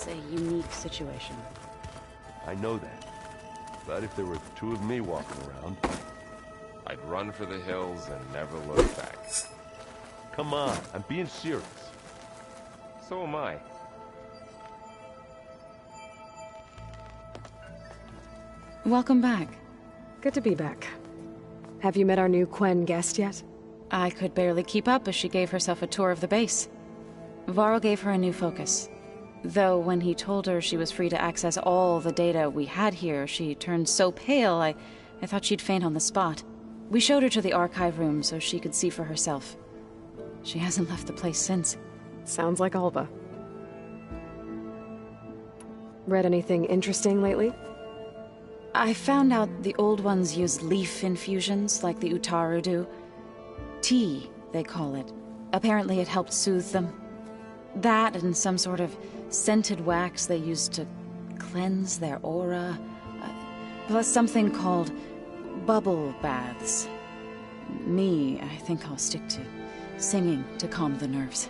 is a unique situation. I know that. But if there were two of me walking around... I'd run for the hills and never look back. Come on, I'm being serious. So am I. Welcome back. Good to be back. Have you met our new Quen guest yet? I could barely keep up as she gave herself a tour of the base. Varl gave her a new focus. Though when he told her she was free to access all the data we had here, she turned so pale I thought she'd faint on the spot. We showed her to the archive room so she could see for herself. She hasn't left the place since. Sounds like Alva. Read anything interesting lately? I found out the old ones use leaf infusions like the Utaru do. Tea, they call it. Apparently it helped soothe them. That and some sort of scented wax they used to cleanse their aura. Plus something called bubble baths. Me, I think I'll stick to singing to calm the nerves.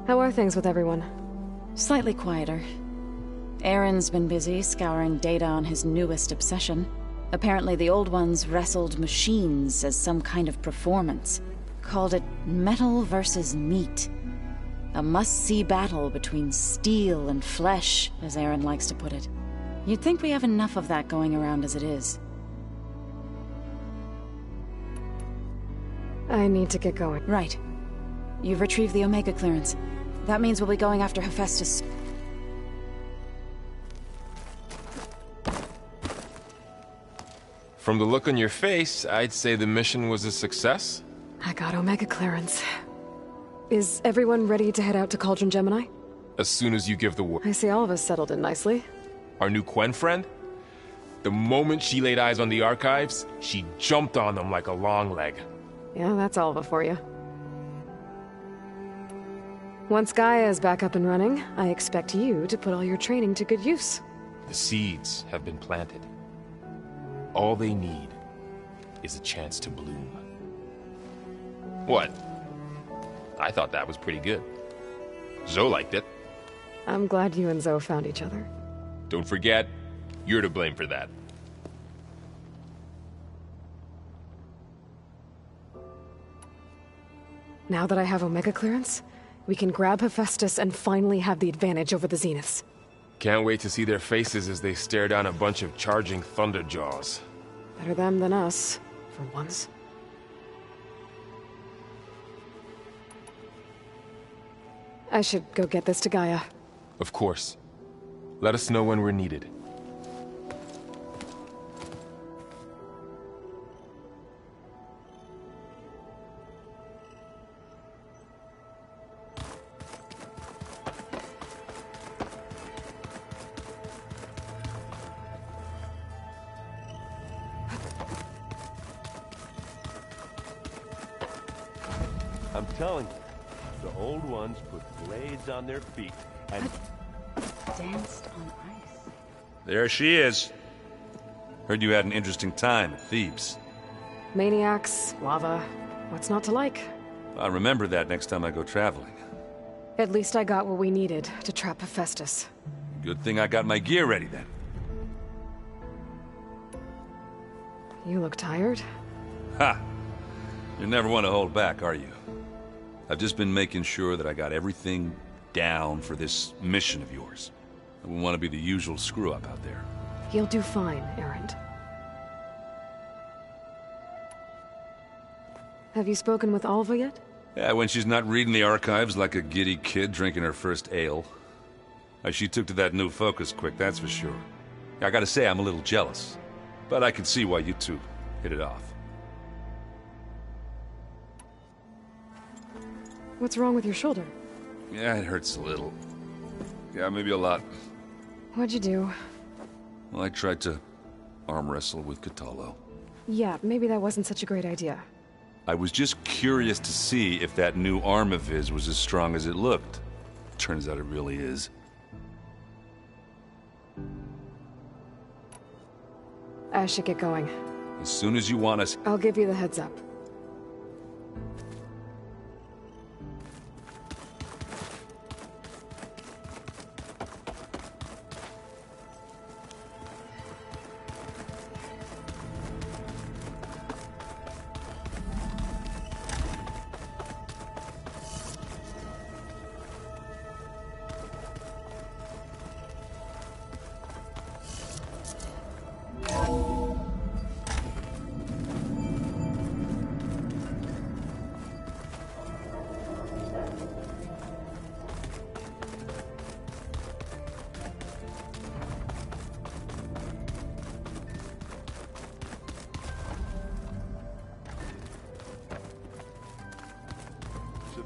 How are things with everyone? Slightly quieter. Aaron's been busy scouring data on his newest obsession. Apparently the old ones wrestled machines as some kind of performance. Called it metal versus meat. A must-see battle between steel and flesh, as Aaron likes to put it. You'd think we have enough of that going around as it is. I need to get going. Right. You've retrieved the Omega clearance. That means we'll be going after Hephaestus. From the look on your face, I'd say the mission was a success. I got Omega clearance. Is everyone ready to head out to Cauldron Gemini? As soon as you give the word. I see all of us settled in nicely. Our new Quen friend? The moment she laid eyes on the archives, she jumped on them like a long leg. Yeah, that's Alva for you. Once Gaia is back up and running, I expect you to put all your training to good use. The seeds have been planted. All they need is a chance to bloom. What? I thought that was pretty good. Zoe liked it. I'm glad you and Zoe found each other. Don't forget, you're to blame for that. Now that I have Omega clearance, we can grab Hephaestus and finally have the advantage over the Zeniths. Can't wait to see their faces as they stare down a bunch of charging Thunderjaws. Better them than us, for once. I should go get this to Gaia. Of course. Let us know when we're needed. I'm telling you, the old ones put blades on their feet and... Danced on ice. There she is. Heard you had an interesting time at Thebes. Maniacs, lava, what's not to like? I'll remember that next time I go traveling. At least I got what we needed to trap Hephaestus. Good thing I got my gear ready then. You look tired. Ha! You never want to hold back, are you? I've just been making sure that I got everything down for this mission of yours. I wouldn't want to be the usual screw-up out there. You'll do fine, Erend. Have you spoken with Alva yet? Yeah, when she's not reading the archives like a giddy kid drinking her first ale. She took to that new focus quick, that's for sure. I gotta say, I'm a little jealous. But I can see why you two hit it off. What's wrong with your shoulder? Yeah, it hurts a little. Yeah, maybe a lot. What'd you do? Well, I tried to arm wrestle with Cthulhu. Yeah, maybe that wasn't such a great idea. I was just curious to see if that new arm of his was as strong as it looked. Turns out it really is. I should get going. As soon as you want us... I'll give you the heads up.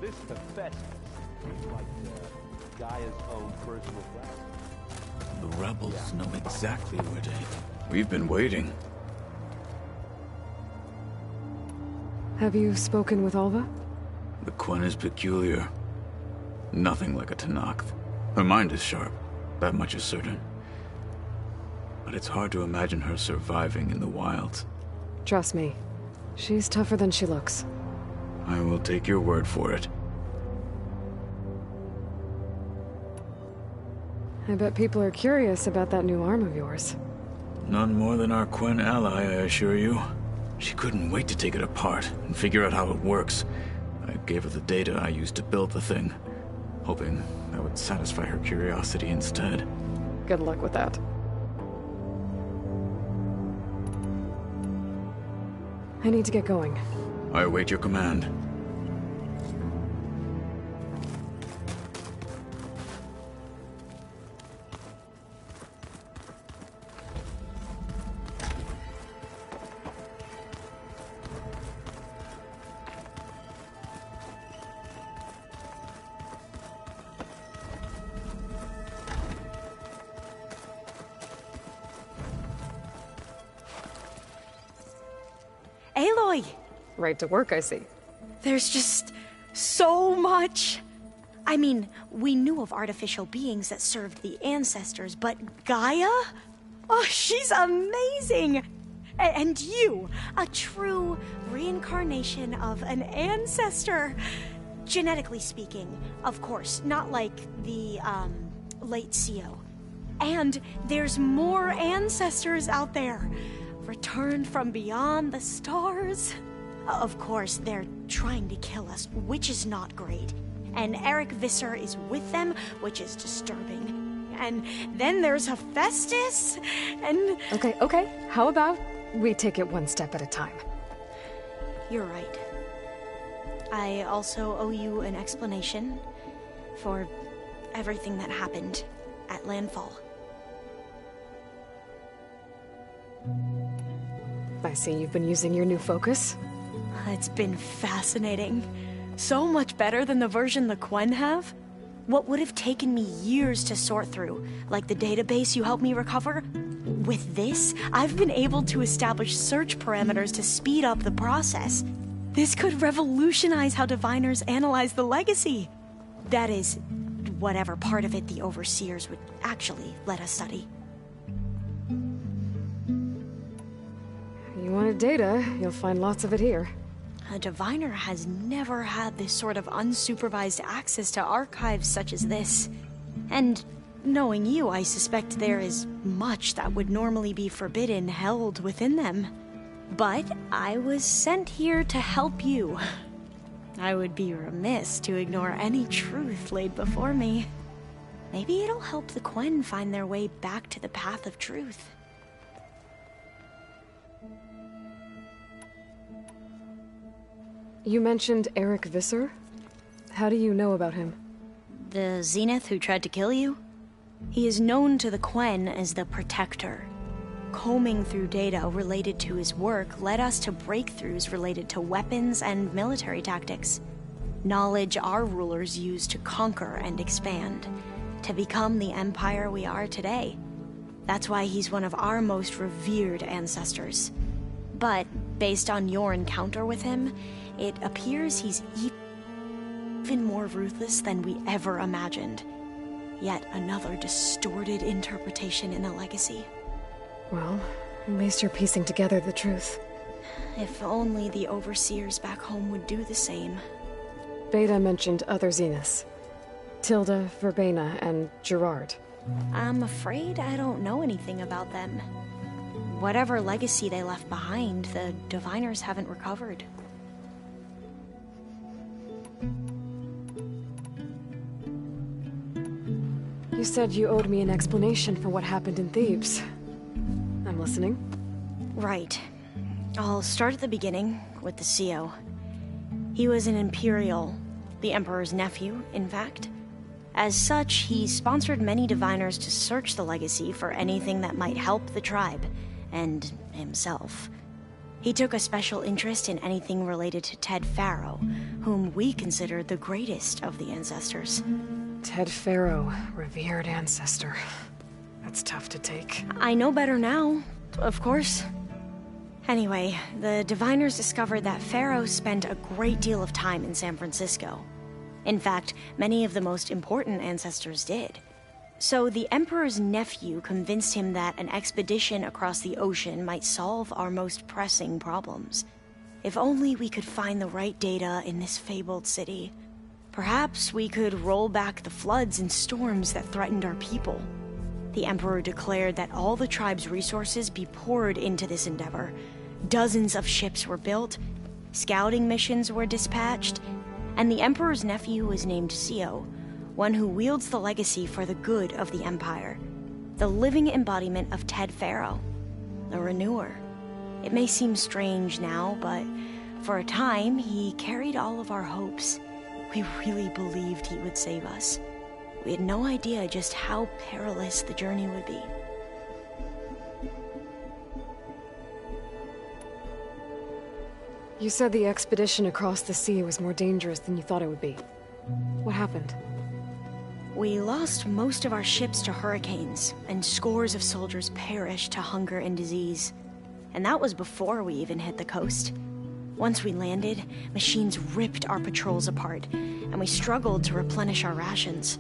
this Hephaestus, he's like Gaia's own personal flag. The rebels know exactly where to hit. We've been waiting. Have you spoken with Alva? The Quen is peculiar. Nothing like a Tenakth. Her mind is sharp, that much is certain. But it's hard to imagine her surviving in the wilds. Trust me, she's tougher than she looks. I will take your word for it. I bet people are curious about that new arm of yours. None more than our Quen ally, I assure you. She couldn't wait to take it apart and figure out how it works. I gave her the data I used to build the thing, hoping that would satisfy her curiosity instead. Good luck with that. I need to get going. I await your command. Aloy! Right to work, I see. There's just so much. I mean, we knew of artificial beings that served the ancestors, but Gaia? Oh, she's amazing! And you, a true reincarnation of an ancestor. Genetically speaking, of course, not like the, late CO. And there's more ancestors out there. Returned from beyond the stars. Of course, they're trying to kill us, which is not great. And Eric Visser is with them, which is disturbing. And then there's Hephaestus, and... Okay. How about we take it one step at a time? You're right. I also owe you an explanation for everything that happened at Landfall. I see you've been using your new focus. It's been fascinating. So much better than the version the Quen have. What would have taken me years to sort through, like the database you helped me recover, with this, I've been able to establish search parameters to speed up the process. This could revolutionize how diviners analyze the legacy. That is, whatever part of it the overseers would actually let us study. You wanted data, you'll find lots of it here. A diviner has never had this sort of unsupervised access to archives such as this. And knowing you, I suspect there is much that would normally be forbidden held within them. But I was sent here to help you. I would be remiss to ignore any truth laid before me. Maybe it'll help the Quen find their way back to the path of truth. You mentioned Eric Visser? How do you know about him? The Zenith who tried to kill you? He is known to the Quen as the Protector. Combing through data related to his work led us to breakthroughs related to weapons and military tactics. Knowledge our rulers used to conquer and expand, to become the empire we are today. That's why he's one of our most revered ancestors. But, based on your encounter with him, it appears he's even more ruthless than we ever imagined. Yet another distorted interpretation in the legacy. Well, at least you're piecing together the truth. If only the overseers back home would do the same. Beta mentioned other Zeniths. Tilda, Verbena, and Gerard. I'm afraid I don't know anything about them. Whatever legacy they left behind, the diviners haven't recovered. You said you owed me an explanation for what happened in Thebes. I'm listening. Right. I'll start at the beginning, with the CO. He was an Imperial, the Emperor's nephew, in fact. As such, he sponsored many diviners to search the legacy for anything that might help the tribe, and himself. He took a special interest in anything related to Ted Faro, whom we consider the greatest of the ancestors. Ted Faro, revered ancestor. That's tough to take. I know better now, of course. Anyway, the diviners discovered that Faro spent a great deal of time in San Francisco. In fact, many of the most important ancestors did. So the Emperor's nephew convinced him that an expedition across the ocean might solve our most pressing problems. If only we could find the right data in this fabled city. Perhaps we could roll back the floods and storms that threatened our people. The Emperor declared that all the tribe's resources be poured into this endeavor. Dozens of ships were built, scouting missions were dispatched, and the Emperor's nephew was named Sio, one who wields the legacy for the good of the Empire. The living embodiment of Ted Faro, the Renewer. It may seem strange now, but for a time, he carried all of our hopes. We really believed he would save us. We had no idea just how perilous the journey would be. You said the expedition across the sea was more dangerous than you thought it would be. What happened? We lost most of our ships to hurricanes, and scores of soldiers perished to hunger and disease. And that was before we even hit the coast. Once we landed, machines ripped our patrols apart, and we struggled to replenish our rations.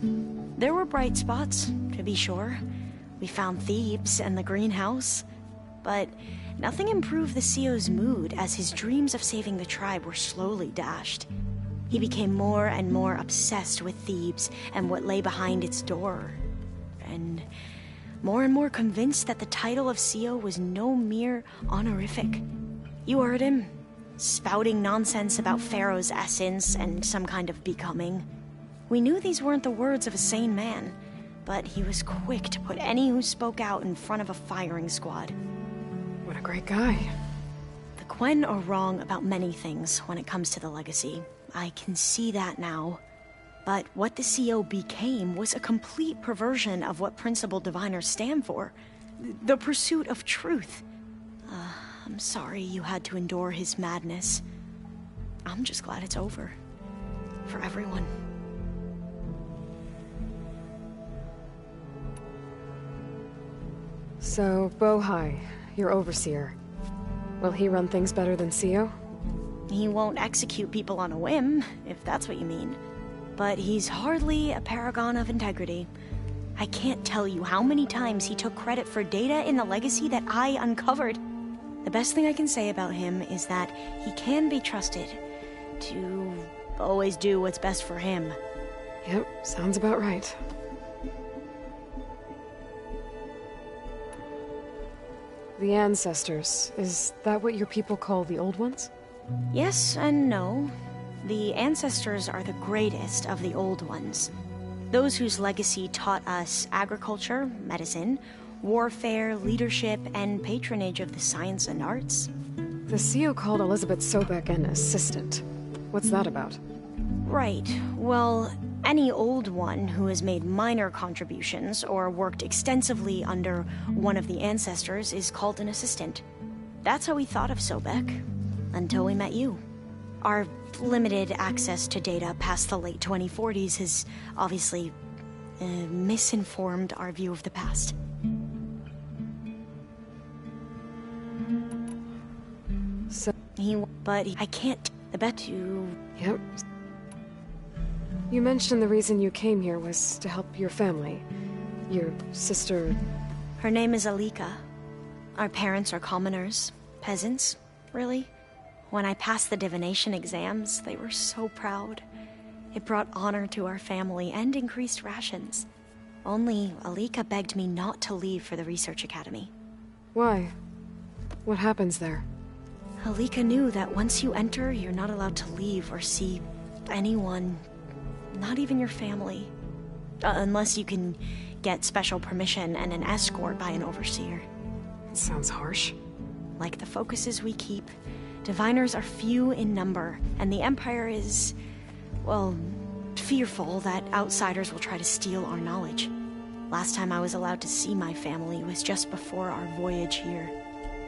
There were bright spots, to be sure. We found Thebes and the greenhouse. But nothing improved the CEO's mood as his dreams of saving the tribe were slowly dashed. He became more and more obsessed with Thebes and what lay behind its door. And more convinced that the title of CEO was no mere honorific. You heard him, spouting nonsense about Pharaoh's essence and some kind of becoming. We knew these weren't the words of a sane man, but he was quick to put any who spoke out in front of a firing squad. What a great guy. The Quen are wrong about many things when it comes to the legacy. I can see that now. But what the CO became was a complete perversion of what principled diviners stand for. The pursuit of truth. I'm sorry you had to endure his madness. I'm just glad it's over. For everyone. So, Bohai, your overseer. Will he run things better than CEO? He won't execute people on a whim, if that's what you mean. But he's hardly a paragon of integrity. I can't tell you how many times he took credit for data in the legacy that I uncovered. The best thing I can say about him is that he can be trusted to always do what's best for him. Yep, sounds about right. The ancestors, is that what your people call the old ones? Yes and no. The ancestors are the greatest of the old ones. Those whose legacy taught us agriculture, medicine, warfare, leadership, and patronage of the science and arts. The CEO called Elizabeth Sobek an assistant. What's that about? Right. Well, any old one who has made minor contributions or worked extensively under one of the ancestors is called an assistant. That's how we thought of Sobek, until we met you. Our limited access to data past the late 2040s has obviously misinformed our view of the past. So... But I can't... I bet you... Yep. You mentioned the reason you came here was to help your family. Your sister... Her name is Alika. Our parents are commoners. Peasants, really. When I passed the divination exams, they were so proud. It brought honor to our family and increased rations. Only Alika begged me not to leave for the research academy. Why? What happens there? Alika knew that once you enter, you're not allowed to leave or see anyone, not even your family. Unless you can get special permission and an escort by an overseer. It sounds harsh. Like the focuses we keep, diviners are few in number, and the Empire is, well, fearful that outsiders will try to steal our knowledge. Last time I was allowed to see my family was just before our voyage here.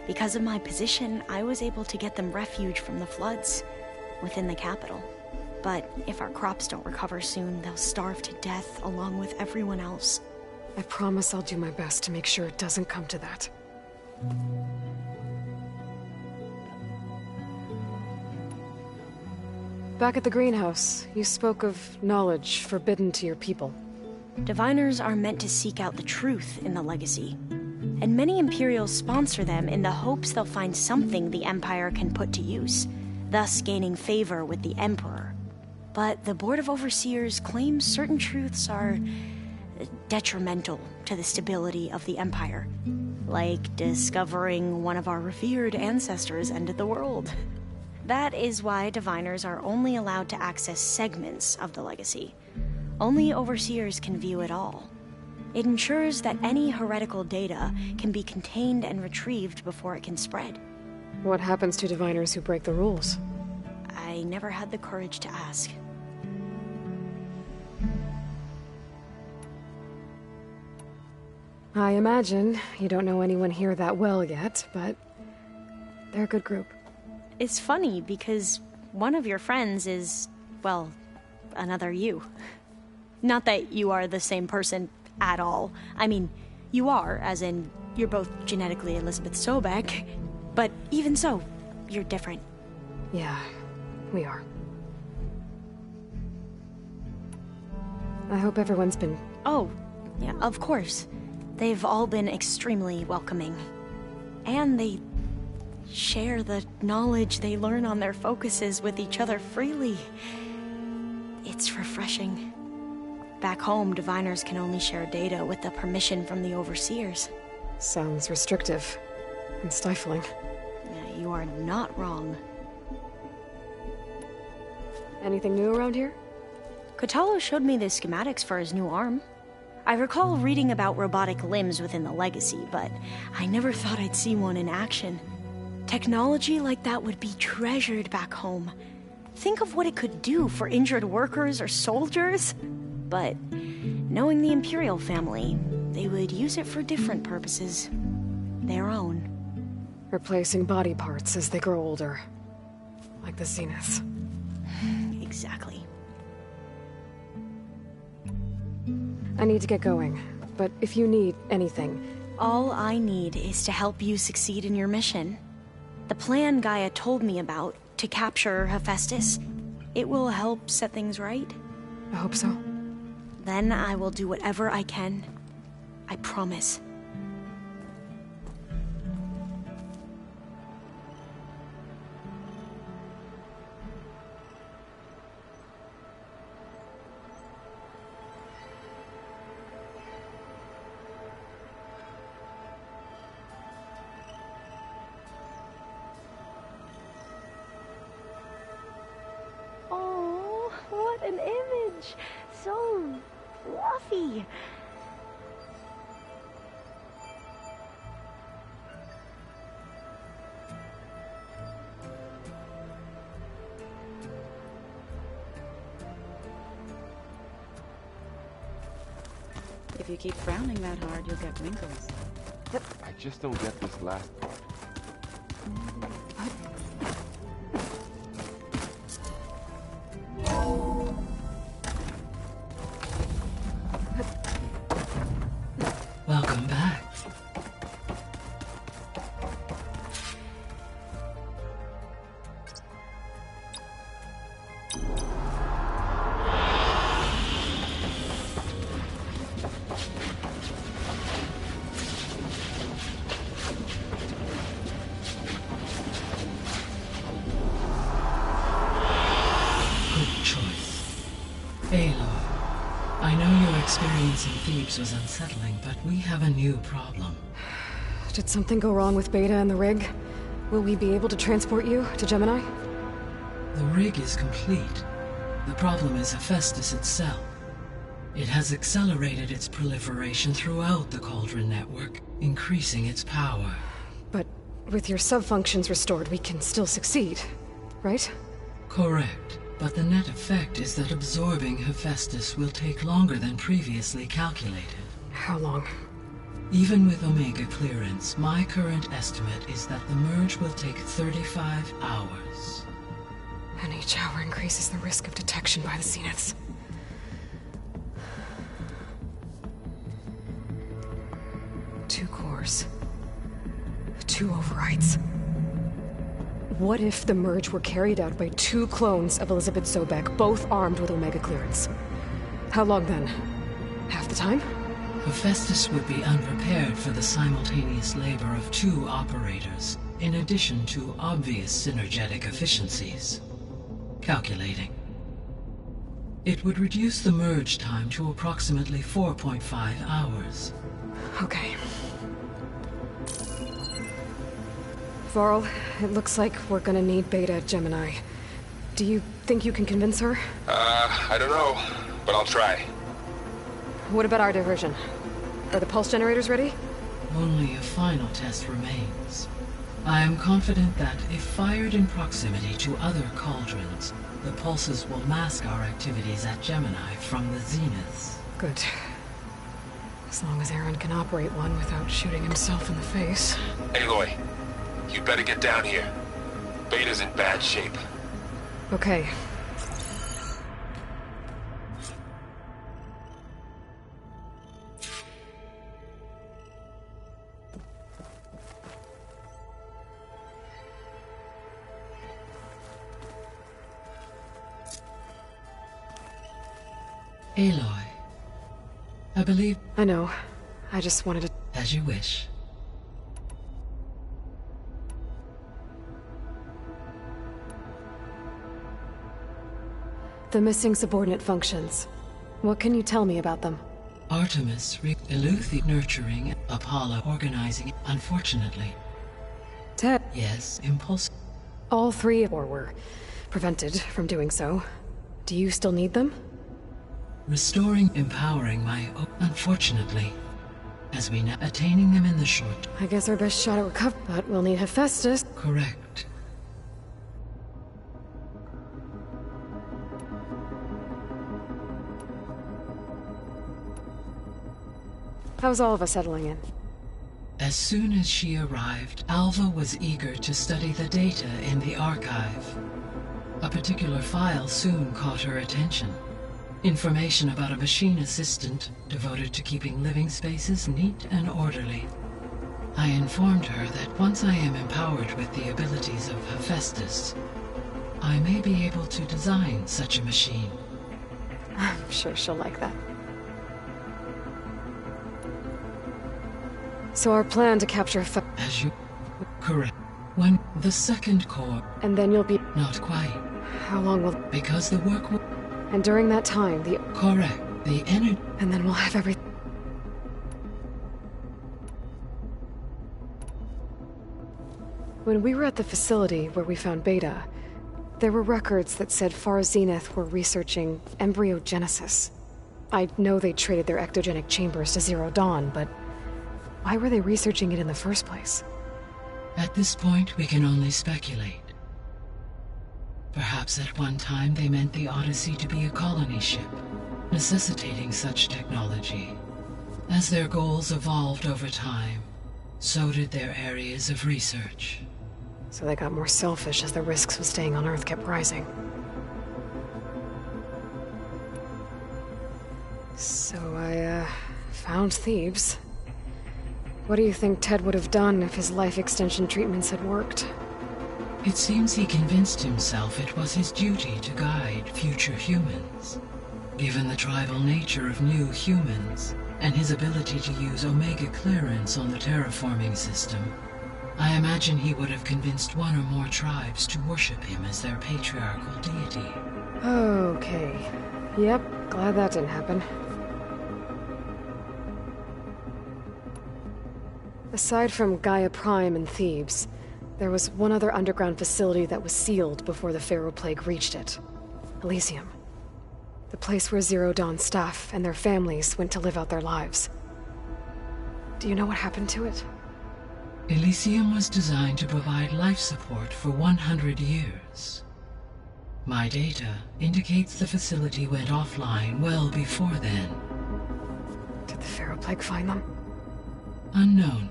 Because of my position, I was able to get them refuge from the floods within the capital. But if our crops don't recover soon, they'll starve to death along with everyone else. I promise I'll do my best to make sure it doesn't come to that. Back at the greenhouse, you spoke of knowledge forbidden to your people. Diviners are meant to seek out the truth in the legacy. And many Imperials sponsor them in the hopes they'll find something the Empire can put to use, thus gaining favor with the Emperor. But the Board of Overseers claims certain truths are detrimental to the stability of the Empire. Like discovering one of our revered ancestors ended the world. That is why Diviners are only allowed to access segments of the legacy. Only Overseers can view it all. It ensures that any heretical data can be contained and retrieved before it can spread. What happens to Diviners who break the rules? I never had the courage to ask. I imagine you don't know anyone here that well yet, but they're a good group. It's funny because one of your friends is, well, another you. Not that you are the same person at all. I mean, you are, as in, you're both genetically Elizabeth Sobek, but even so, you're different. Yeah, we are. I hope everyone's been... Oh, yeah, of course. They've all been extremely welcoming. And they share the knowledge they learn on their focuses with each other freely. It's refreshing. Back home, Diviners can only share data with the permission from the Overseers. Sounds restrictive and stifling. Yeah, you are not wrong. Anything new around here? Kotalo showed me the schematics for his new arm. I recall reading about robotic limbs within the legacy, but I never thought I'd see one in action. Technology like that would be treasured back home. Think of what it could do for injured workers or soldiers. But knowing the Imperial family, they would use it for different purposes. Their own. Replacing body parts as they grow older. Like the Zeniths. Exactly. I need to get going, but if you need anything... All I need is to help you succeed in your mission. The plan Gaia told me about, to capture Hephaestus, it will help set things right. I hope so. Then I will do whatever I can. I promise. Oh, what an image! So fluffy. If you keep frowning that hard, you'll get wrinkles. I just don't get this last part. Welcome back. Good choice. Aloy, I know your experience in Thebes was unsettling, but we have a new problem. Did something go wrong with Beta and the rig? Will we be able to transport you to Gemini? The rig is complete. The problem is Hephaestus itself. It has accelerated its proliferation throughout the Cauldron network, increasing its power. But with your sub-functions restored, we can still succeed, right? Correct. But the net effect is that absorbing Hephaestus will take longer than previously calculated. How long? Even with Omega clearance, my current estimate is that the merge will take 35 hours. And each hour increases the risk of detection by the Zeniths. Two cores. 2 overrides. What if the merge were carried out by 2 clones of Elizabeth Sobek, both armed with Omega clearance? How long then? Half the time? Hephaestus would be unprepared for the simultaneous labor of 2 operators, in addition to obvious synergetic efficiencies. Calculating. It would reduce the merge time to approximately 4.5 hours. Okay. Varl, it looks like we're gonna need Beta at Gemini. Do you think you can convince her? I don't know, but I'll try. What about our diversion? Are the pulse generators ready? Only a final test remains. I am confident that if fired in proximity to other cauldrons, the pulses will mask our activities at Gemini from the Zeniths. Good. As long as Aaron can operate one without shooting himself in the face. Aloy, you better get down here. Beta's in bad shape. Okay. Aloy, I believe... I know. I just wanted to... As you wish. The missing subordinate functions. What can you tell me about them? Artemis, Eleuthi nurturing, Apollo organizing, unfortunately. Ted. Yes, impulse. All 3 were prevented from doing so. Do you still need them? Restoring, empowering my... Unfortunately. As we know, attaining them in the short... I guess our best shot at recovery, but we'll need Hephaestus. Correct. How's all of us settling in? As soon as she arrived, Alva was eager to study the data in the archive. A particular file soon caught her attention. Information about a machine assistant devoted to keeping living spaces neat and orderly. I informed her that once I am empowered with the abilities of Hephaestus, I may be able to design such a machine. I'm sure she'll like that. So our plan to capture As you... Correct. When the second core... And then you'll be... Not quite. How long will... Because the work will... And during that time, the... Correct. The energy... And then we'll have everything... When we were at the facility where we found Beta, there were records that said Far Zenith were researching embryogenesis. I know they traded their ectogenic chambers to Zero Dawn, but... Why were they researching it in the first place? At this point, we can only speculate. Perhaps at one time they meant the Odyssey to be a colony ship, necessitating such technology. As their goals evolved over time, so did their areas of research. So they got more selfish as the risks of staying on Earth kept rising. So I, found Thebes. What do you think Ted would have done if his life extension treatments had worked? It seems he convinced himself it was his duty to guide future humans. Given the tribal nature of new humans, and his ability to use Omega clearance on the terraforming system, I imagine he would have convinced one or more tribes to worship him as their patriarchal deity. Okay. Yep, glad that didn't happen. Aside from Gaia Prime and Thebes, there was one other underground facility that was sealed before the Pharaoh Plague reached it. Elysium. The place where Zero Dawn staff and their families went to live out their lives. Do you know what happened to it? Elysium was designed to provide life support for 100 years. My data indicates the facility went offline well before then. Did the Pharaoh Plague find them? Unknown.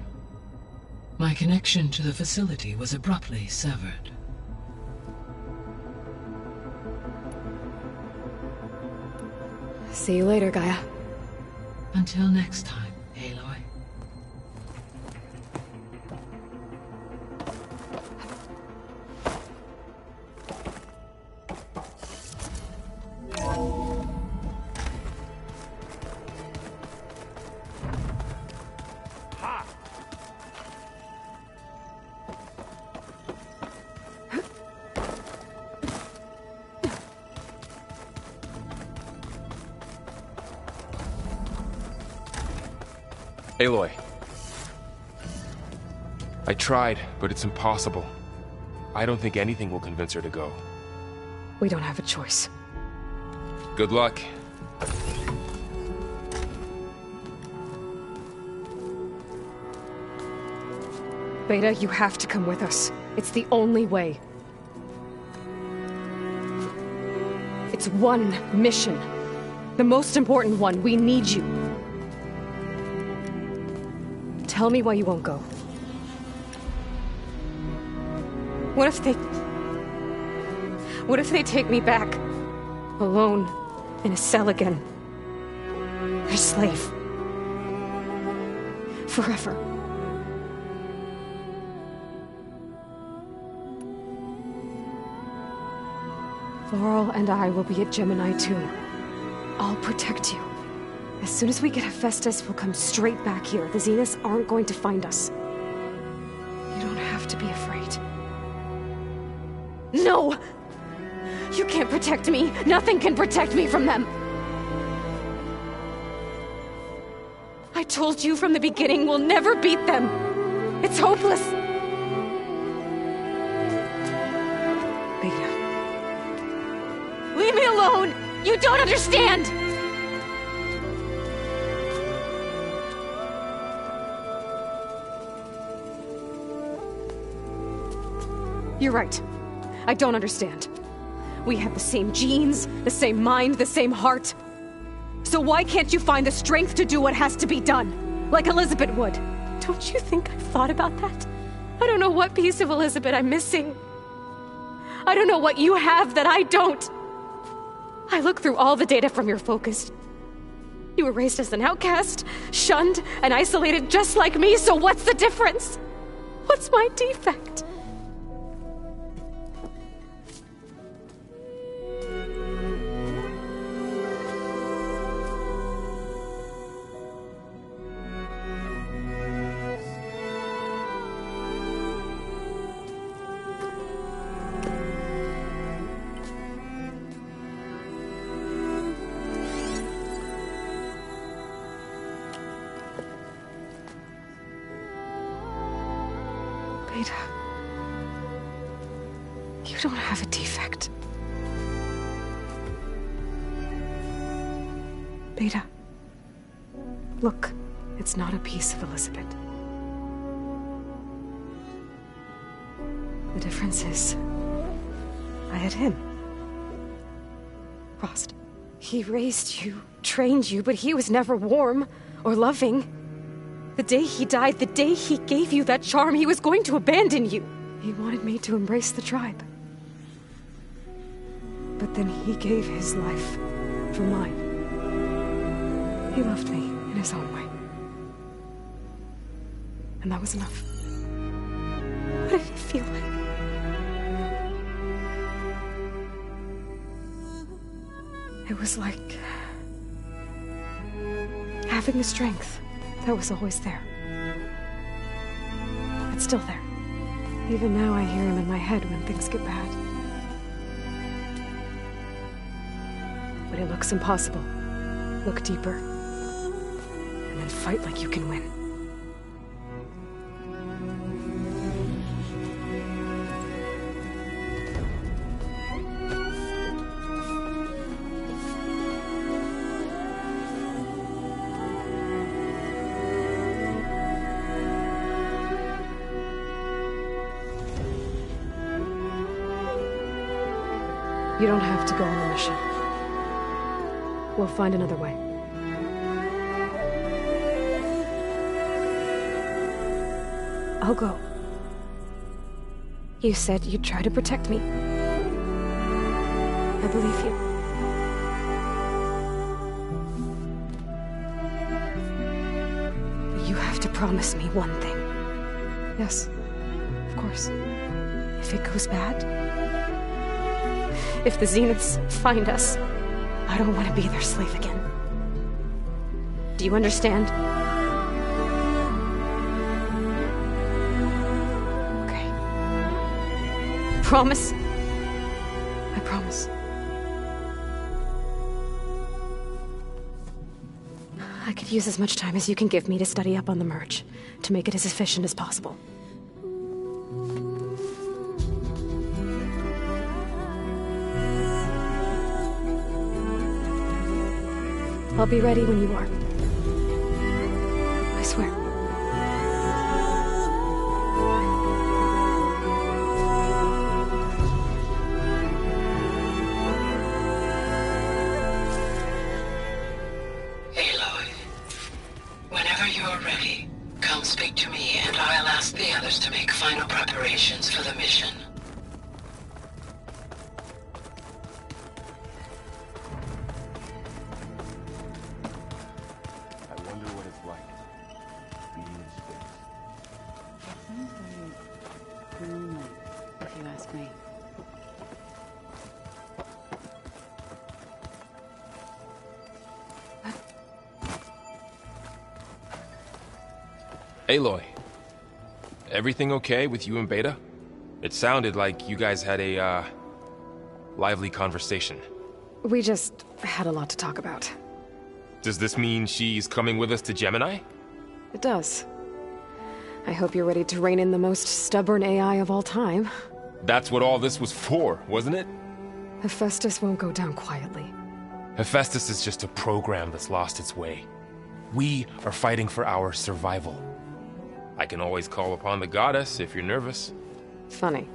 My connection to the facility was abruptly severed. See you later, Gaia. Until next time, Aloy. Aloy. I tried, but it's impossible. I don't think anything will convince her to go. We don't have a choice. Good luck. Beta, you have to come with us. It's the only way. It's one mission. The most important one. We need you. Tell me why you won't go. What if they take me back? Alone, in a cell again. Their slave. Forever. Laurel and I will be at Gemini too. I'll protect you. As soon as we get Hephaestus, we'll come straight back here. The Zeniths aren't going to find us. You don't have to be afraid. No! You can't protect me. Nothing can protect me from them. I told you from the beginning we'll never beat them. It's hopeless. Beta. Leave me alone! You don't understand! You're right. I don't understand. We have the same genes, the same mind, the same heart. So why can't you find the strength to do what has to be done? Like Elizabeth would. Don't you think I've thought about that? I don't know what piece of Elizabeth I'm missing. I don't know what you have that I don't. I look through all the data from your focus. You were raised as an outcast, shunned, and isolated just like me, so what's the difference? What's my defect? Beta, you don't have a defect. Beta, look, it's not a piece of Elizabeth. The difference is, I had him. Rost. He raised you, trained you, but he was never warm or loving. The day he died, the day he gave you that charm, he was going to abandon you. He wanted me to embrace the tribe. But then he gave his life for mine. He loved me in his own way. And that was enough. What did it feel like? It was like having the strength that was always there. It's still there. Even now I hear him in my head when things get bad. When it looks impossible, look deeper. And then fight like you can win. You don't have to go on the mission. We'll find another way. I'll go. You said you'd try to protect me. I believe you. But you have to promise me one thing. Yes, of course. If it goes bad, if the Zeniths find us, I don't want to be their slave again. Do you understand? Okay. Promise? I promise. I could use as much time as you can give me to study up on the merge, to make it as efficient as possible. I'll be ready when you are. I swear. Aloy, whenever you're ready, come speak to me and I'll ask the others to make final preparations for the mission. If you ask me. Aloy, everything okay with you and Beta? It sounded like you guys had a, lively conversation. We just had a lot to talk about. Does this mean she's coming with us to Gemini? It does. I hope you're ready to rein in the most stubborn AI of all time. That's what all this was for, wasn't it? Hephaestus won't go down quietly. Hephaestus is just a program that's lost its way. We are fighting for our survival. I can always call upon the goddess if you're nervous. Funny.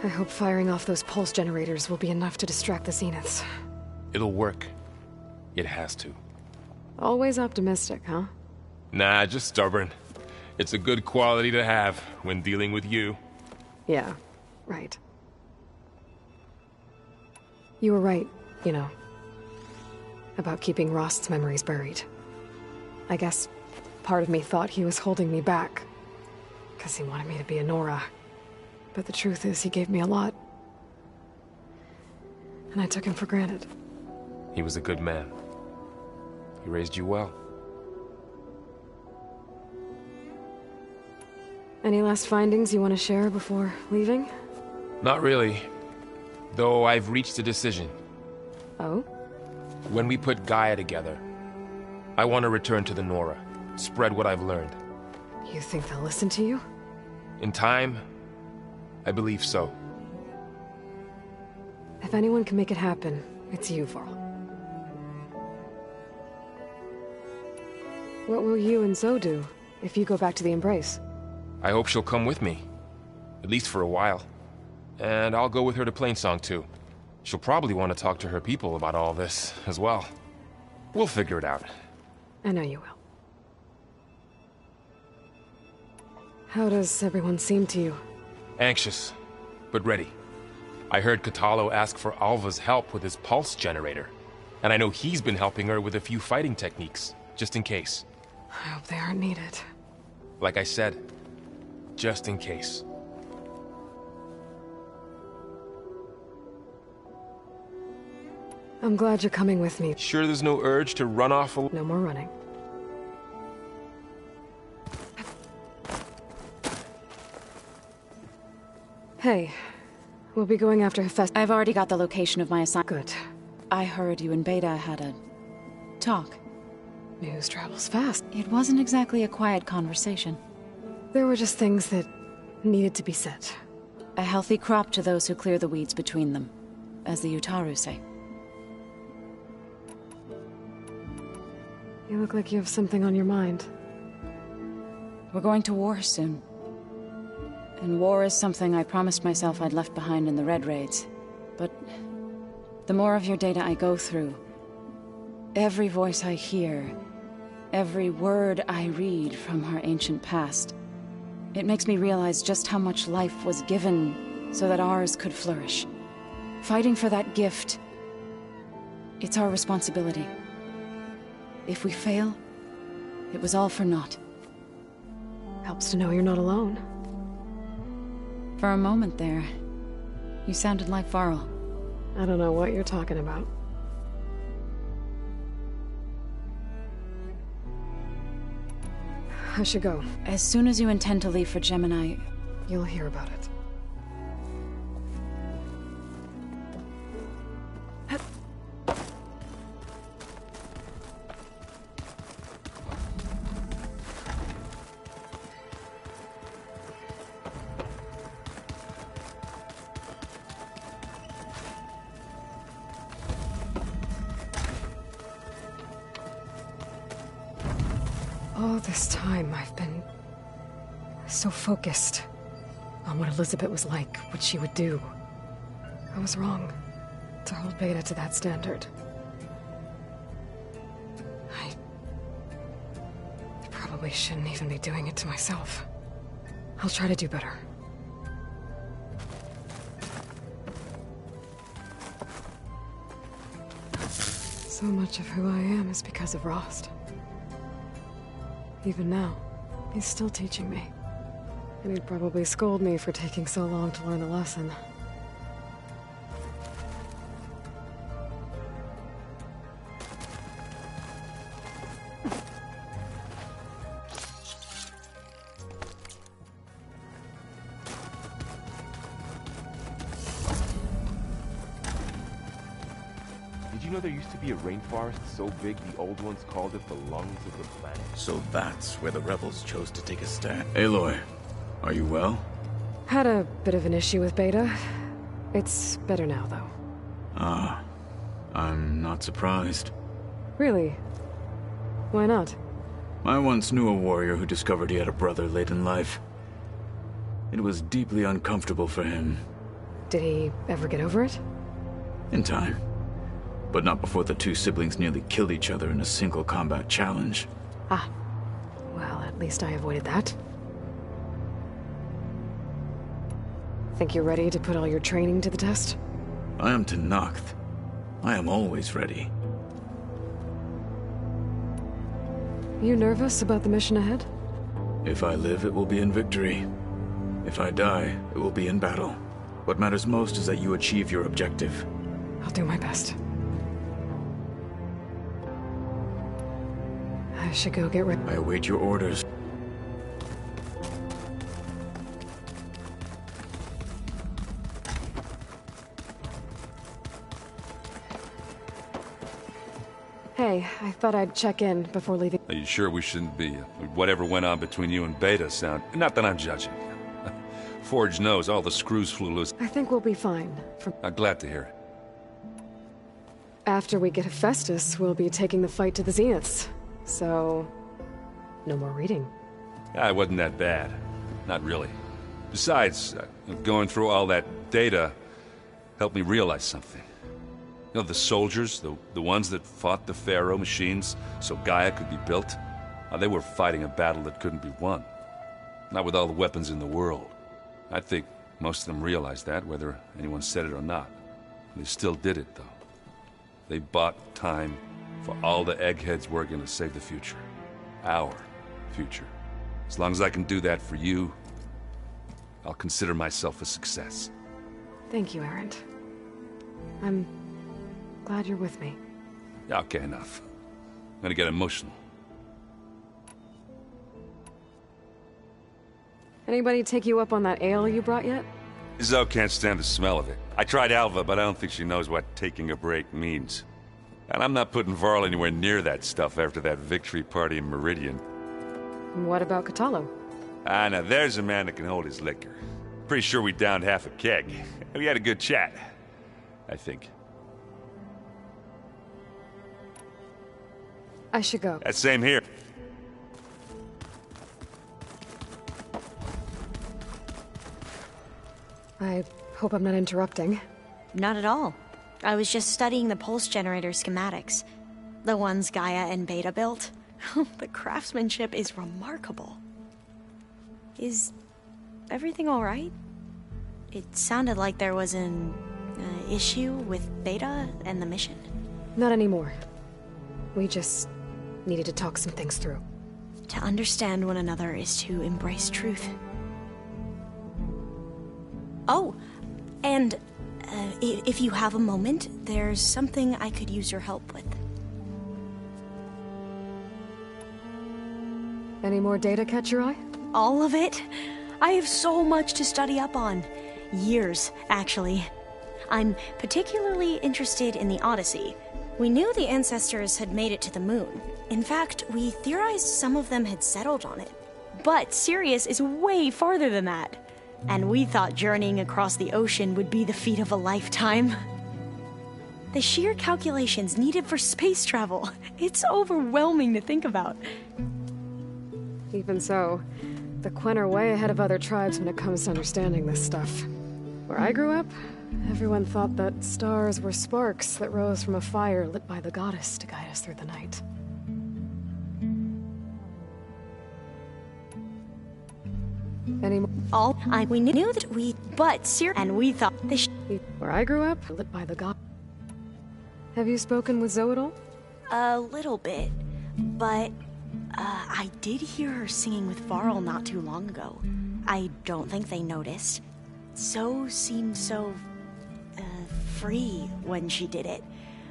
I hope firing off those pulse generators will be enough to distract the Zeniths. It'll work. It has to. Always optimistic, huh? Nah, just stubborn. It's a good quality to have when dealing with you. Yeah, right. You were right, you know, about keeping Rost's memories buried. I guess part of me thought he was holding me back, because he wanted me to be a Nora. But the truth is, he gave me a lot. And I took him for granted. He was a good man. He raised you well. Any last findings you want to share before leaving? Not really. Though I've reached a decision. Oh? When we put Gaia together, I want to return to the Nora. Spread what I've learned. You think they'll listen to you? In time, I believe so. If anyone can make it happen, it's you, Varl. What will you and Zoe do if you go back to the Embrace? I hope she'll come with me. At least for a while. And I'll go with her to Plainsong too. She'll probably want to talk to her people about all this as well. We'll figure it out. I know you will. How does everyone seem to you? Anxious, but ready. I heard Katalo ask for Alva's help with his pulse generator. And I know he's been helping her with a few fighting techniques, just in case. I hope they aren't needed. Like I said, just in case. I'm glad you're coming with me. Sure there's no urge to run off No more running. Hey, we'll be going after Hephaestus. I've already got the location of my assignment. Good. I heard you and Beta had a talk. News travels fast. It wasn't exactly a quiet conversation. There were just things that needed to be said. A healthy crop to those who clear the weeds between them, as the Utaru say. You look like you have something on your mind. We're going to war soon. And war is something I promised myself I'd left behind in the Red Raids. But the more of your data I go through, every voice I hear, Every word I read from her ancient past. It makes me realize just how much life was given so that ours could flourish. Fighting for that gift, it's our responsibility. If we fail, it was all for naught. Helps to know you're not alone. For a moment there, you sounded like Varl. I don't know what you're talking about. I should go. As soon as you intend to leave for Gemini, you'll hear about it. All this time, I've been so focused on what Elizabeth was like, what she would do. I was wrong to hold Beta to that standard. I probably shouldn't even be doing it to myself. I'll try to do better. So much of who I am is because of Rost. Even now, he's still teaching me. And he'd probably scold me for taking so long to learn the lesson. Did you know there used to be a rainforest so big the old ones called it the lungs of the planet? So that's where the rebels chose to take a stand. Aloy, are you well? Had a bit of an issue with Beta. It's better now, though. Ah, I'm not surprised. Really? Why not? I once knew a warrior who discovered he had a brother late in life. It was deeply uncomfortable for him. Did he ever get over it? In time. But not before the two siblings nearly killed each other in a single combat challenge. Ah. Well, at least I avoided that. Think you're ready to put all your training to the test? I am Tenakth. I am always ready. You nervous about the mission ahead? If I live, it will be in victory. If I die, it will be in battle. What matters most is that you achieve your objective. I'll do my best. I should go get ready. I await your orders. Hey, I thought I'd check in before leaving. Are you sure we shouldn't be? Whatever went on between you and Beta sound... Not that I'm judging. Forge knows all the screws flew loose. I think we'll be fine. I'm glad to hear it. After we get Hephaestus, we'll be taking the fight to the Zeniths. So... no more reading. It wasn't that bad. Not really. Besides, going through all that data helped me realize something. You know, the soldiers, the ones that fought the Pharaoh machines so Gaia could be built, they were fighting a battle that couldn't be won. Not with all the weapons in the world. I think most of them realized that, whether anyone said it or not. They still did it, though. They bought time for all the eggheads working to save the future. Our future. As long as I can do that for you, I'll consider myself a success. Thank you, Erend. I'm glad you're with me. Okay, enough. I'm gonna get emotional. Anybody take you up on that ale you brought yet? Zoe can't stand the smell of it. I tried Alva, but I don't think she knows what taking a break means. And I'm not putting Varl anywhere near that stuff after that victory party in Meridian. What about Catalo? Now there's a man that can hold his liquor. Pretty sure we downed half a keg. We had a good chat. I think. I should go. That same here. I hope I'm not interrupting. Not at all. I was just studying the pulse generator schematics. The ones Gaia and Beta built. The craftsmanship is remarkable. Is everything all right? It sounded like there was an issue with Beta and the mission. Not anymore. We just needed to talk some things through. To understand one another is to embrace truth. Oh, and if you have a moment, there's something I could use your help with. Any more data catch your eye? All of it? I have so much to study up on. Years, actually. I'm particularly interested in the Odyssey. We knew the ancestors had made it to the moon. In fact, we theorized some of them had settled on it. But Sirius is way farther than that. And we thought journeying across the ocean would be the feat of a lifetime. The sheer calculations needed for space travel. It's overwhelming to think about. Even so, the Quen are way ahead of other tribes when it comes to understanding this stuff. Where I grew up, everyone thought that stars were sparks that rose from a fire lit by the goddess to guide us through the night. We knew that and we thought where I grew up, lit by the god. Have you spoken with Zoe at all? A little bit, but I did hear her singing with Varl not too long ago. I don't think they noticed. Zoe seemed so free when she did it.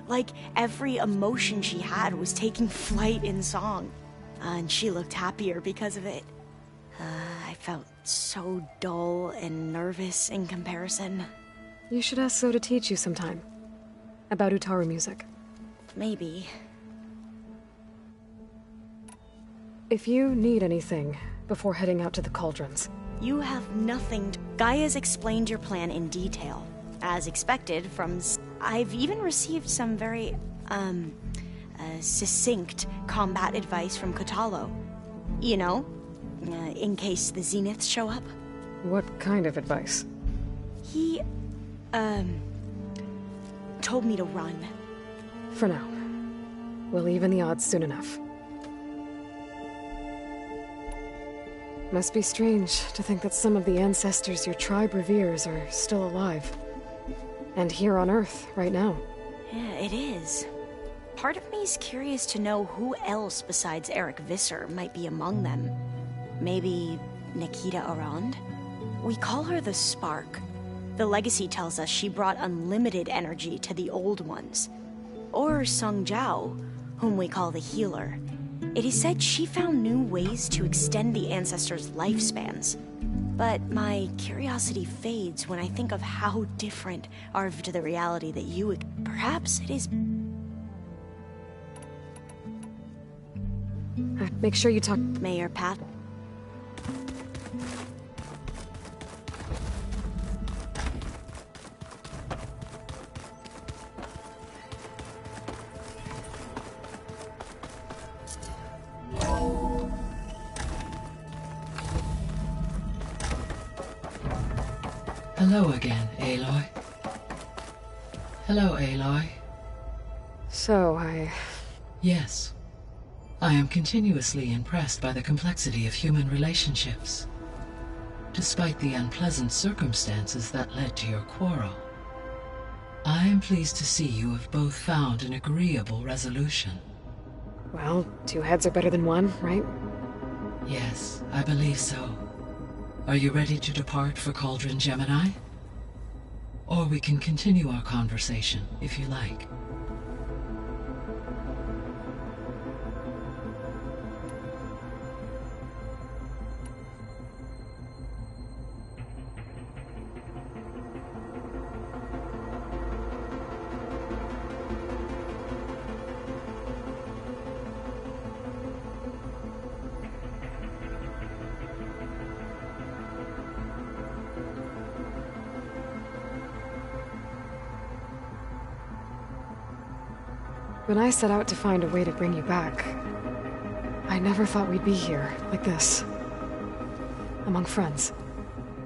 Like every emotion she had was taking flight in song. And she looked happier because of it. I felt so dull and nervous in comparison. You should ask Zoe to teach you sometime. About Utaru music. Maybe. If you need anything before heading out to the cauldrons. You have nothing to... Gaia's explained your plan in detail. As expected from... I've even received some very, succinct combat advice from Kotalo. You know, in case the Zeniths show up. What kind of advice? He, told me to run. For now. We'll even the odds soon enough. Must be strange to think that some of the ancestors your tribe reveres are still alive. And here on Earth, right now. Yeah, it is. Part of me's curious to know who else besides Eric Visser might be among them. Maybe Nikita Arand? We call her the Spark. The legacy tells us she brought unlimited energy to the old ones. Or Sung Jiao, whom we call the Healer. It is said she found new ways to extend the ancestors' lifespans. But my curiosity fades when I think of how different are to the reality that you... Perhaps it is... Make sure you talk... Mayor Pat... Hello again, Aloy. Hello, Aloy. So, Yes. I am continuously impressed by the complexity of human relationships. Despite the unpleasant circumstances that led to your quarrel, I am pleased to see you have both found an agreeable resolution. well, two heads are better than one, right? Yes, I believe so. Are you ready to depart for Cauldron Gemini? Or we can continue our conversation, if you like. When I set out to find a way to bring you back, I never thought we'd be here, like this. Among friends.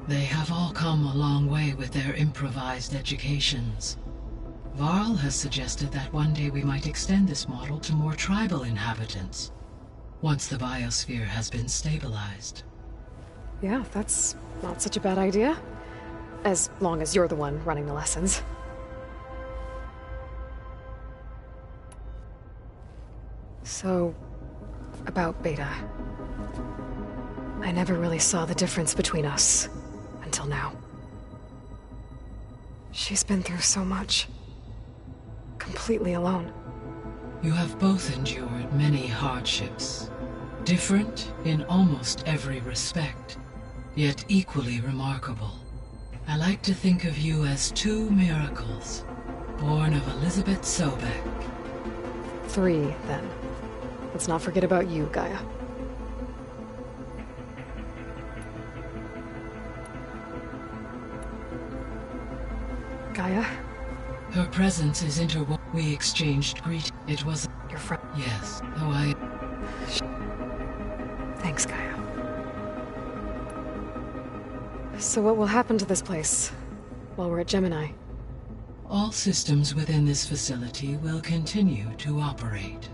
They have all come a long way with their improvised educations. Varl has suggested that one day we might extend this model to more tribal inhabitants. once the biosphere has been stabilized. Yeah, that's not such a bad idea. As long as you're the one running the lessons. So, about Beta. I never really saw the difference between us, until now. She's been through so much. Completely alone. You have both endured many hardships. Different in almost every respect, yet equally remarkable. I like to think of you as two miracles, born of Elizabeth Sobek. 3, then. Let's not forget about you, Gaia. Gaia? Her presence is interwoven. We exchanged greet. It was Your friend? Yes, though I... Thanks, Gaia. So what will happen to this place while we're at Gemini? All systems within this facility will continue to operate.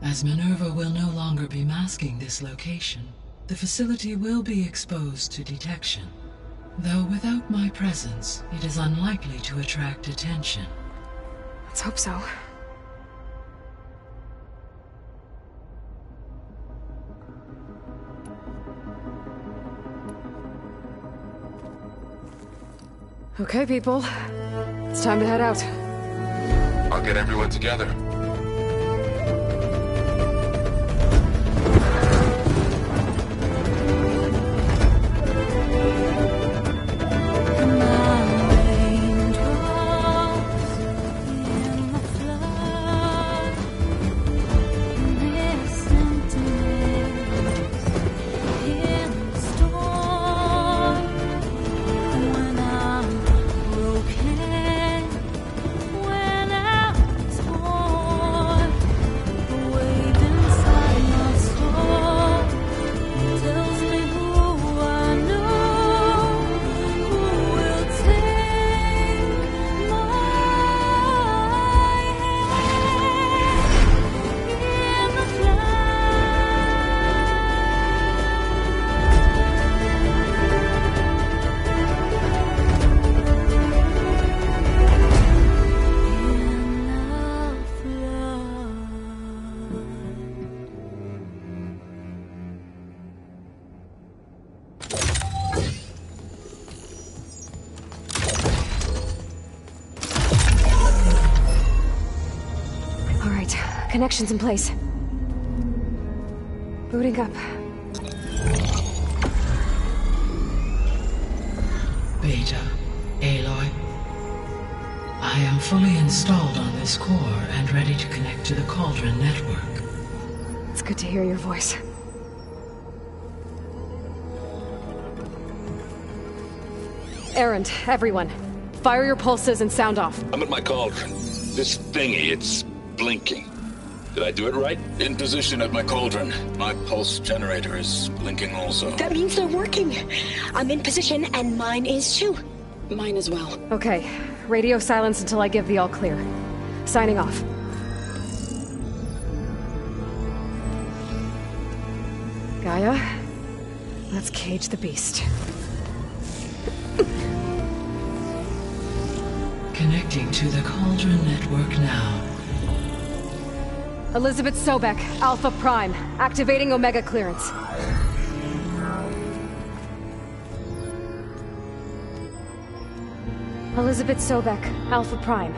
As Minerva will no longer be masking this location, the facility will be exposed to detection. Though without my presence, it is unlikely to attract attention. Let's hope so. Okay, people. It's time to head out. I'll get everyone together. Connections in place. Booting up. Beta, Aloy. I am fully installed on this core and ready to connect to the Cauldron network. It's good to hear your voice. Errand, everyone. Fire your pulses and sound off. I'm at my cauldron. This thingy, it's blinking. Did I do it right? In position at my cauldron. My pulse generator is blinking also. That means they're working. I'm in position, and mine is too. Mine as well. Okay. Radio silence until I give the all clear. Signing off. Gaia, let's cage the beast. Connecting to the Cauldron network now. Elizabeth Sobek, Alpha Prime, activating Omega clearance. Elizabeth Sobek, Alpha Prime,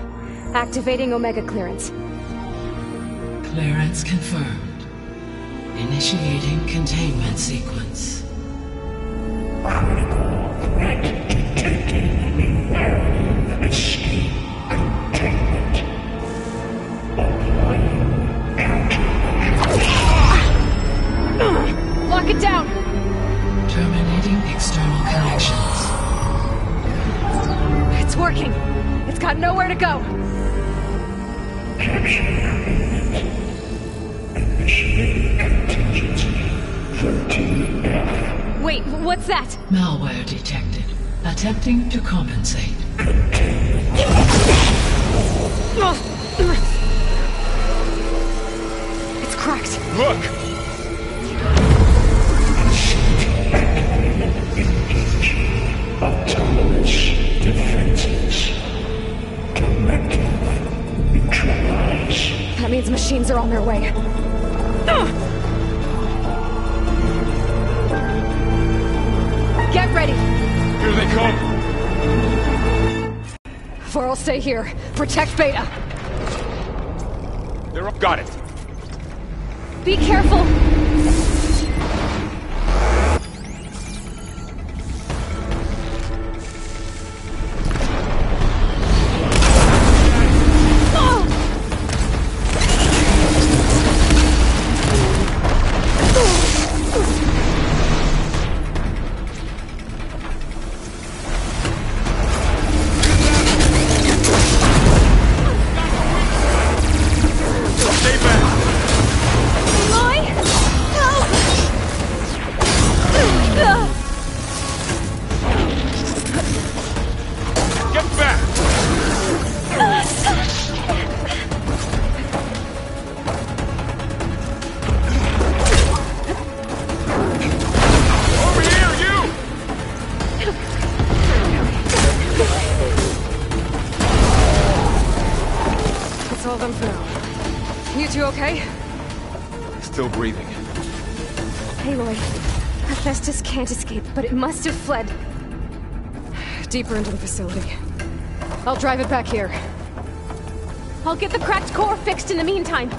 activating Omega clearance. Clearance confirmed. Initiating containment sequence. Lock it down! Terminating external connections. It's working! It's got nowhere to go! Wait, what's that? Malware detected. Attempting to compensate. It's cracked. Look! machines are on their way. Get ready! Here they come! Varl, stay here. Protect Beta. They're up. Got it. Be careful! Still breathing. Aloy, Hephaestus can't escape, but it must have fled. Deeper into the facility. I'll drive it back here. I'll get the cracked core fixed in the meantime.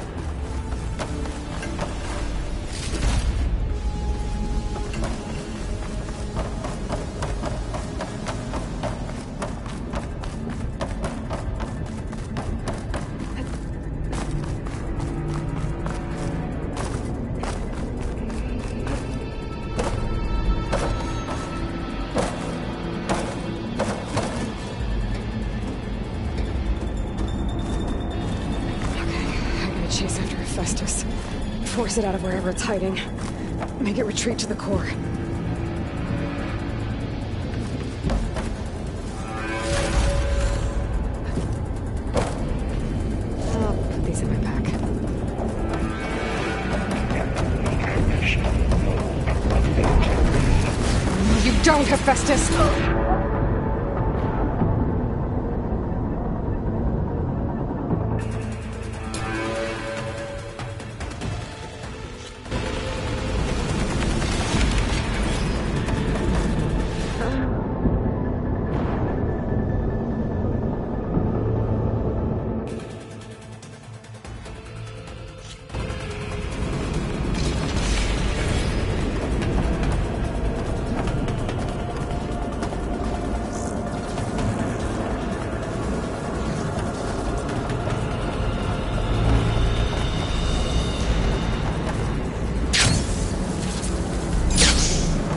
Chase after Hephaestus. Force it out of wherever it's hiding. Make it retreat to the core. I'll put these in my pack. No, you don't, Hephaestus!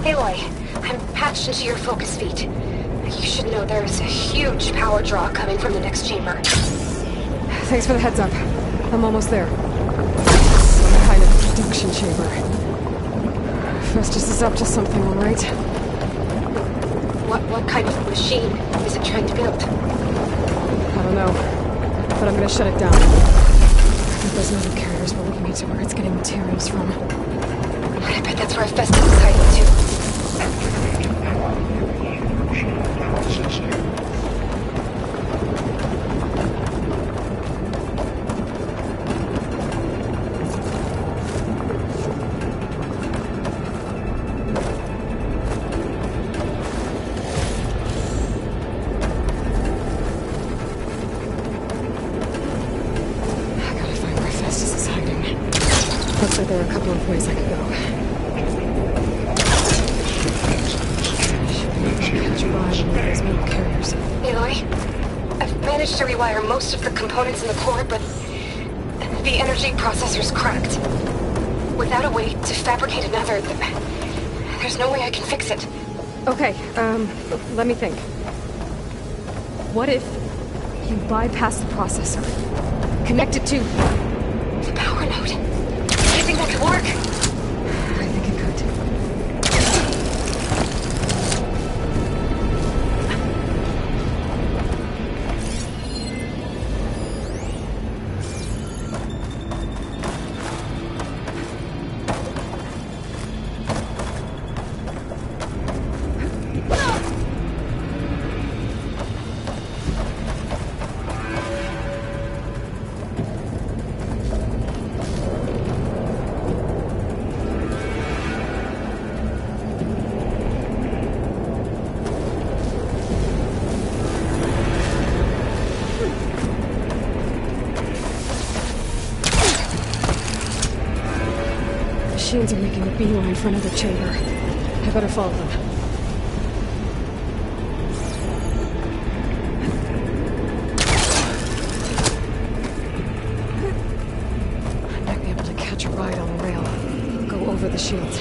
Aloy, I'm patched into your focus feed. You should know there's a huge power draw coming from the next chamber. Thanks for the heads up. I'm almost there. Some kind of production chamber. Festus is up to something, all right? What kind of machine is it trying to build? I don't know, but I'm gonna shut it down. Those other carriers will lead me to where it's getting materials from. I bet that's where Festus is hiding too. Looks like there are a couple of ways I could go. Aloy, I've managed to rewire most of the components in the core, but the energy processor's cracked. Without a way to fabricate another, there's no way I can fix it. Okay, let me think. What if you bypass the processor, connect it to the power node? Do you think that could work? I think it could. machines are making a beeline for another chamber. I better follow them. I might be able to catch a ride on the rail. Go over the shields.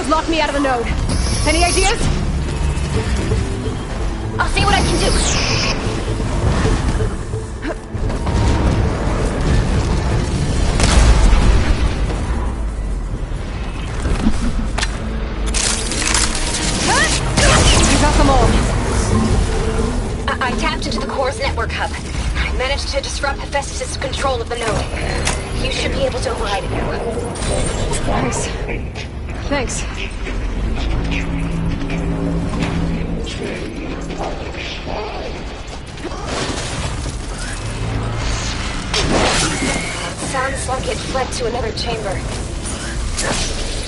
Locked me out of the node. Any ideas? I'll see what I can do. You got them all. I tapped into the core's network hub. I managed to disrupt Hephaestus' control of the node. You should be able to override it now. Nice. Thanks. Sounds like it fled to another chamber.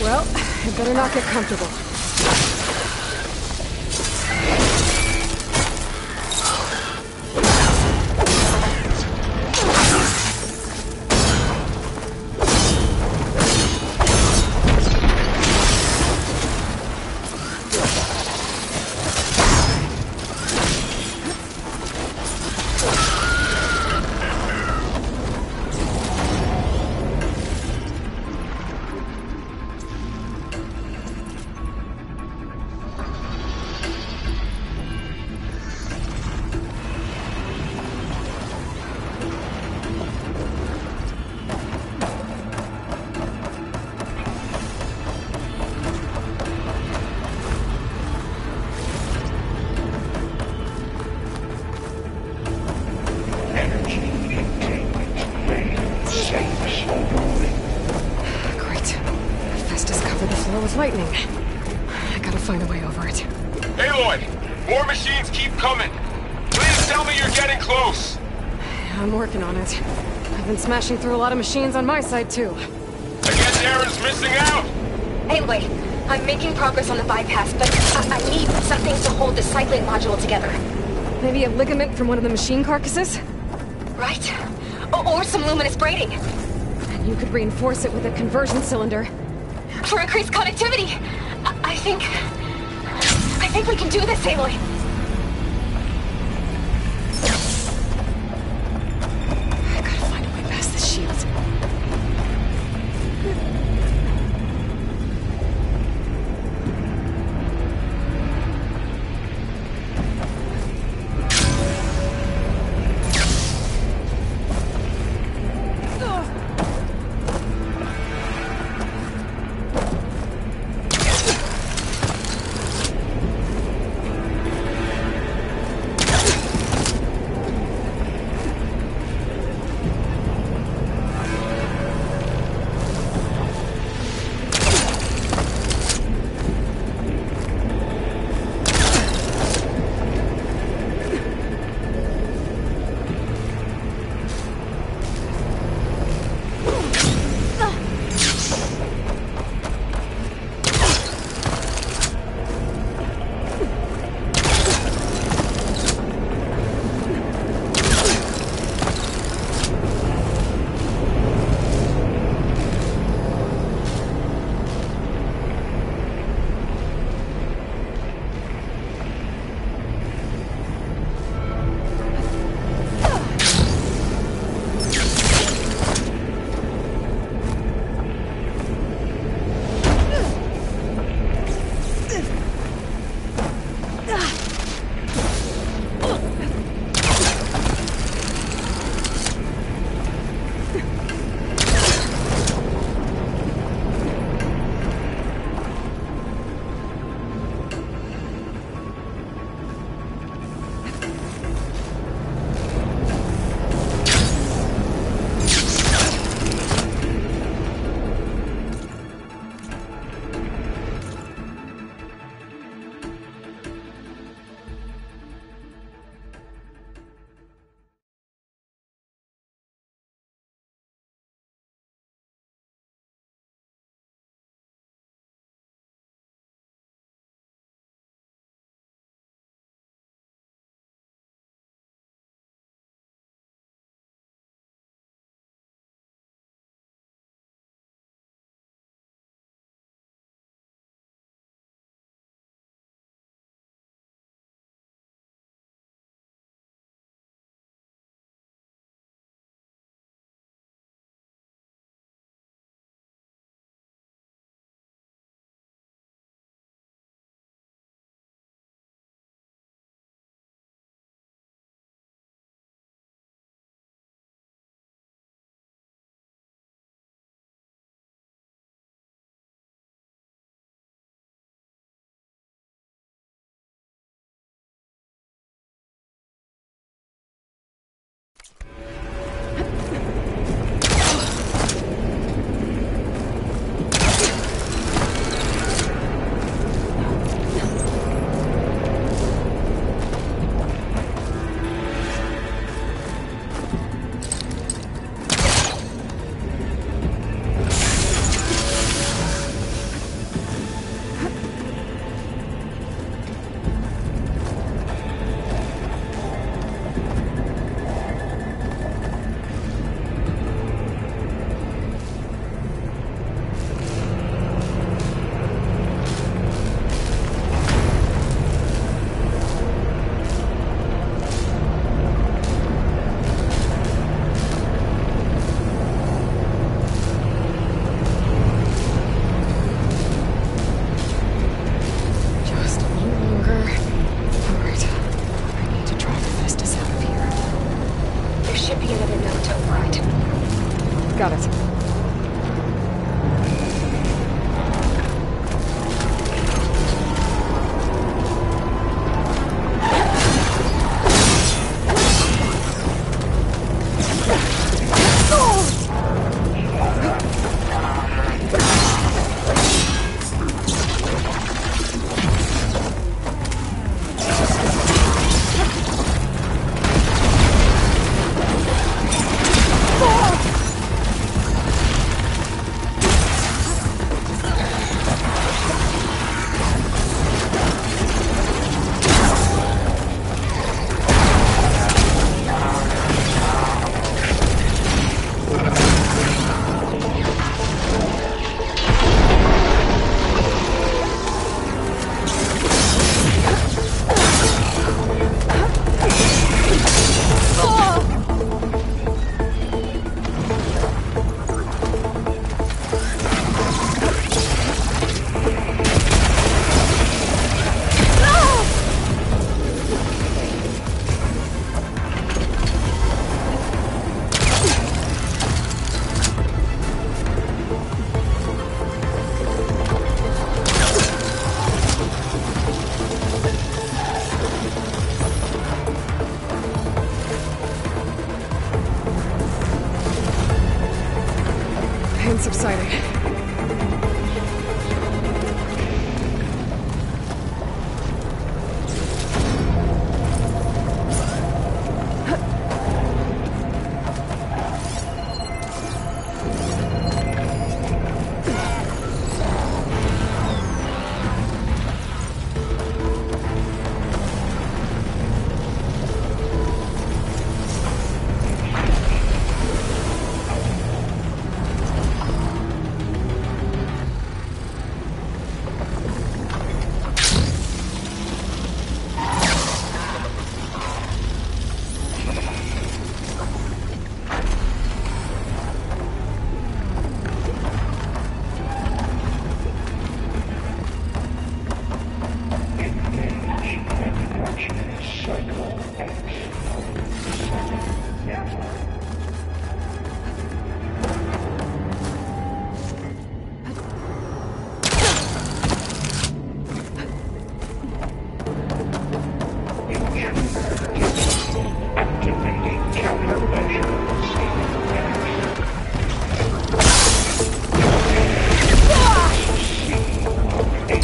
Well, I better not get comfortable. over the floor with lightning. I gotta find a way over it. Aloy! More machines keep coming! Please tell me you're getting close! I'm working on it. I've been smashing through a lot of machines on my side, too. I guess Aaron's missing out! Anyway, I'm making progress on the bypass, but I need something to hold the cycling module together. Maybe a ligament from one of the machine carcasses? Right. Or some luminous braiding. And you could reinforce it with a conversion cylinder. For increased connectivity! I think we can do this, Aloy. I gotta find a way past this shield.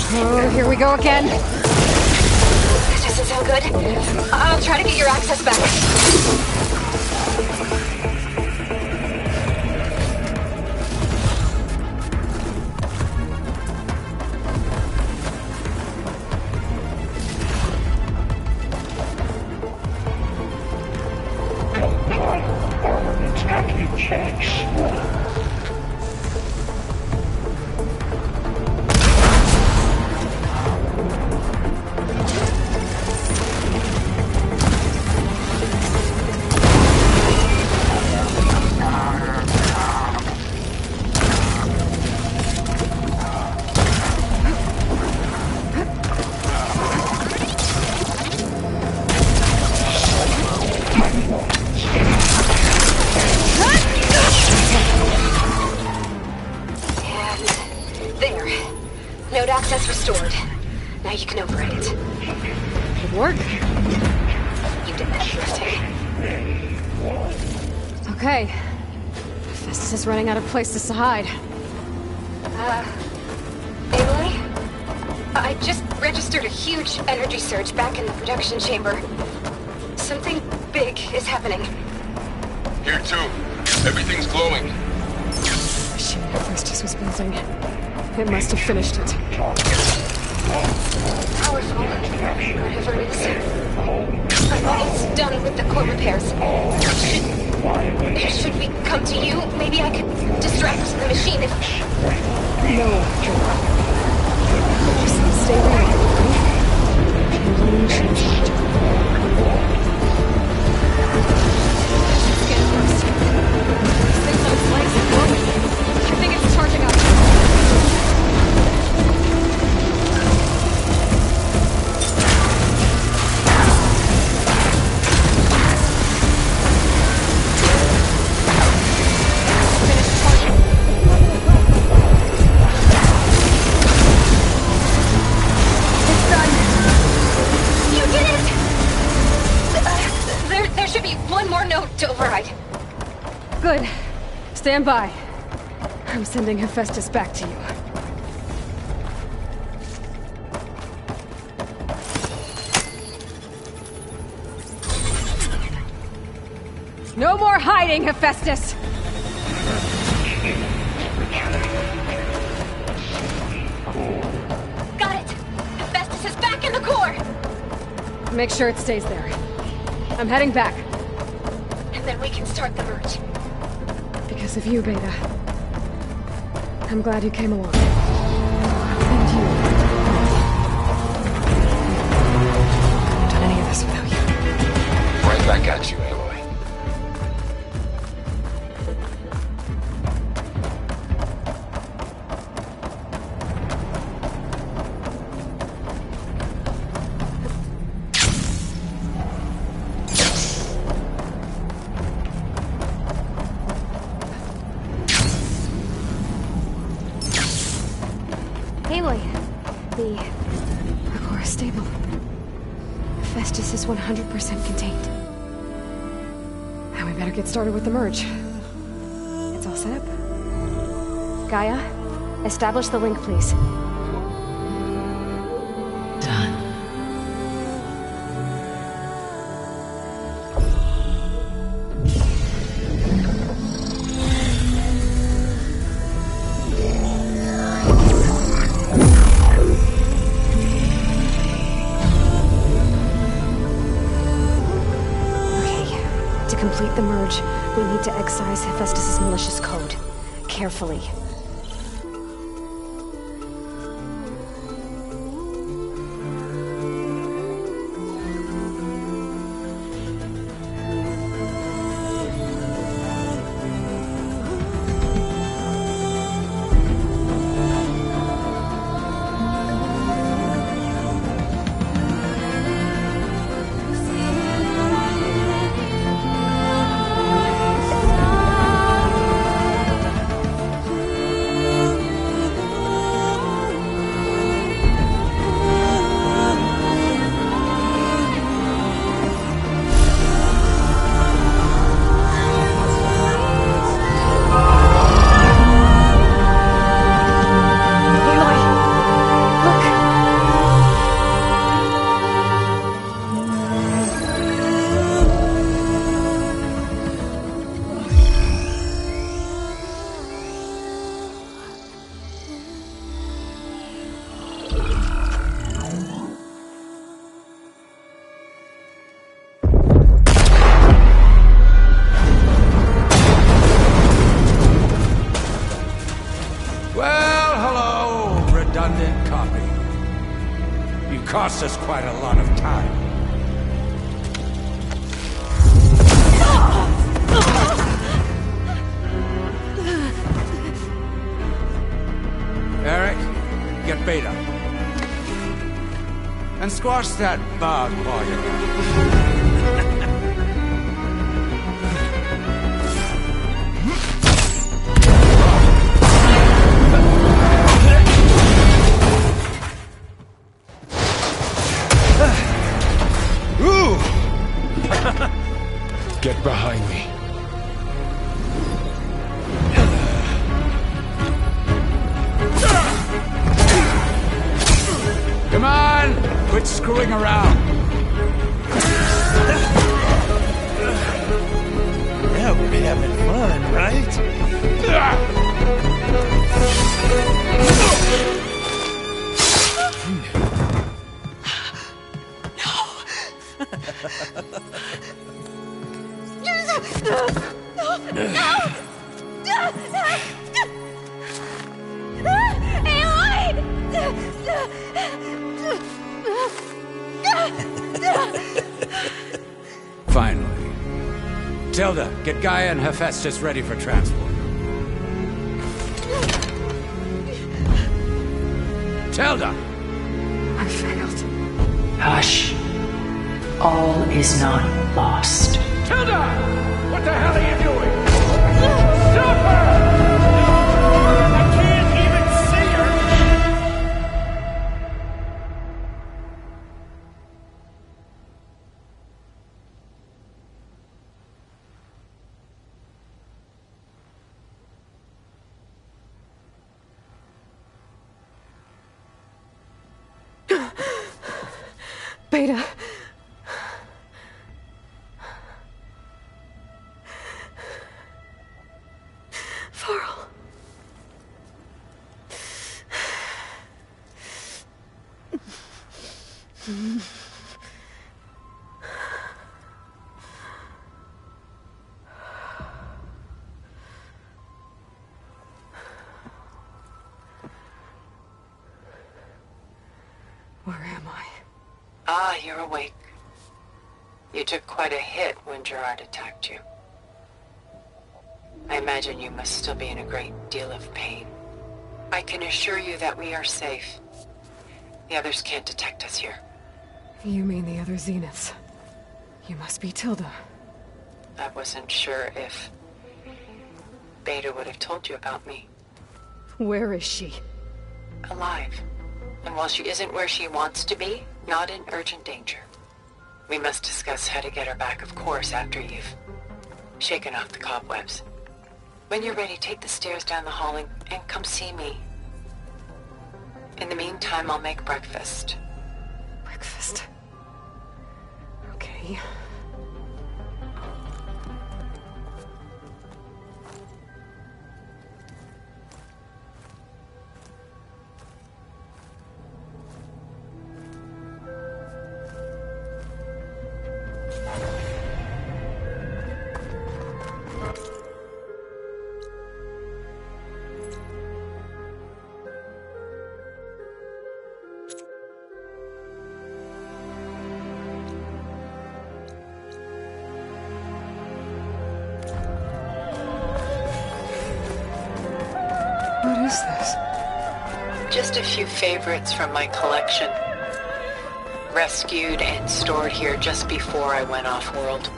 Oh, here we go again. That doesn't sound good. I'll try to get your access back. Node access restored. Now you can override it. Good work. You did that lifting. Okay. Festus is running out of places to hide. Aloy? I just registered a huge energy surge back in the production chamber. Something big is happening. Here too. Everything's glowing. The machine Festus was building. It must have finished it. Powerful. Whatever it is. I'm almost done with the core repairs. Should we come to you? Maybe I could distract the machine if... No. Just stay ready, okay? Handling the machine's locked. Scan first. This thing's on its legs and glowing. I think it's charging up. To override. Good. Stand by. I'm sending Hephaestus back to you. No more hiding, Hephaestus! Got it! Hephaestus is back in the core! Make sure it stays there. I'm heading back. Then we can start the merge. Because of you, Beta. I'm glad you came along. And you. I couldn't have done any of this without you. Right back at you, Aloy. The core is stable. Hephaestus is 100% contained. Now we better get started with the merge. It's all set up. Gaia, establish the link, please. Done. To complete the merge, we need to excise Hephaestus' malicious code. Carefully. copy. You cost us quite a lot of time. Eric, get Beta. And squash that bug while you're Get behind me. Come on! Quit screwing around! Yeah, we're having fun, right? Finally. Tilda, get Gaia and Hephaestus ready for transport. Tilda! I failed. Hush. All is not lost. Tilda! What the hell are you doing? Stop her! I can't even see her! Beta. Varl. Where am I? Ah, you're awake. You took quite a hit when Gerard attacked you. I imagine you must still be in a great deal of pain. I can assure you that we are safe. The others can't detect us here. You mean the other Zeniths? You must be Tilda. I wasn't sure if Beta would have told you about me. Where is she? Alive. And while she isn't where she wants to be, not in urgent danger. We must discuss how to get her back, of course, after you've shaken off the cobwebs. When you're ready, take the stairs down the hall and come see me. In the meantime, I'll make breakfast. Breakfast. Okay. What is this? Just a few favorites from my collection. Rescued and stored here just before I went off-world.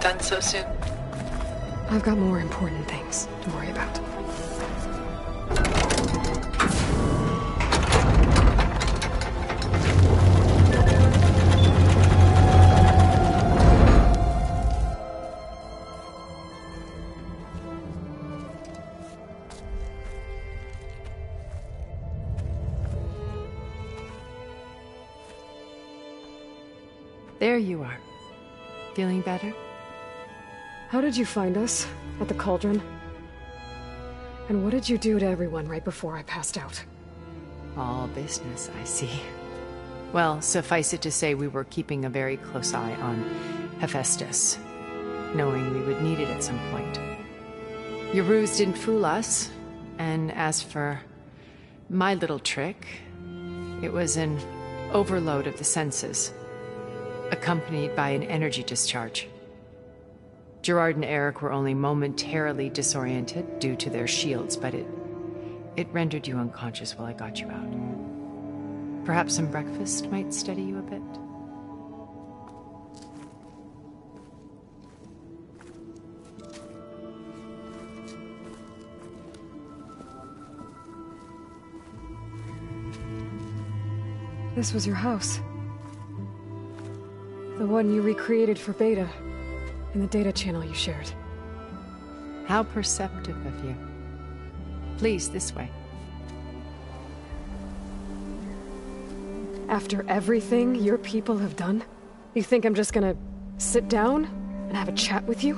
Done so soon? I've got more important things to worry about. There you are. Feeling better? How did you find us? At the cauldron? And what did you do to everyone right before I passed out? All business, I see. Well, suffice it to say we were keeping a very close eye on Hephaestus, knowing we would need it at some point. Your ruse didn't fool us, and as for My little trick. It was an overload of the senses, accompanied by an energy discharge. Gerard and Eric were only momentarily disoriented due to their shields, but it rendered you unconscious while I got you out. Perhaps some breakfast might steady you a bit? This was your house. The one you recreated for Beta, in the data channel you shared. How perceptive of you. Please, this way. After everything your people have done, you think I'm just gonna sit down and have a chat with you?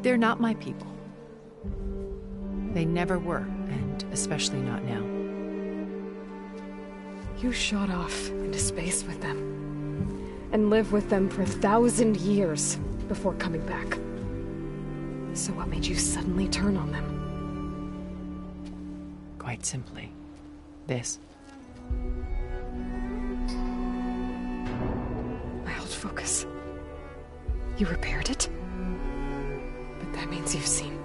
They're not my people. They never were, and especially not now. You shot off into space with them, and lived with them for 1,000 years before coming back. So what made you suddenly turn on them? Quite simply, this. My old focus. You repaired it? But that means you've seen...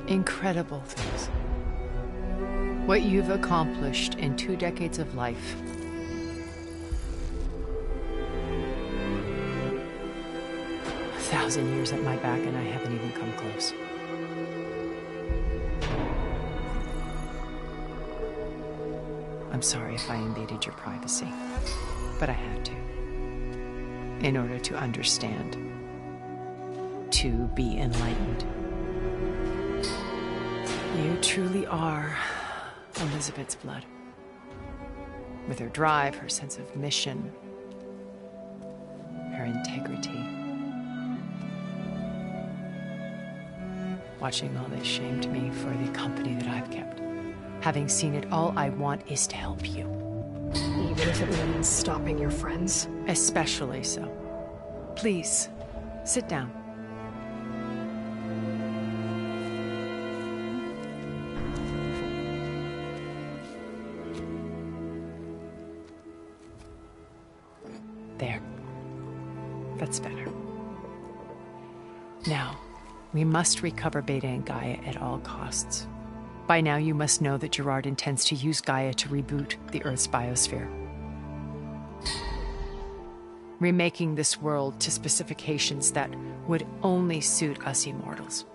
incredible things. What you've accomplished in 2 decades of life. A 1,000 years at my back and I haven't even come close. I'm sorry if I invaded your privacy, but I had to. In order to understand. To be enlightened. You truly are Elizabeth's blood. With her drive, her sense of mission, her integrity. Watching all this shamed me for the company that I've kept. Having seen it, all I want is to help you. Even if it means stopping your friends? Especially so. Please, sit down. There. That's better. Now, we must recover Beta and Gaia at all costs. By now, you must know that Gerard intends to use Gaia to reboot the Earth's biosphere. Remaking this world to specifications that would only suit us immortals.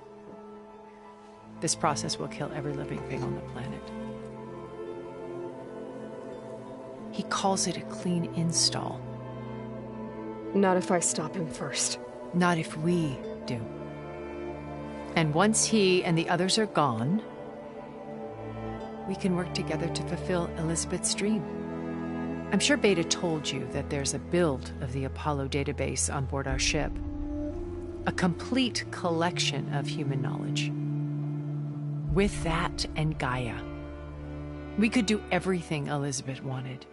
This process will kill every living thing on the planet. He calls it a clean install. Not if I stop him first. Not if we do. And once he and the others are gone, we can work together to fulfill Elizabeth's dream. I'm sure Beta told you that there's a build of the Apollo database on board our ship. A complete collection of human knowledge. With that and Gaia, we could do everything Elizabeth wanted.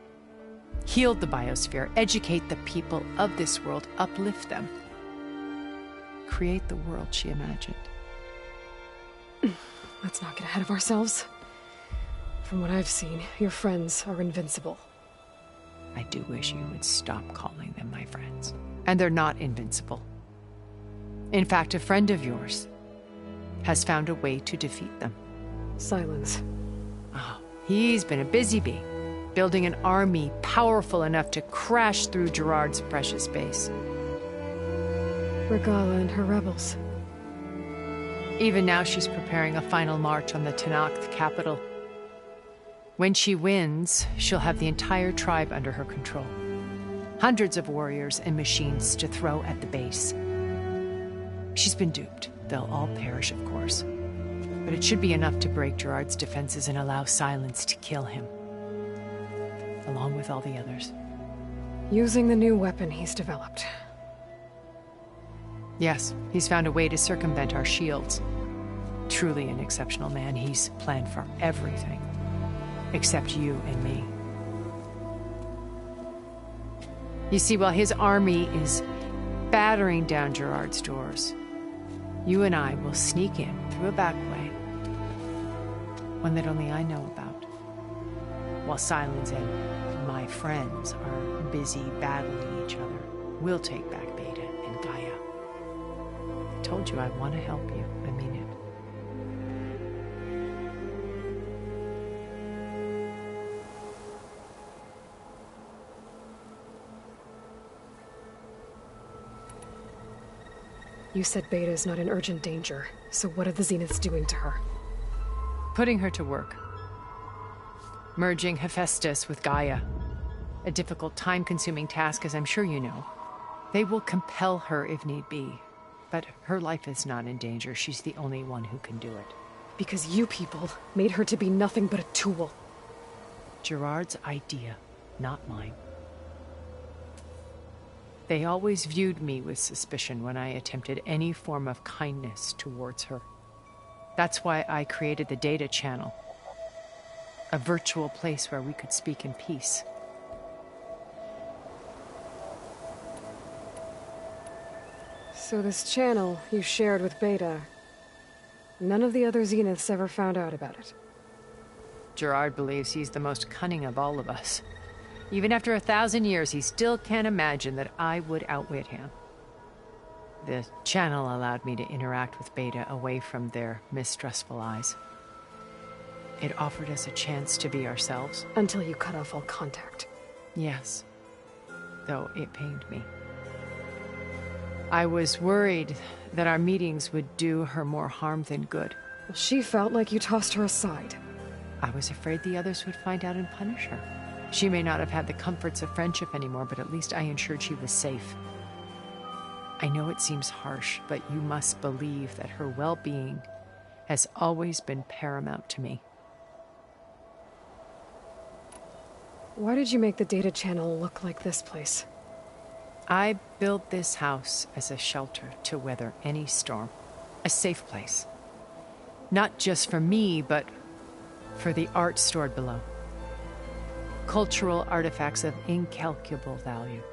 Heal the biosphere, educate the people of this world, uplift them. Create the world she imagined. Let's not get ahead of ourselves. From what I've seen, your friends are invincible. I do wish you would stop calling them my friends. And they're not invincible. In fact, a friend of yours has found a way to defeat them. Silence. Oh, he's been a busy bee, building an army powerful enough to crash through Gerard's precious base. Regala and her rebels. Even now, she's preparing a final march on the Tenakth capital. When she wins, she'll have the entire tribe under her control. Hundreds of warriors and machines to throw at the base. She's been duped. They'll all perish, of course. But it should be enough to break Gerard's defenses and allow Silence to kill him. Along with all the others. Using the new weapon he's developed. Yes, he's found a way to circumvent our shields. Truly an exceptional man. He's planned for everything. Except you and me. You see, while his army is battering down Gerard's doors, you and I will sneak in through a back way. One that only I know about. while Silence and my friends are busy battling each other, we'll take back Beta and Gaia. I told you I want to help you. I mean it. You said Beta is not in urgent danger, so what are the Zeniths doing to her? Putting her to work. Merging Hephaestus with Gaia. A difficult, time-consuming task, as I'm sure you know. They will compel her if need be. But her life is not in danger. She's the only one who can do it. Because you people made her to be nothing but a tool. Gerard's idea, not mine. They always viewed me with suspicion when I attempted any form of kindness towards her. That's why I created the data channel. A virtual place where we could speak in peace. So this channel you shared with Beta, none of the other Zeniths ever found out about it? Gerard believes he's the most cunning of all of us. Even after 1,000 years, he still can't imagine that I would outwit him. The channel allowed me to interact with Beta away from their mistrustful eyes. It offered us a chance to be ourselves. Until you cut off all contact. Yes. Though it pained me. I was worried that our meetings would do her more harm than good. Well, she felt like you tossed her aside. I was afraid the others would find out and punish her. She may not have had the comforts of friendship anymore, but at least I ensured she was safe. I know it seems harsh, but you must believe that her well-being has always been paramount to me. Why did you make the data channel look like this place? I built this house as a shelter to weather any storm. A safe place. Not just for me, but for the art stored below. Cultural artifacts of incalculable value.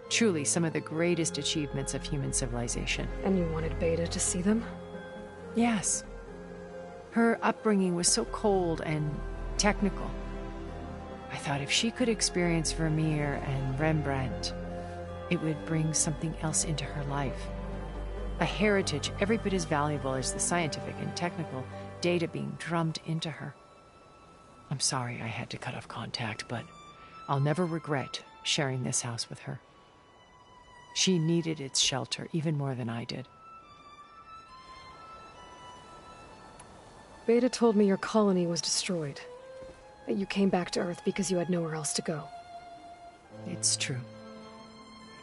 Truly some of the greatest achievements of human civilization. And you wanted Beta to see them? Yes. Her upbringing was so cold and technical. I thought if she could experience Vermeer and Rembrandt, it would bring something else into her life. A heritage every bit as valuable as the scientific and technical data being drummed into her. I'm sorry I had to cut off contact, but I'll never regret sharing this house with her. She needed its shelter even more than I did. Beta told me your colony was destroyed. That you came back to Earth because you had nowhere else to go. It's true.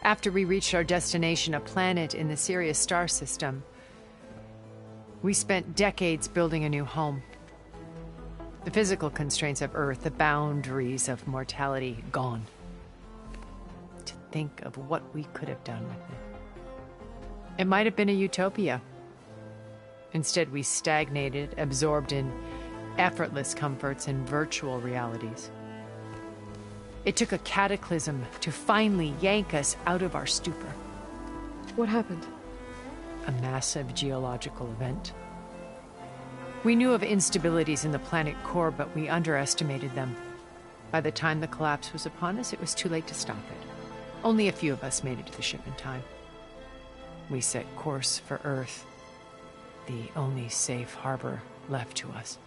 After we reached our destination, a planet in the Sirius star system, we spent decades building a new home. The physical constraints of Earth, the boundaries of mortality, gone. To think of what we could have done with it. It might have been a utopia. Instead, we stagnated, absorbed in effortless comforts and virtual realities. It took a cataclysm to finally yank us out of our stupor. What happened? A massive geological event. We knew of instabilities in the planet core, but we underestimated them. By the time the collapse was upon us, it was too late to stop it. Only a few of us made it to the ship in time. We set course for Earth, the only safe harbor left to us.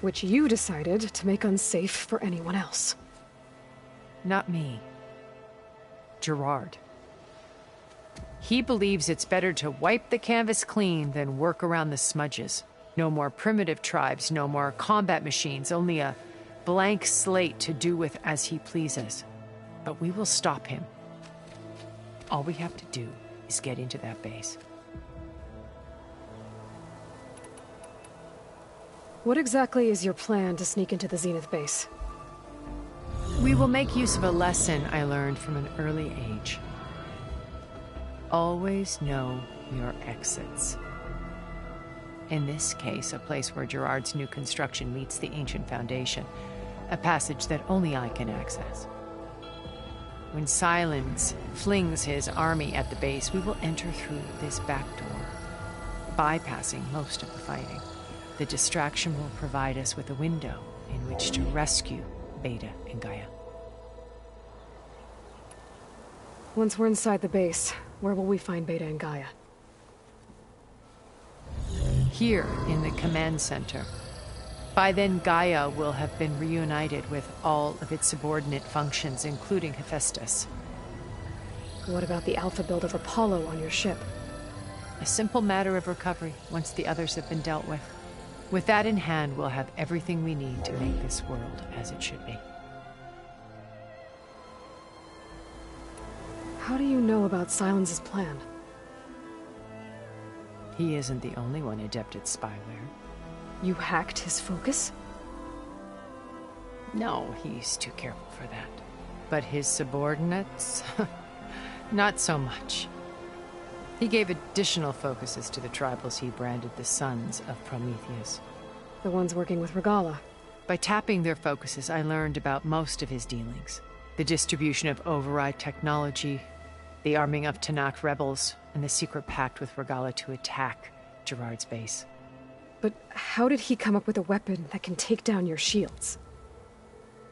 Which you decided to make unsafe for anyone else. Not me. Gerard. He believes it's better to wipe the canvas clean than work around the smudges. No more primitive tribes, no more combat machines, only a blank slate to do with as he pleases. But we will stop him. All we have to do is get into that base. What exactly is your plan to sneak into the Zenith base? We will make use of a lesson I learned from an early age. Always know your exits. In this case, a place where Gerard's new construction meets the ancient foundation, a passage that only I can access. When Silence flings his army at the base, we will enter through this back door, bypassing most of the fighting. The distraction will provide us with a window in which to rescue Beta and Gaia. Once we're inside the base, where will we find Beta and Gaia? Here, in the command center. By then, Gaia will have been reunited with all of its subordinate functions, including Hephaestus. What about the alpha build of Apollo on your ship? A simple matter of recovery, once the others have been dealt with. With that in hand, we'll have everything we need to make this world as it should be. How do you know about Silence's plan? He isn't the only one adept at spyware. You hacked his focus? No, he's too careful for that. But his subordinates? Not so much. He gave additional focuses to the tribals he branded the Sons of Prometheus. The ones working with Regala. By tapping their focuses, I learned about most of his dealings. The distribution of override technology, the arming of Tanakh rebels, and the secret pact with Regala to attack Gerard's base. But how did he come up with a weapon that can take down your shields?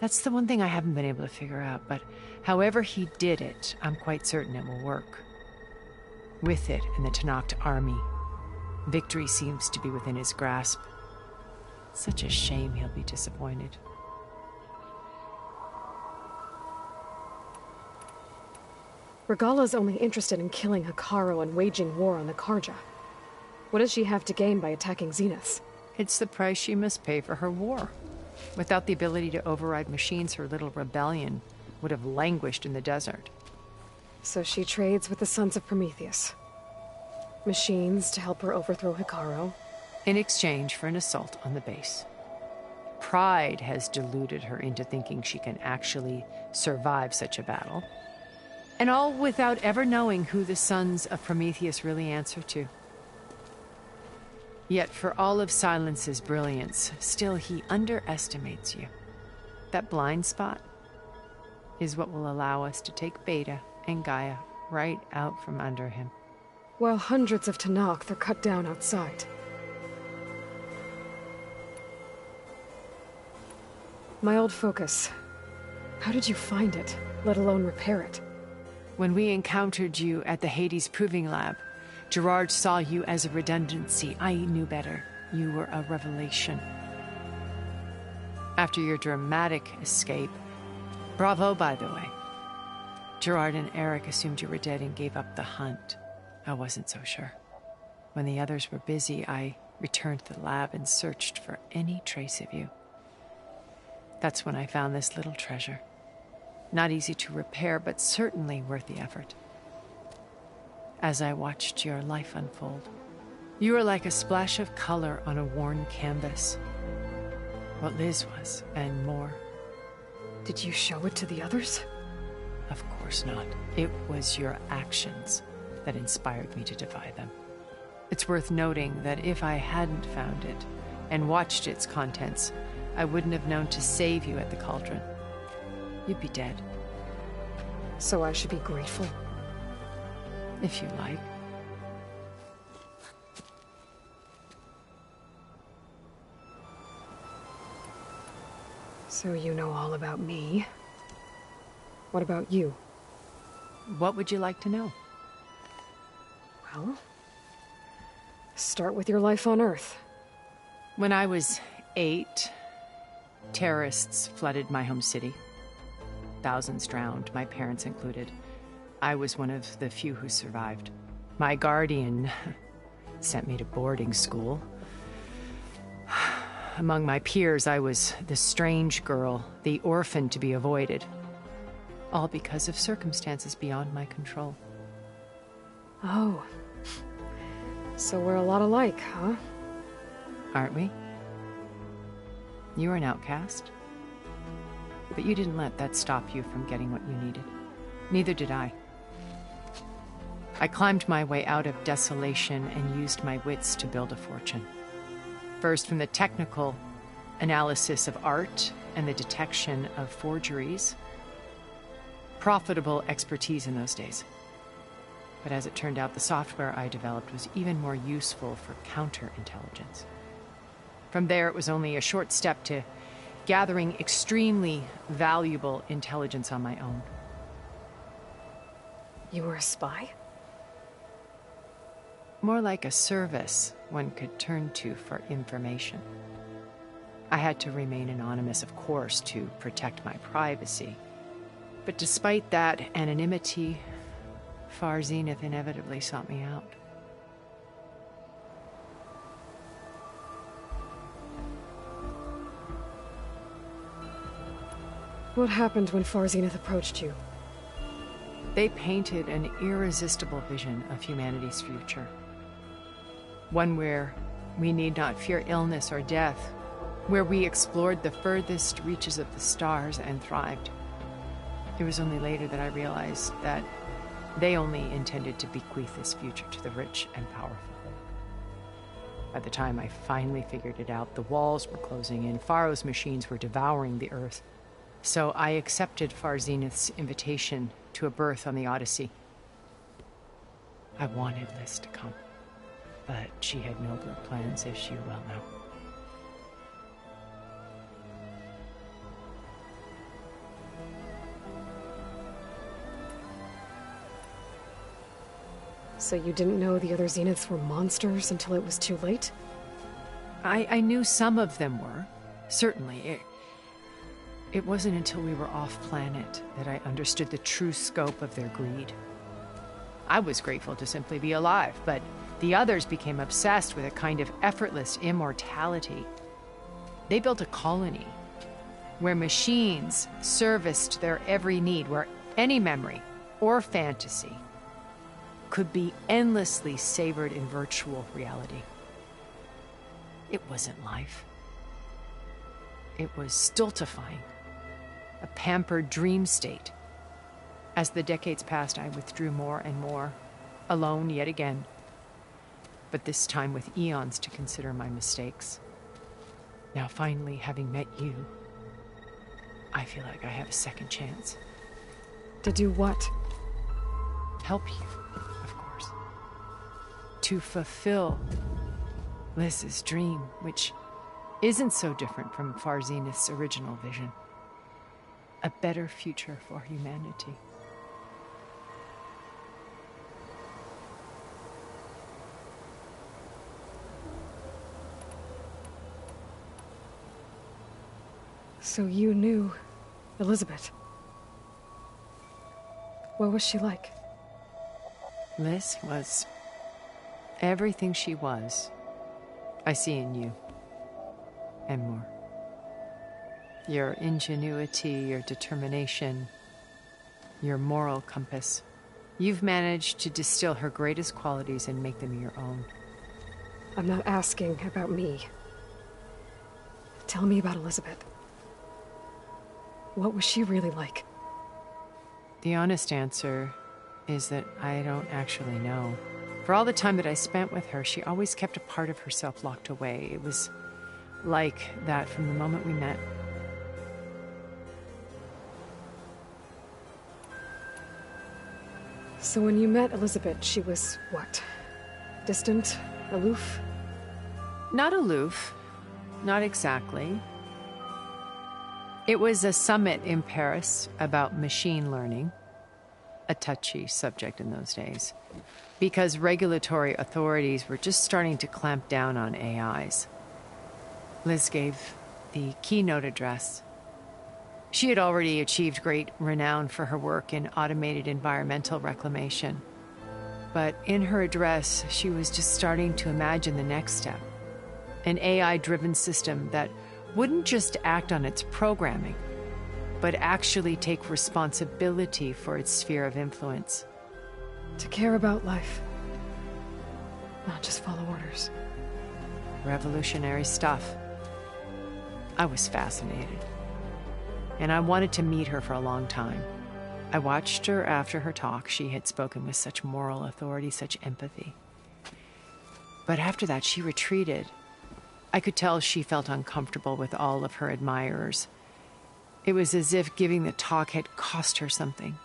That's the one thing I haven't been able to figure out, but however he did it, I'm quite certain it will work. With it and the Tanakh army, victory seems to be within his grasp. Such a shame he'll be disappointed. Regala's only interested in killing Hekarro and waging war on the Karja. What does she have to gain by attacking Zeniths? It's the price she must pay for her war. Without the ability to override machines, her little rebellion would have languished in the desert. So she trades with the Sons of Prometheus. Machines to help her overthrow Hekarro. In exchange for an assault on the base. Pride has deluded her into thinking she can actually survive such a battle. And all without ever knowing who the Sons of Prometheus really answer to. Yet for all of Silence's brilliance, still he underestimates you. That blind spot is what will allow us to take Beta and Gaia right out from under him. While hundreds of Tanakh are cut down outside. My old focus. How did you find it, let alone repair it? When we encountered you at the Hades Proving Lab, Gerard saw you as a redundancy. I knew better. You were a revelation. After your dramatic escape, bravo, by the way. Gerard and Eric assumed you were dead and gave up the hunt. I wasn't so sure. When the others were busy, I returned to the lab and searched for any trace of you. That's when I found this little treasure. Not easy to repair, but certainly worth the effort. As I watched your life unfold, you were like a splash of color on a worn canvas. What Liz was, and more. Did you show it to the others? Of course not. It was your actions that inspired me to defy them. It's worth noting that if I hadn't found it and watched its contents, I wouldn't have known to save you at the cauldron. You'd be dead. So I should be grateful? If you like. So you know all about me. What about you? What would you like to know? Well, start with your life on Earth. When I was 8, terrorists flooded my home city. Thousands drowned, my parents included. I was one of the few who survived. My guardian sent me to boarding school. Among my peers, I was the strange girl, the orphan to be avoided. All because of circumstances beyond my control. Oh. So we're a lot alike, huh? Aren't we? You were an outcast. But you didn't let that stop you from getting what you needed. Neither did I. I climbed my way out of desolation and used my wits to build a fortune. First from the technical analysis of art and the detection of forgeries. Profitable expertise in those days. But as it turned out, the software I developed was even more useful for counterintelligence. From there, it was only a short step to gathering extremely valuable intelligence on my own. You were a spy? More like a service one could turn to for information. I had to remain anonymous, of course, to protect my privacy. But despite that anonymity, Far Zenith inevitably sought me out. What happened when Far Zenith approached you? They painted an irresistible vision of humanity's future. One where we need not fear illness or death, where we explored the furthest reaches of the stars and thrived. It was only later that I realized that they only intended to bequeath this future to the rich and powerful. By the time I finally figured it out, the walls were closing in, Pharaoh's machines were devouring the Earth. So I accepted Far Zenith's invitation to a berth on the Odyssey. I wanted Liz to come, but she had nobler plans, as you well know. So you didn't know the other Zeniths were monsters until it was too late? I knew some of them were, certainly. It wasn't until we were off-planet that I understood the true scope of their greed. I was grateful to simply be alive, but the others became obsessed with a kind of effortless immortality. They built a colony where machines serviced their every need, where any memory or fantasy could be endlessly savored in virtual reality. It wasn't life. It was stultifying, a pampered dream state. As the decades passed, I withdrew more and more, alone yet again, but this time with eons to consider my mistakes. Now finally, having met you, I feel like I have a second chance. To do what? Help you, of course. To fulfill Liz's dream, which isn't so different from Far Zenith's original vision. A better future for humanity. So you knew Elizabeth. What was she like? Liz was everything she was. I see in you. And more. Your ingenuity, your determination, your moral compass. You've managed to distill her greatest qualities and make them your own. I'm not asking about me. Tell me about Elizabeth. What was she really like? The honest answer is that I don't actually know. For all the time that I spent with her, she always kept a part of herself locked away. It was like that from the moment we met. So when you met Elizabeth, she was what? Distant? Aloof? Not aloof. Not exactly. It was a summit in Paris about machine learning, a touchy subject in those days, because regulatory authorities were just starting to clamp down on AIs. Liz gave the keynote address. She had already achieved great renown for her work in automated environmental reclamation. But in her address, she was just starting to imagine the next step, an AI-driven system that wouldn't just act on its programming, but actually take responsibility for its sphere of influence. To care about life, not just follow orders. Revolutionary stuff. I was fascinated, and I wanted to meet her for a long time. I watched her after her talk. She had spoken with such moral authority, such empathy. But after that, she retreated. I could tell she felt uncomfortable with all of her admirers. It was as if giving the talk had cost her something.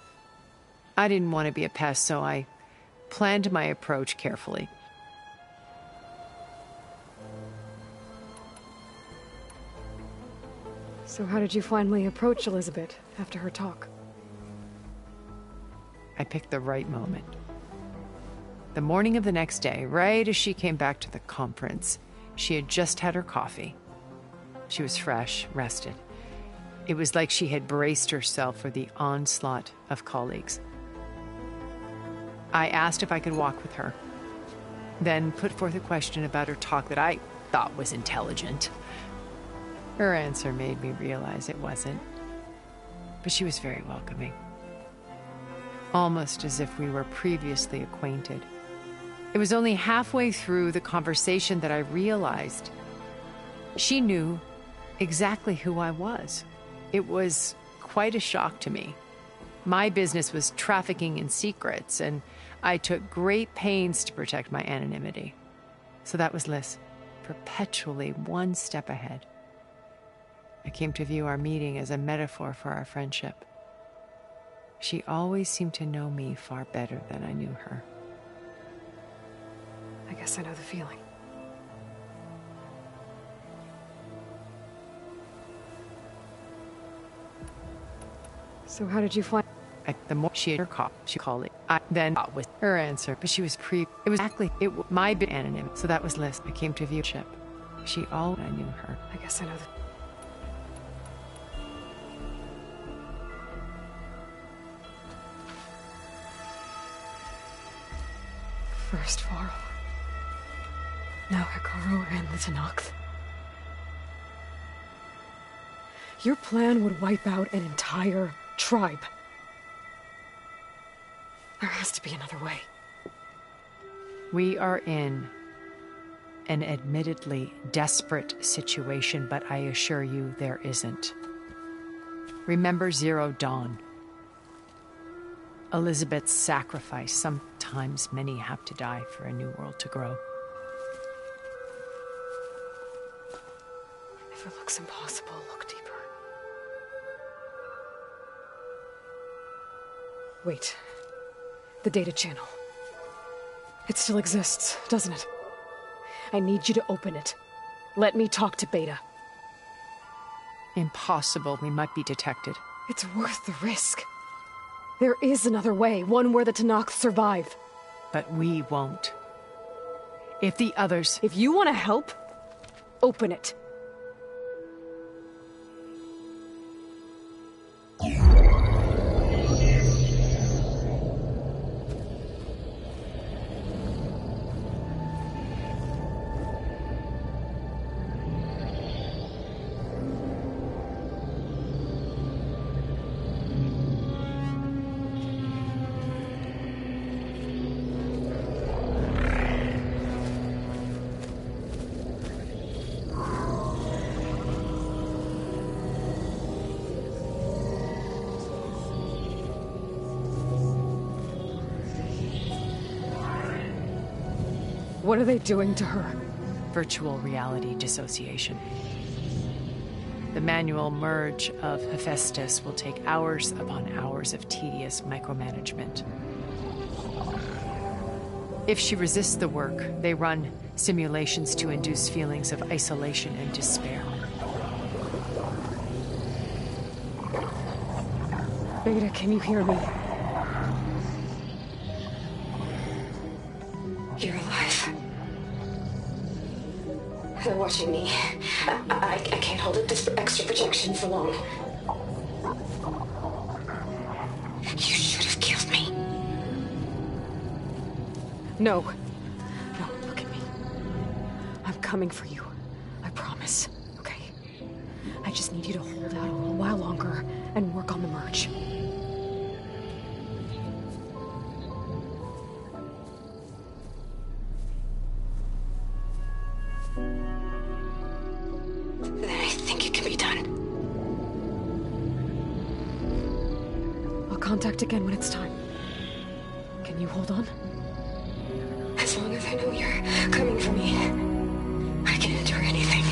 I didn't want to be a pest, so I planned my approach carefully. So how did you finally approach Elizabeth after her talk? I picked the right moment. The morning of the next day, right as she came back to the conference, she had just had her coffee. She was fresh, rested. It was like she had braced herself for the onslaught of colleagues. I asked if I could walk with her, then put forth a question about her talk that I thought was intelligent. Her answer made me realize it wasn't, but she was very welcoming. Almost as if we were previously acquainted. It was only halfway through the conversation that I realized she knew exactly who I was. It was quite a shock to me. My business was trafficking in secrets, and I took great pains to protect my anonymity. So that was Liz, perpetually one step ahead. I came to view our meeting as a metaphor for our friendship. She always seemed to know me far better than I knew her. I guess I know the feeling. So how did you find... The more she had her call, she called it. I then with her answer, but she was it was exactly, my bit anonym. So that was Liz. I came to view ship. She all I knew her. I guess I know the... First Varl. Now Hikaru and the Tenakth. Your plan would wipe out an entire tribe. There has to be another way. We are in an admittedly desperate situation, but I assure you there isn't. Remember Zero Dawn. Elizabeth's sacrifice. Sometimes many have to die for a new world to grow. If it looks impossible, look deeper. Wait. The data channel. It still exists, doesn't it? I need you to open it. Let me talk to Beta. Impossible. We might be detected. It's worth the risk. There is another way, one where the Tenakth survive. But we won't. If the others... If you want to help, open it. What are they doing to her? Virtual reality dissociation. The manual merge of Hephaestus will take hours upon hours of tedious micromanagement. If she resists the work, they run simulations to induce feelings of isolation and despair. Beta, can you hear me? You're alive. They're watching me. I can't hold up this extra projection for long. You should have killed me. No. No, look at me. I'm coming for you. I promise. Okay? I just need you to hold out a little while longer and work on the merge. Contact again when it's time. Can you hold on? As long as I know you're coming for me, I can endure anything.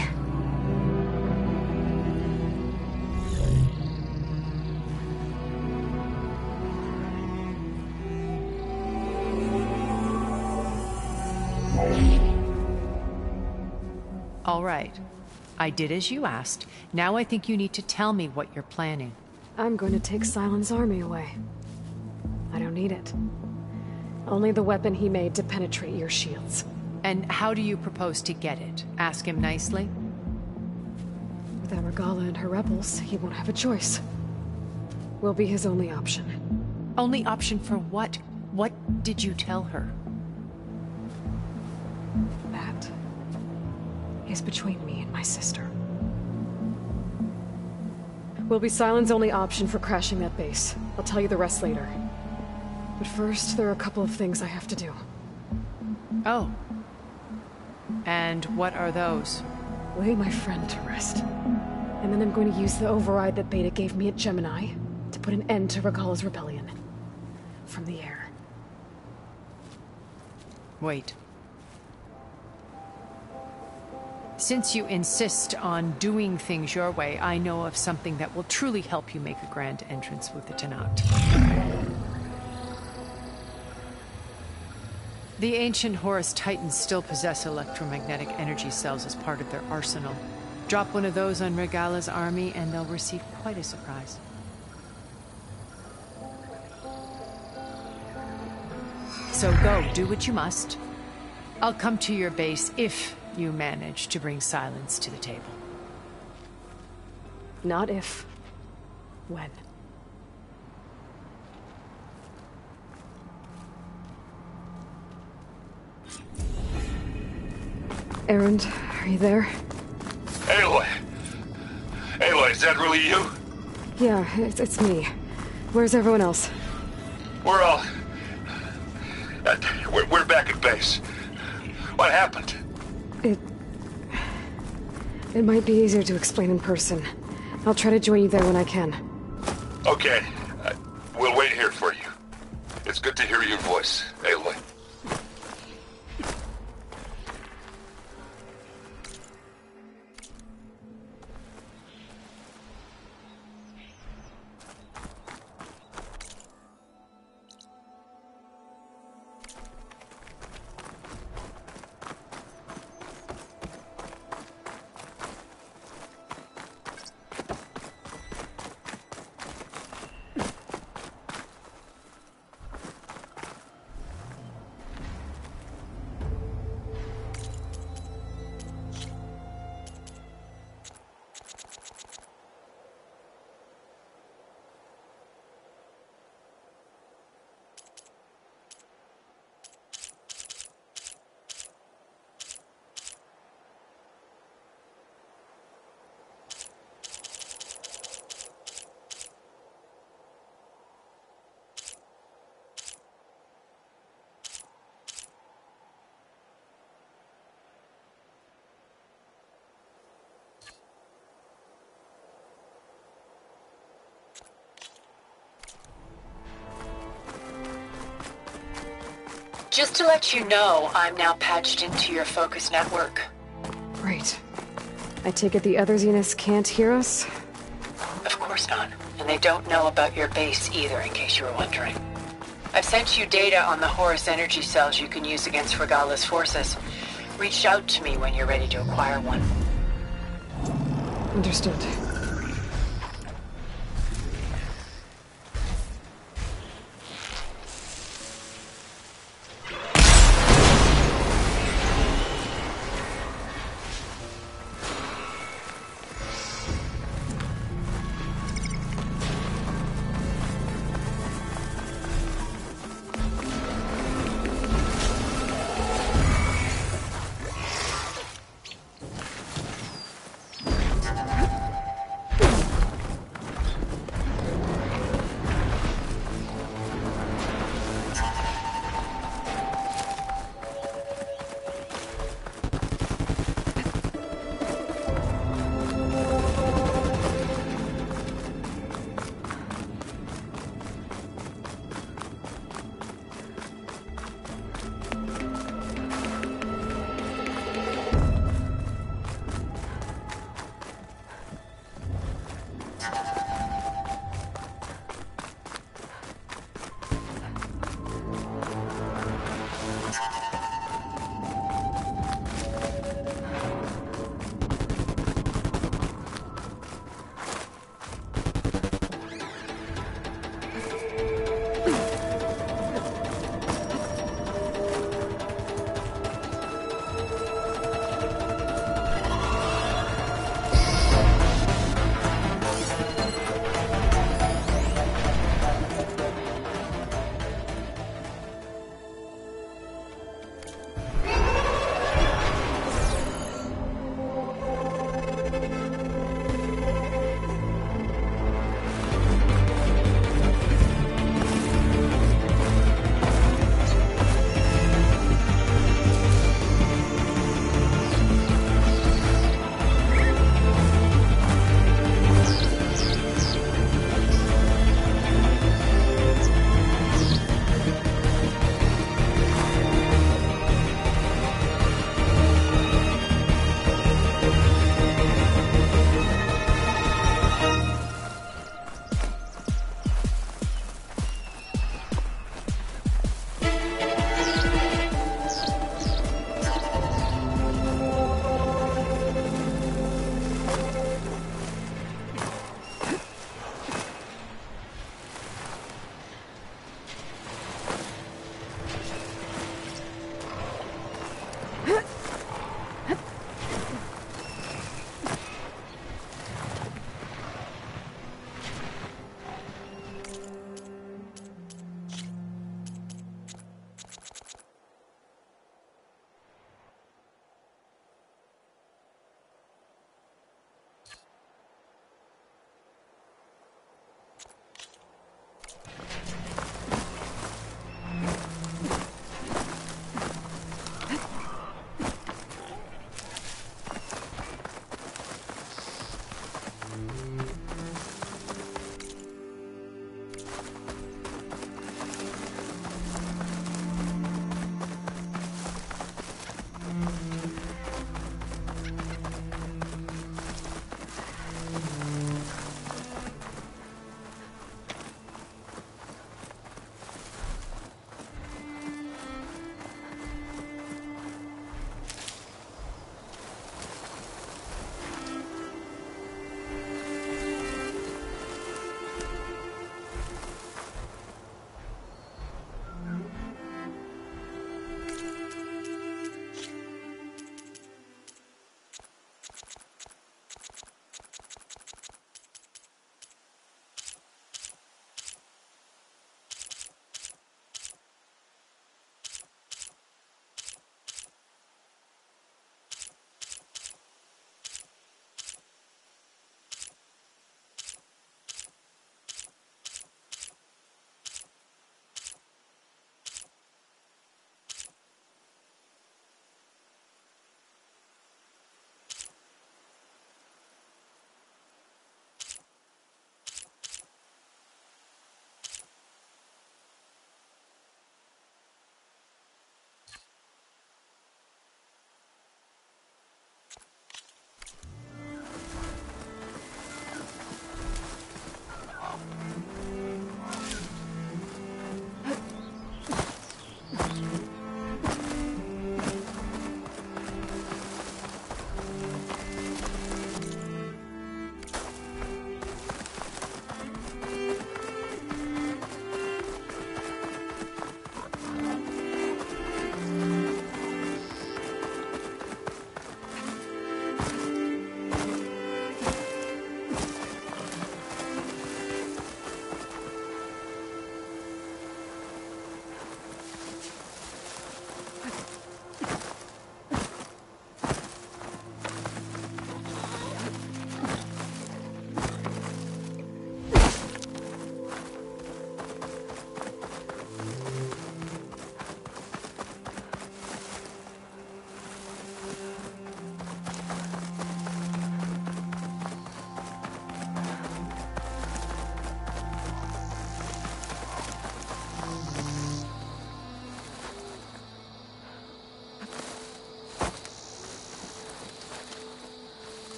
All right. I did as you asked. Now I think you need to tell me what you're planning. I'm going to take Sylens' army away. I don't need it. Only the weapon he made to penetrate your shields. And how do you propose to get it? Ask him nicely? Without Regala and her rebels, he won't have a choice. We'll be his only option. Only option for what? What did you tell her? That is between me and my sister. We'll be Sylens' only option for crashing that base. I'll tell you the rest later. But first, there are a couple of things I have to do. Oh. And what are those? Lay my friend to rest. And then I'm going to use the override that Beta gave me at Gemini to put an end to Regala's rebellion. From the air. Wait. Since you insist on doing things your way, I know of something that will truly help you make a grand entrance with the Tenat. The ancient Horus Titans still possess electromagnetic energy cells as part of their arsenal. Drop one of those on Regala's army and they'll receive quite a surprise. So go, do what you must. I'll come to your base if you manage to bring Sylens to the table. Not if. When. Erend, are you there? Aloy! Aloy, is that really you? Yeah, it's me. Where's everyone else? We're all... we're back at base. What happened? It might be easier to explain in person. I'll try to join you there when I can. Okay. We'll wait here for you. It's good to hear your voice, Aloy. Just to let you know, I'm now patched into your focus network. Great. I take it the other Zeniths can't hear us? Of course not. And they don't know about your base either, in case you were wondering. I've sent you data on the Horus energy cells you can use against Regala's forces. Reach out to me when you're ready to acquire one. Understood.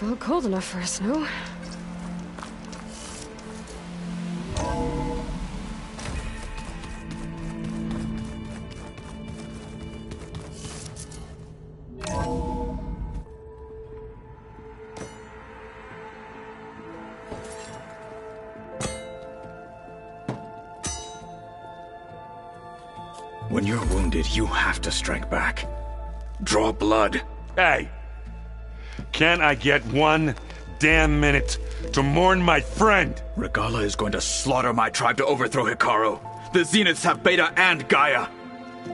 Felt cold enough for a snow. When you're wounded, you have to strike back. Draw blood. Hey! Can't I get one damn minute to mourn my friend? Regala is going to slaughter my tribe to overthrow Hikaru. The Zeniths have Beta and Gaia.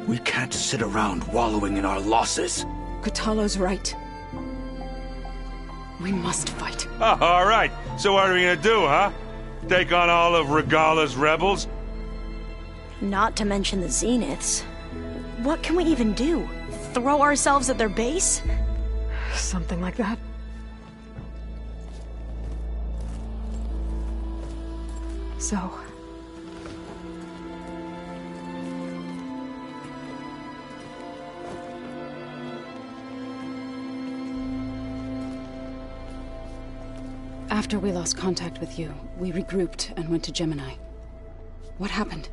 We can't sit around wallowing in our losses. Kotallo's right. We must fight. Oh, all right. So what are we gonna do, huh? Take on all of Regala's rebels? Not to mention the Zeniths. What can we even do? Throw ourselves at their base? Something like that. So... After we lost contact with you, we regrouped and went to Gemini. What happened?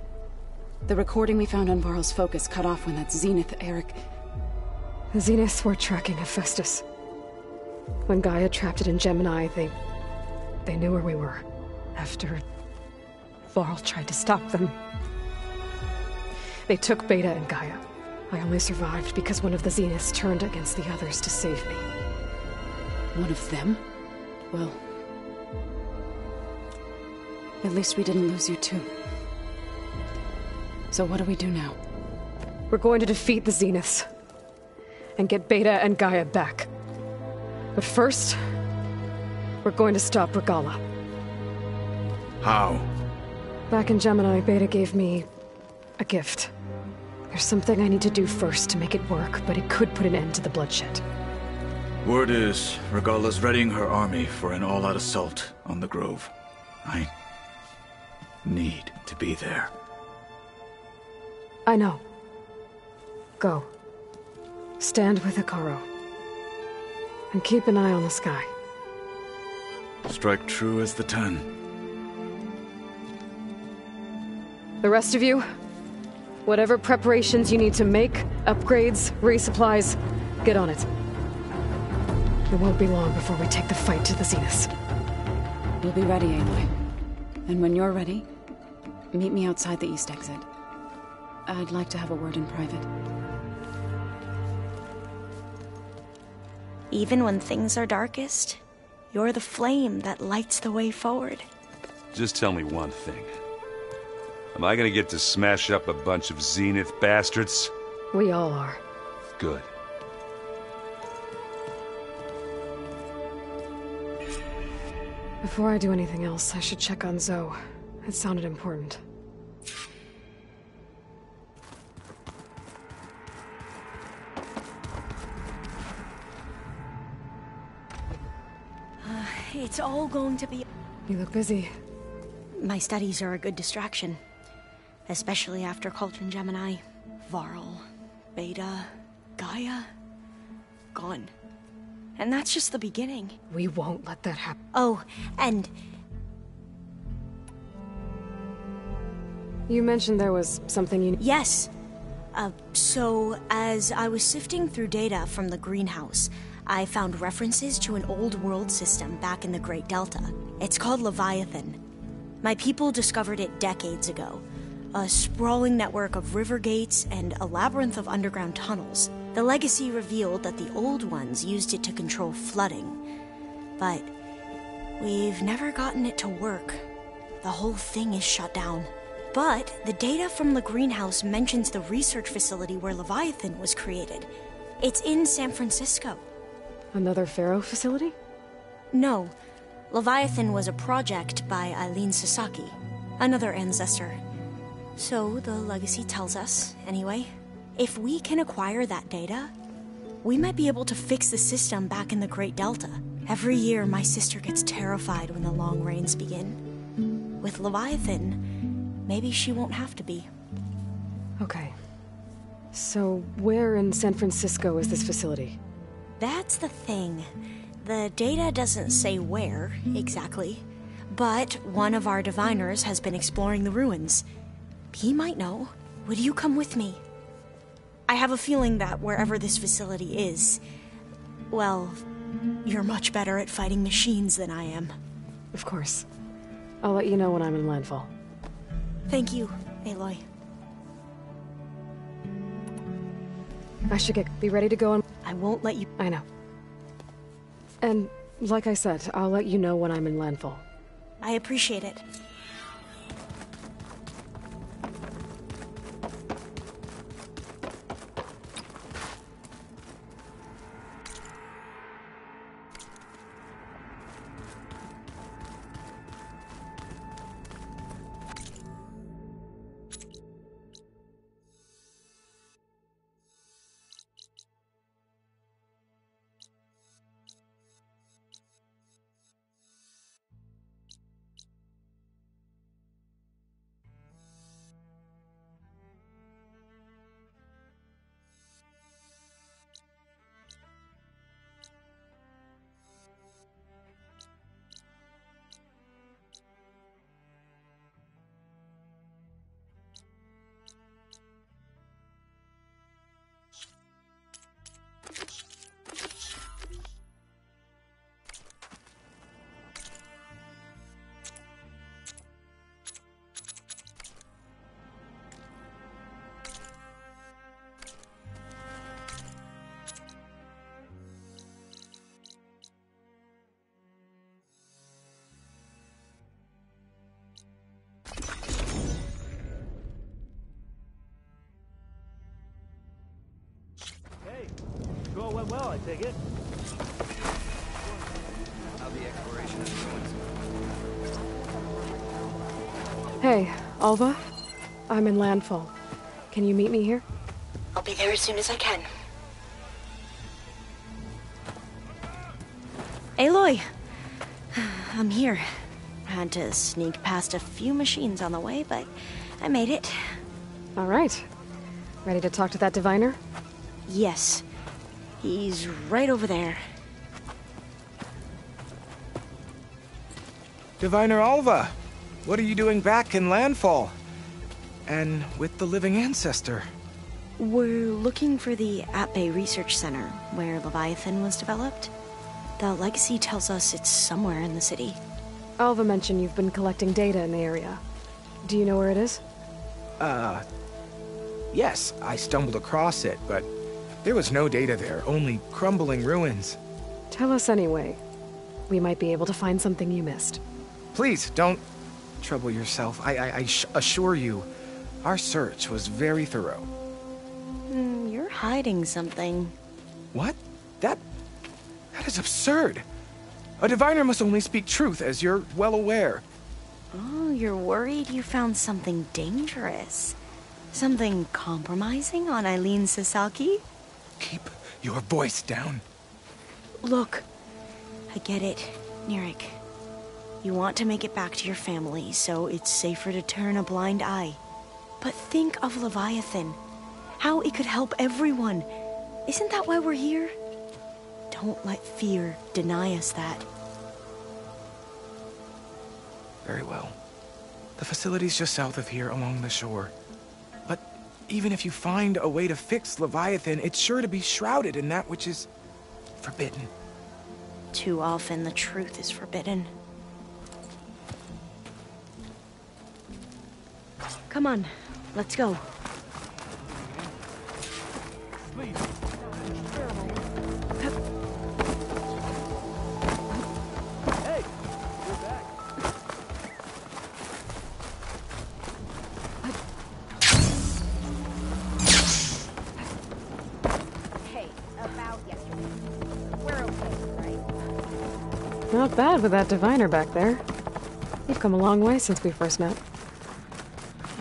The recording we found on Varl's focus cut off when that Zenith, Eric... The Zeniths were tracking Hephaestus. When Gaia trapped it in Gemini, they knew where we were. After... Varl tried to stop them. They took Beta and Gaia. I only survived because one of the Zeniths turned against the others to save me. One of them? Well... At least we didn't lose you too. So what do we do now? We're going to defeat the Zeniths. And get Beta and Gaia back. But first... we're going to stop Regala. How? Back in Gemini, Beta gave me... a gift. There's something I need to do first to make it work, but it could put an end to the bloodshed. Word is, Regala's readying her army for an all-out assault on the Grove. I... need to be there. I know. Go. Stand with Hikaru. And keep an eye on the sky. Strike true as the 10. The rest of you, whatever preparations you need to make, upgrades, resupplies, get on it. It won't be long before we take the fight to the Zeniths. We'll be ready, Aloy. And when you're ready, meet me outside the east exit. I'd like to have a word in private. Even when things are darkest, you're the flame that lights the way forward. Just tell me one thing. Am I gonna get to smash up a bunch of Zenith bastards? We all are. Good. Before I do anything else, I should check on Zoe. It sounded important. It's all going to be... You look busy. My studies are a good distraction. Especially after Cauldron Gemini. Varl, Beta, Gaia... gone. And that's just the beginning. We won't let that happen. Oh, and... You mentioned there was something you... Yes. So, as I was sifting through data from the greenhouse, I found references to an old world system back in the Great Delta. It's called Leviathan. My people discovered it decades ago. A sprawling network of river gates and a labyrinth of underground tunnels. The legacy revealed that the old ones used it to control flooding. But we've never gotten it to work. The whole thing is shut down. But the data from the greenhouse mentions the research facility where Leviathan was created. It's in San Francisco. Another Pharaoh facility? No. Leviathan was a project by Eileen Sasaki, another ancestor. So the legacy tells us, anyway. If we can acquire that data, we might be able to fix the system back in the Great Delta. Every year, my sister gets terrified when the long rains begin. With Leviathan, maybe she won't have to be. Okay. So, where in San Francisco is this facility? That's the thing. The data doesn't say where, exactly. But one of our diviners has been exploring the ruins. He might know. Would you come with me? I have a feeling that wherever this facility is, well, you're much better at fighting machines than I am. Of course. I'll let you know when I'm in landfall. Thank you, Aloy. I should be ready to go on. I won't let you... I know. And, like I said, I'll let you know when I'm in landfall. I appreciate it. Go went well, I take it. How the exploration is going. Hey, Alva? I'm in landfall. Can you meet me here? I'll be there as soon as I can. Aloy! I'm here. Had to sneak past a few machines on the way, but I made it. All right. Ready to talk to that diviner? Yes. He's right over there. Diviner Alva, what are you doing back in landfall? And with the living ancestor? We're looking for the At-Bay Research Center, where Leviathan was developed. The legacy tells us it's somewhere in the city. Alva mentioned you've been collecting data in the area. Do you know where it is? Yes, I stumbled across it, but there was no data there, only crumbling ruins. Tell us anyway. We might be able to find something you missed. Please, don't trouble yourself. I assure you, our search was very thorough. You're hiding something. What? That is absurd. A diviner must only speak truth, as you're well aware. Oh, you're worried you found something dangerous. Something compromising on Eileen Sasaki? Keep your voice down. Look, I get it, Nirik. You want to make it back to your family, so it's safer to turn a blind eye. But think of Leviathan. How it could help everyone. Isn't that why we're here? Don't let fear deny us that. Very well. The facility's just south of here, along the shore. But even if you find a way to fix Leviathan, it's sure to be shrouded in that which is forbidden. Too often the truth is forbidden. Come on, let's go. Please. Hey, you're back. Hey, about yesterday. We're okay, right? Not bad with that diviner back there. You've come a long way since we first met.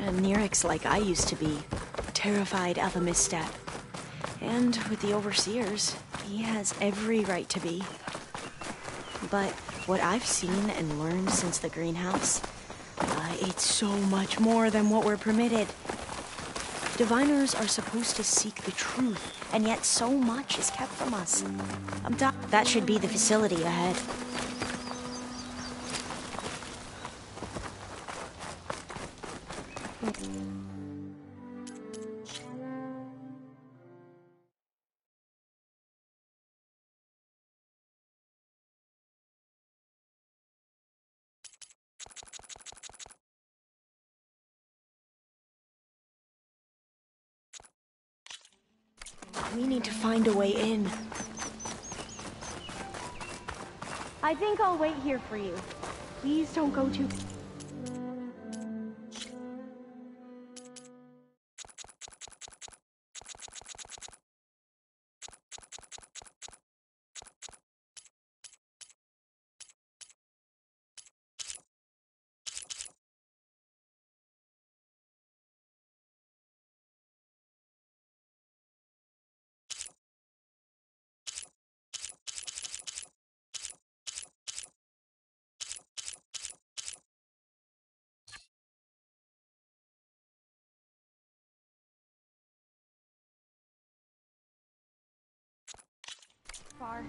And Nirik's like I used to be, terrified of a misstep. And with the Overseers, he has every right to be. But what I've seen and learned since the greenhouse, it's so much more than what we're permitted. Diviners are supposed to seek the truth, and yet so much is kept from us. That should be the facility ahead. We need to find a way in. I think I'll wait here for you. Please don't go too... far.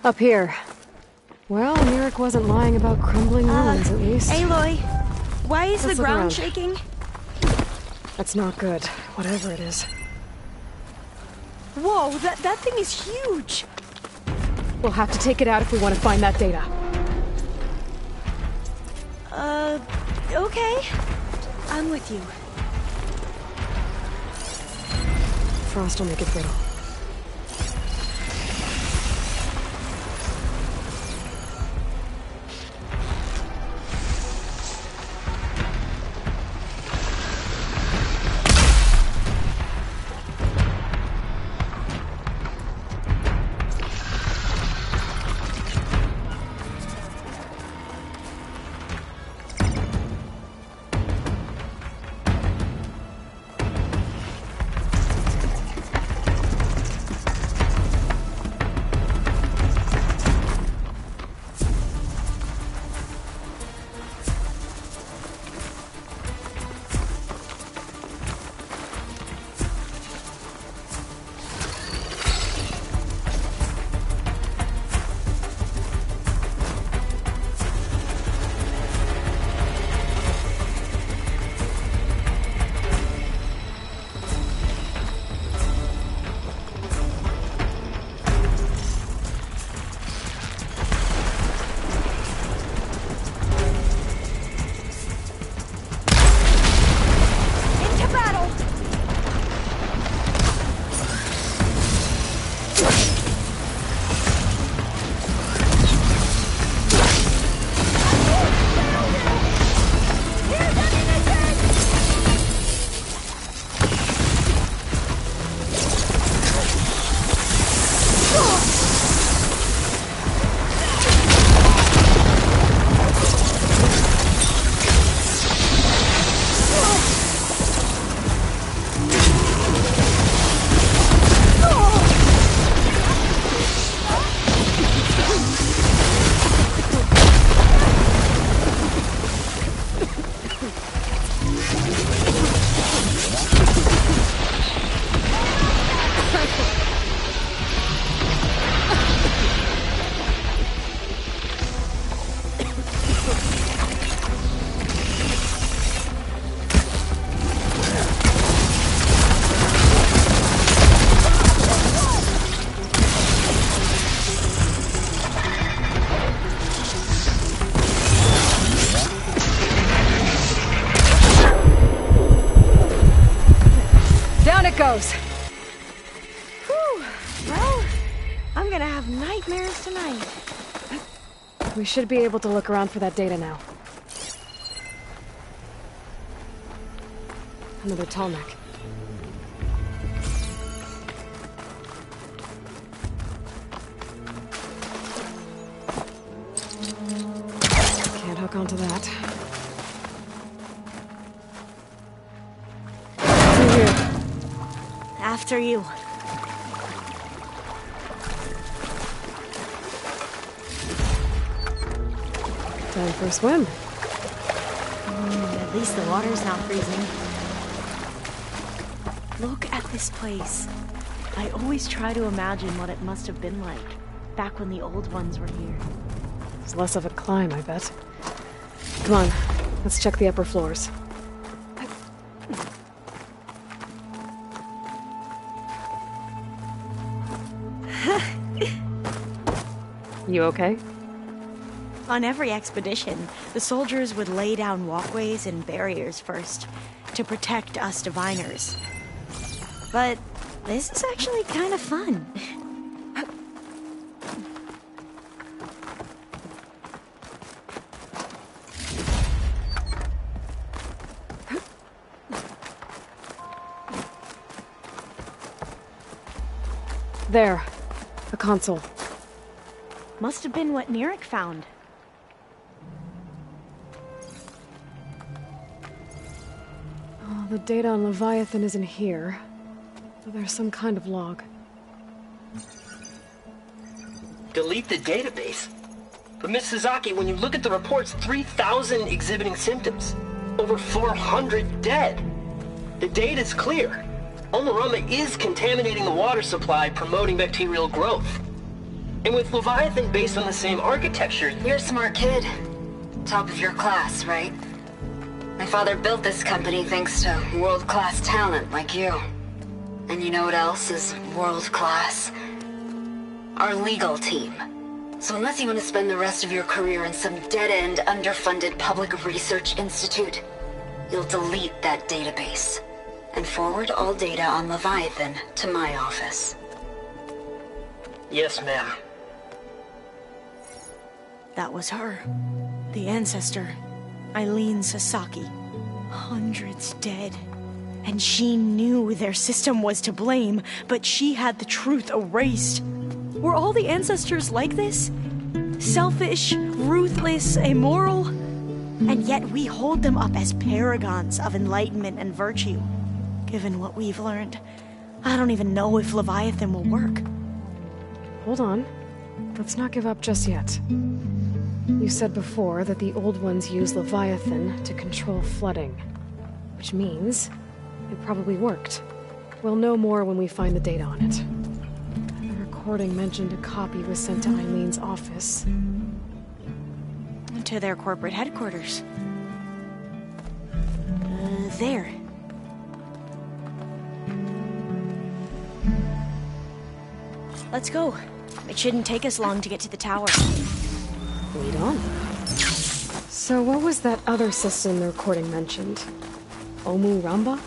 Up here. Well, Merrick wasn't lying about crumbling ruins, at least. Aloy, why is Let's the look ground around. shaking? That's not good, whatever it is. Whoa, that thing is huge! We'll have to take it out if we want to find that data. Okay. I'm with you. Frost will make it brittle. Goes. Whew. Well, I'm gonna have nightmares tonight. We should be able to look around for that data now. Another tall neck. Can't hook onto that. Through here. After you. Time for a swim. At least the water's not freezing. Look at this place. I always try to imagine what it must have been like back when the old ones were here. It's less of a climb, I bet. Come on, let's check the upper floors. You okay? On every expedition, the soldiers would lay down walkways and barriers first to protect us diviners. But this is actually kind of fun. There. A console. Must have been what Neric found. Oh, the data on Leviathan isn't here. But there's some kind of log. Delete the database? But Miss Sasaki, when you look at the reports, 3,000 exhibiting symptoms. Over 400 dead. The data's clear. Omarama is contaminating the water supply, promoting bacterial growth. And with Leviathan based on the same architecture... You're a smart kid. Top of your class, right? My father built this company thanks to world-class talent like you. And you know what else is world-class? Our legal team. So unless you want to spend the rest of your career in some dead-end, underfunded public research institute, you'll delete that database and forward all data on Leviathan to my office. Yes, ma'am. That was her. The ancestor. Eileen Sasaki. Hundreds dead. And she knew their system was to blame, but she had the truth erased. Were all the ancestors like this? Selfish, ruthless, immoral? And yet we hold them up as paragons of enlightenment and virtue. Given what we've learned, I don't even know if Leviathan will work. Hold on. Let's not give up just yet. You said before that the old ones use Leviathan to control flooding. Which means it probably worked. We'll know more when we find the data on it. The recording mentioned a copy was sent to Eileen's office. To their corporate headquarters. There. Let's go. It shouldn't take us long to get to the tower. Lead on. So what was that other system the recording mentioned? Omu Ramba?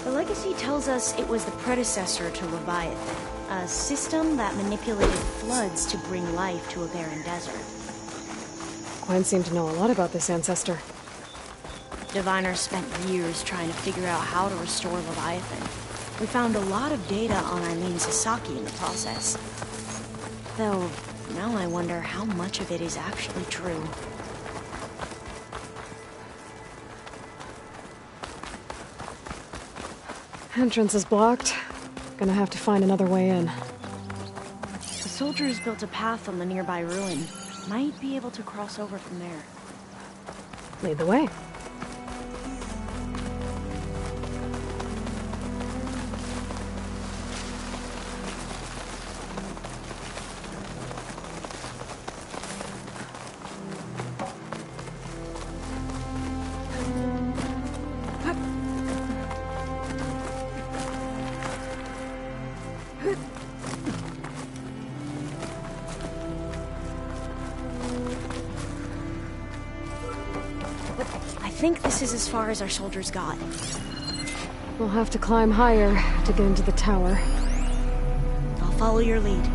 The legacy tells us it was the predecessor to Leviathan, a system that manipulated floods to bring life to a barren desert. Gwen seemed to know a lot about this ancestor. Diviners spent years trying to figure out how to restore Leviathan. We found a lot of data on Eileen Sasaki in the process. Though, now I wonder how much of it is actually true. Entrance is blocked. Gonna have to find another way in. The soldiers built a path on the nearby ruin. Might be able to cross over from there. Lead the way. I think this is as far as our soldiers got. We'll have to climb higher to get into the tower. I'll follow your lead.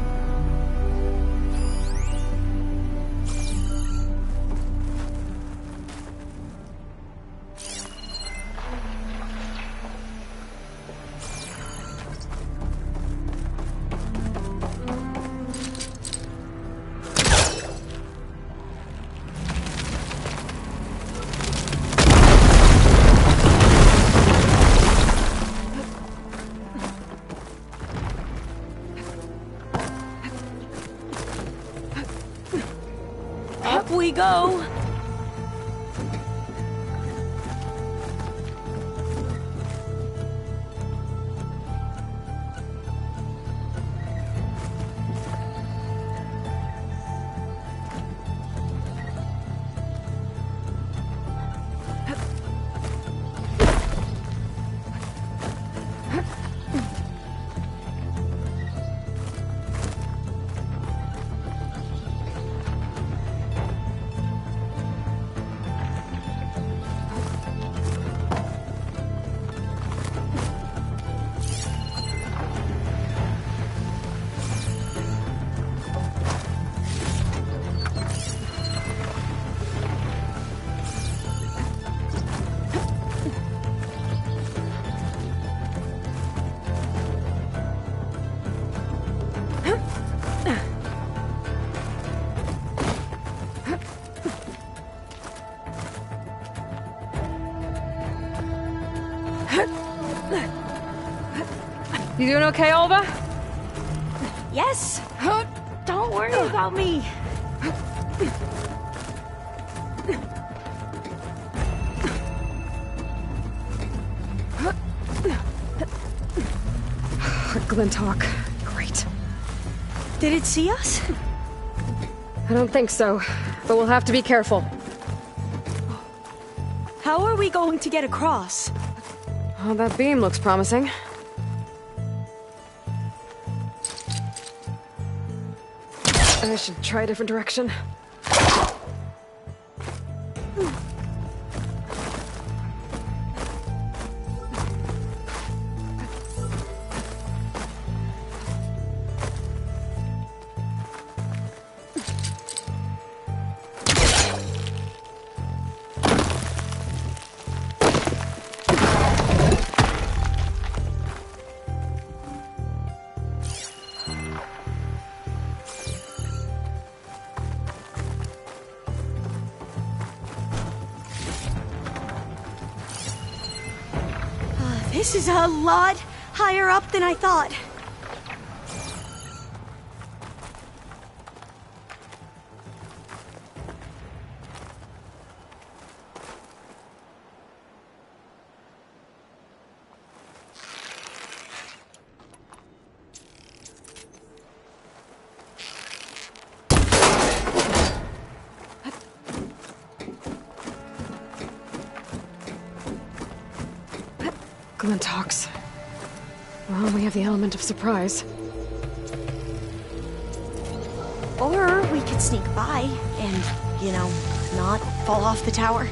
You doing okay, Alva? Yes. Don't worry about me. Glinthawk. Great. Did it see us? I don't think so, but we'll have to be careful. How are we going to get across? Oh, that beam looks promising. I should try a different direction. This is a lot higher up than I thought. Glinthawks. Well, we have the element of surprise. Or we could sneak by and, you know, not fall off the tower.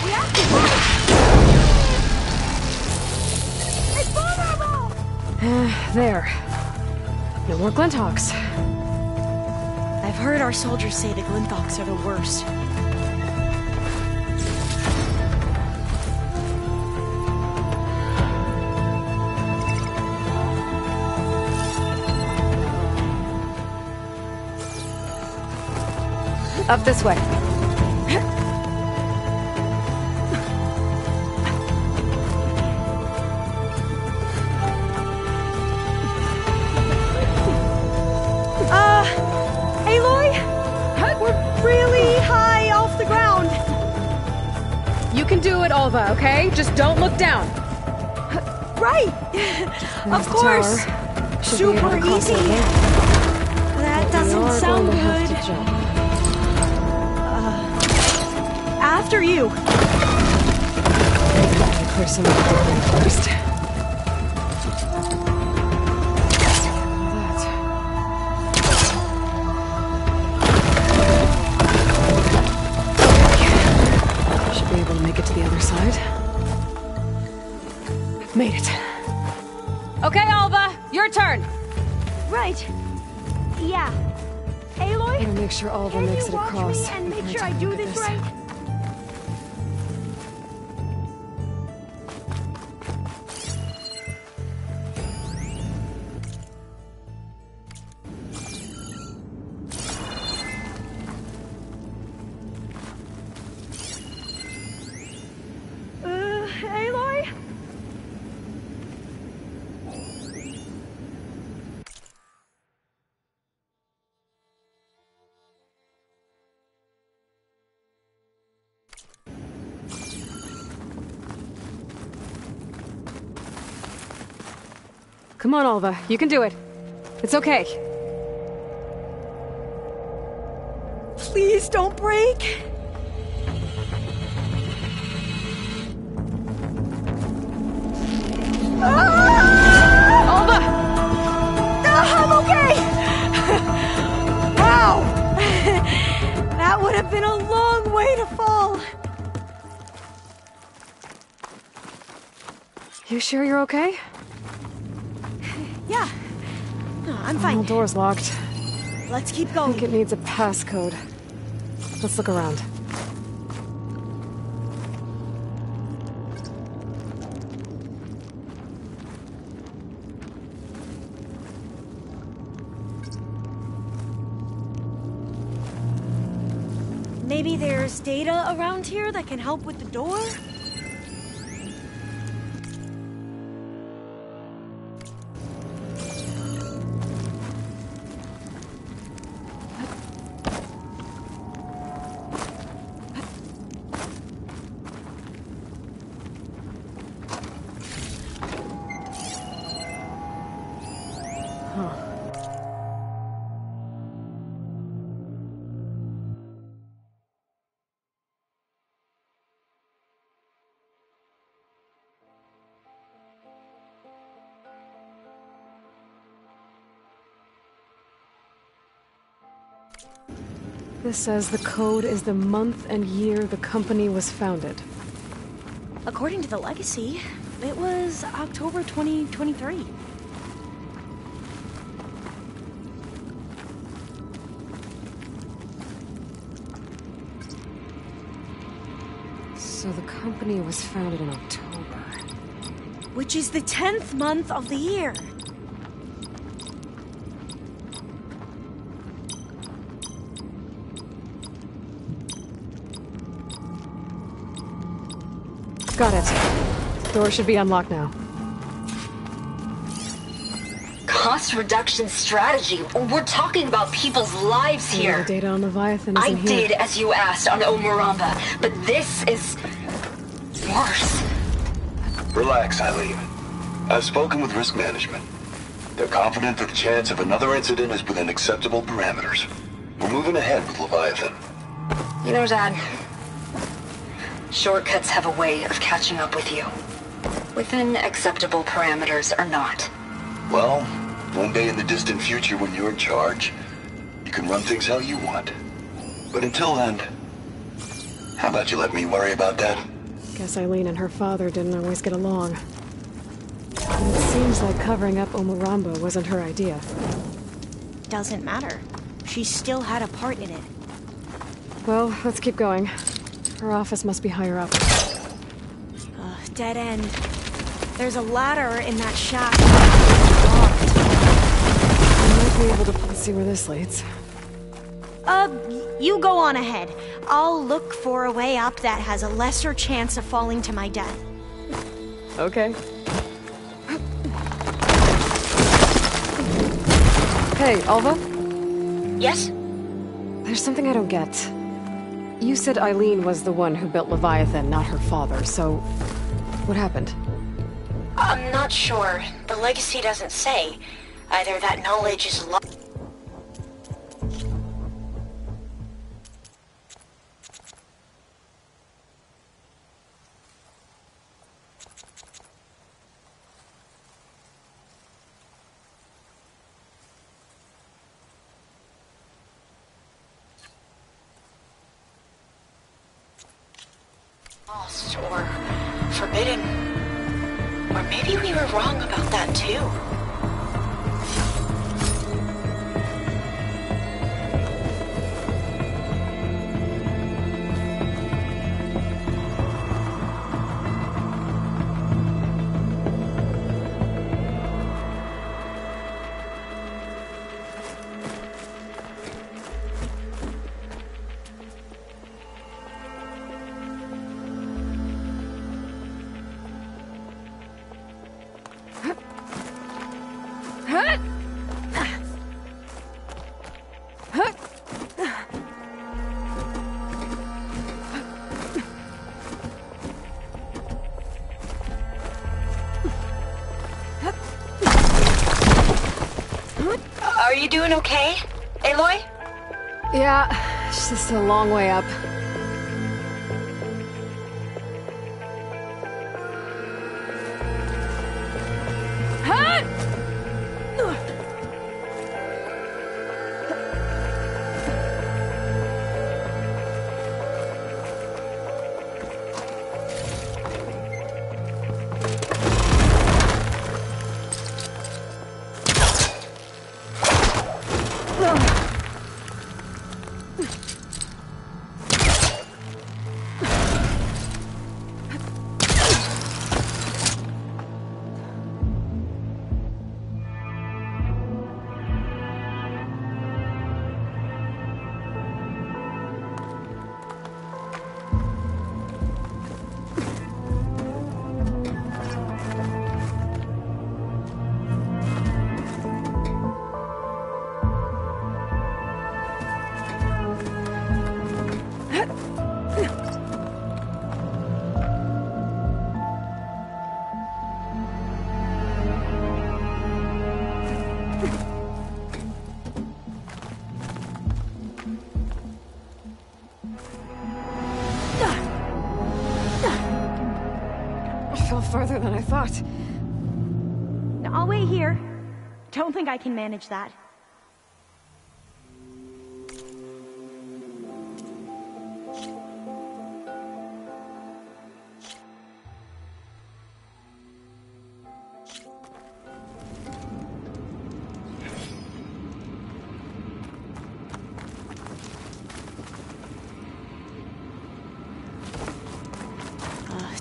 We have to move! It's vulnerable! There. No more Glinthawks. I've heard our soldiers say the Glinthawks are the worst. Up this way. Aloy? We're really high off the ground. You can do it, Alva, okay? Just don't look down. Right. Of course. Super easy. That doesn't sound good. After you. Clear some of the debris first. Should be able to make it to the other side. Made it. Okay, Alva, your turn. Right. Yeah. Aloy? Gotta make sure Alva makes it across. And make sure I do this right. Aloy? Come on, Alva. You can do it. It's okay. Please don't break. Alva! I'm okay! Wow! That would have been a long way to fall. You sure you're okay? Yeah. No, I'm fine. The door's locked. Let's keep I going. think it needs a passcode. Let's look around. Maybe there's data around here that can help with the door? This says the code is the month and year the company was founded. According to the legacy, it was October 2023. So the company was founded in October. Which is the 10th month of the year. Got it. Door should be unlocked now. Cost reduction strategy? We're talking about people's lives here. The data on Leviathan isn't I here. did as you asked on Omuramba, but this is worse. Relax, Eileen. I've spoken with risk management. They're confident that the chance of another incident is within acceptable parameters. We're moving ahead with Leviathan. You know, Dad, shortcuts have a way of catching up with you. Within acceptable parameters or not. Well, one day in the distant future when you're in charge, you can run things how you want. But until then, how about you let me worry about that? Guess Eileen and her father didn't always get along. And it seems like covering up Omuramba wasn't her idea. Doesn't matter. She still had a part in it. Well, let's keep going. Her office must be higher up. Dead end. There's a ladder in that shack. I might be able to see where this leads. You go on ahead. I'll look for a way up that has a lesser chance of falling to my death. Okay. Hey, Alva? Yes? There's something I don't get. You said Eileen was the one who built Leviathan, not her father, so... what happened? I'm not sure. The legacy doesn't say. Either that knowledge is lost. Or forbidden. Or maybe we were wrong about that too. Are you doing okay, Aloy? Yeah, it's just a long way up. farther than I thought. I'll wait here. Don't think I can manage that.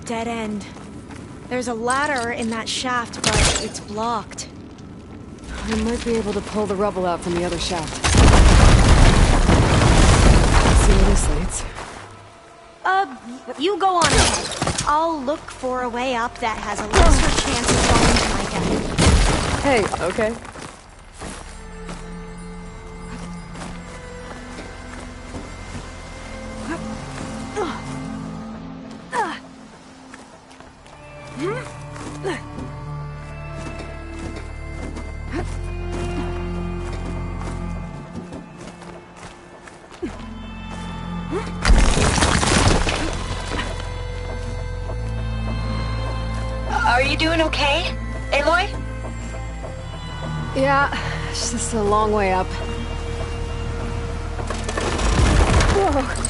Dead end. There's a ladder in that shaft, but it's blocked. I might be able to pull the rubble out from the other shaft. See where this leads. You go on ahead. I'll look for a way up that has a lesser chance of falling to my death. Hey, okay. Are you doing okay, Aloy? Yeah, it's just a long way up. Whoa.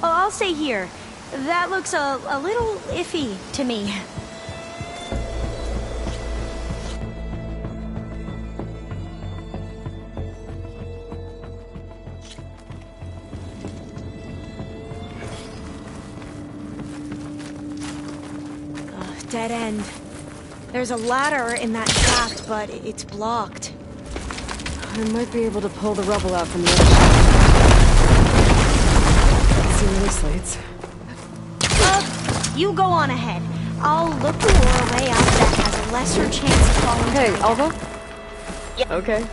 Oh, I'll stay here. That looks a little iffy to me. Dead end. There's a ladder in that shaft, but it's blocked. I might be able to pull the rubble out from the other shaft. See where this leads. You go on ahead. I'll look for a way out that has a lesser chance of falling. Hey, Alva? Yeah. Okay.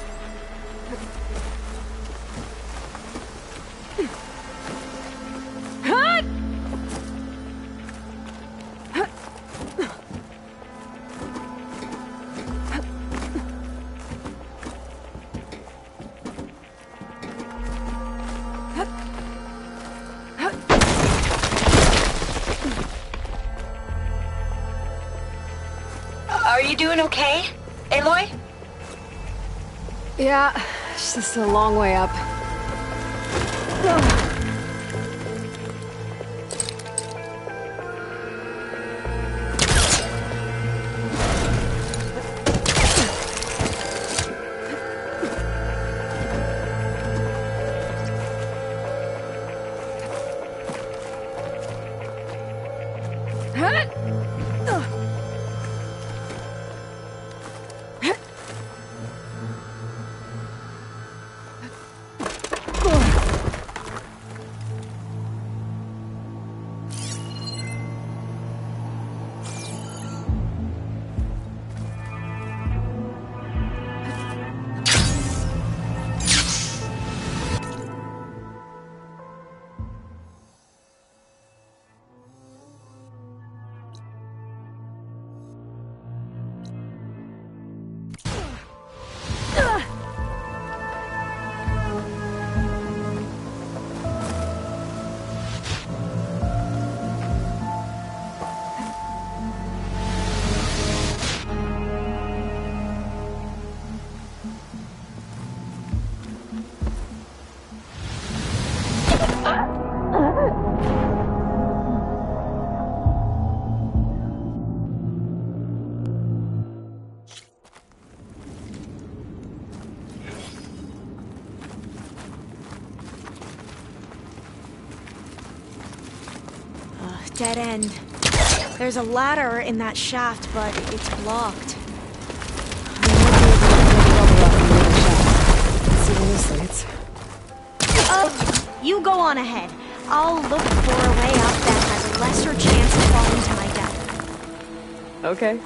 Are you doing okay, Aloy? Yeah, it's just a long way up. dead end. There's a ladder in that shaft, but it's blocked. You go on ahead. I'll look for a way up that has a lesser chance of falling to my death. Okay.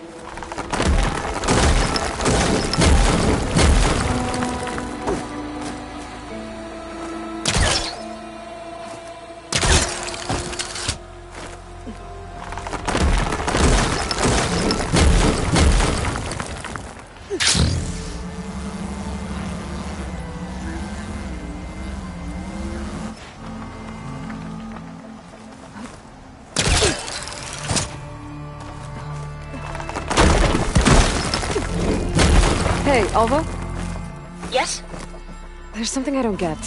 Hey, Alva? Yes? There's something I don't get.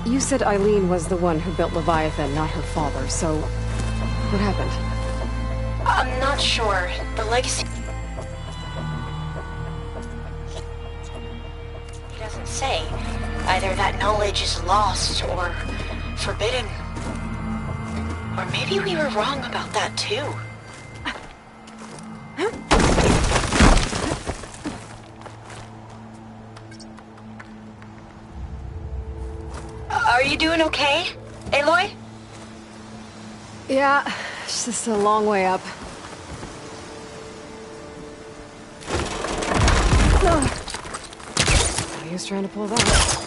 You said Eileen was the one who built Leviathan, not her father, so... what happened? I'm not sure. The legacy... He doesn't say. Either that knowledge is lost or forbidden. Or maybe we were wrong about that too. Are you doing okay, Aloy? Yeah, it's just a long way up. He was trying to pull that.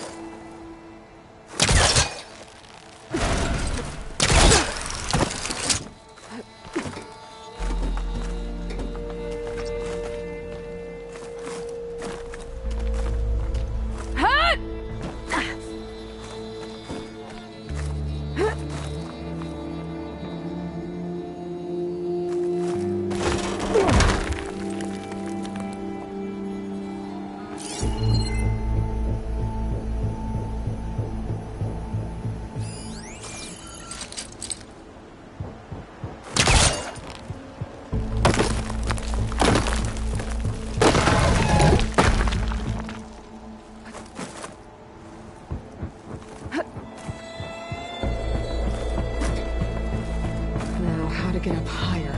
Get up higher.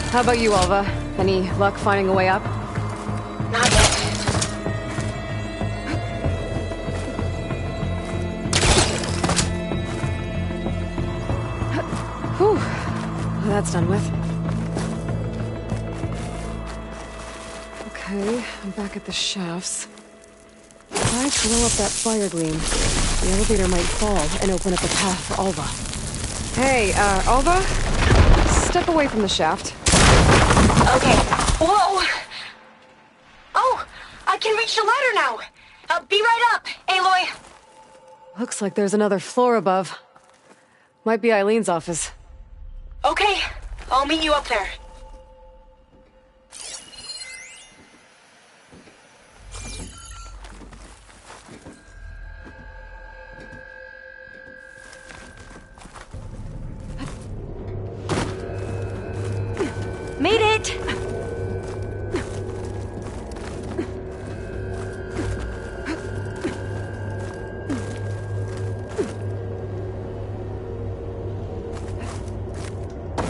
How about you, Alva? Any luck finding a way up? Not yet. Whew. Well, that's done with. Okay, I'm back at the shafts. If I blow up that fire gleam, the elevator might fall and open up a path for Alva. Hey, Alva? Step away from the shaft. Okay. Whoa! Oh! I can reach the ladder now! Be right up, Aloy! Looks like there's another floor above. Might be Eileen's office. Okay, I'll meet you up there. Made it!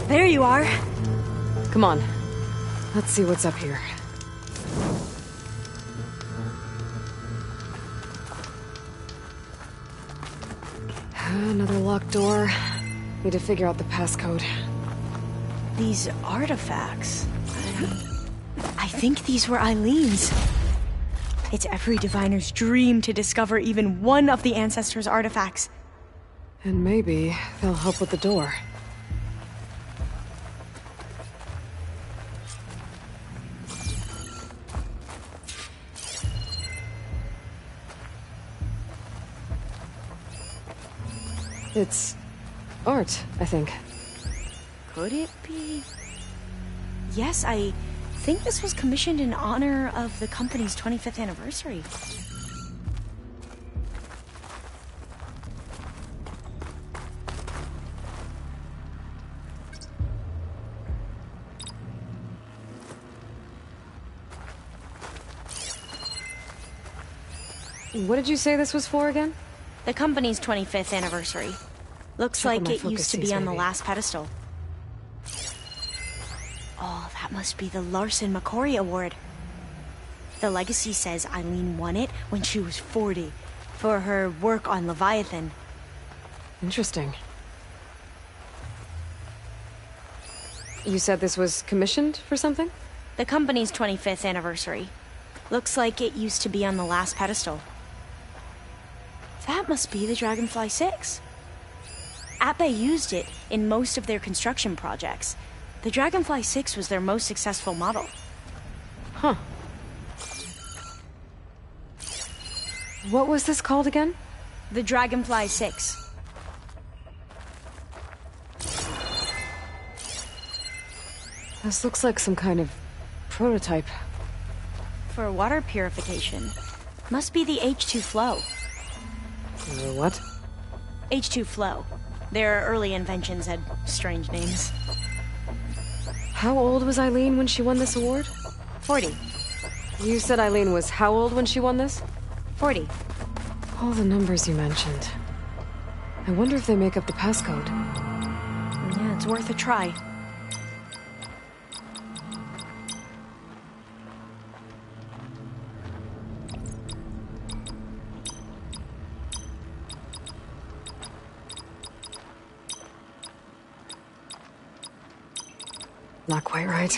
There you are. Come on. Let's see what's up here. Another locked door. Need to figure out the passcode. These artifacts... I think these were Eileen's. It's every diviner's dream to discover even one of the Ancestors' artifacts. And maybe they'll help with the door. It's art, I think. Could it be? Yes, I think this was commissioned in honor of the company's 25th anniversary. What did you say this was for again? The company's 25th anniversary. Looks like it used to be on the last pedestal. Oh, that must be the Larson McCory Award. The legacy says Eileen won it when she was 40 for her work on Leviathan. Interesting. You said this was commissioned for something? The company's 25th anniversary. Looks like it used to be on the last pedestal. That must be the Dragonfly 6. Ape used it in most of their construction projects. The Dragonfly 6 was their most successful model. Huh. What was this called again? The Dragonfly 6. This looks like some kind of prototype. For water purification. Must be the H2 flow. What? H2 flow. Their early inventions had strange names. How old was Eileen when she won this award? 40. You said Eileen was how old when she won this? 40. All the numbers you mentioned. I wonder if they make up the passcode. Yeah, it's worth a try. Not quite right.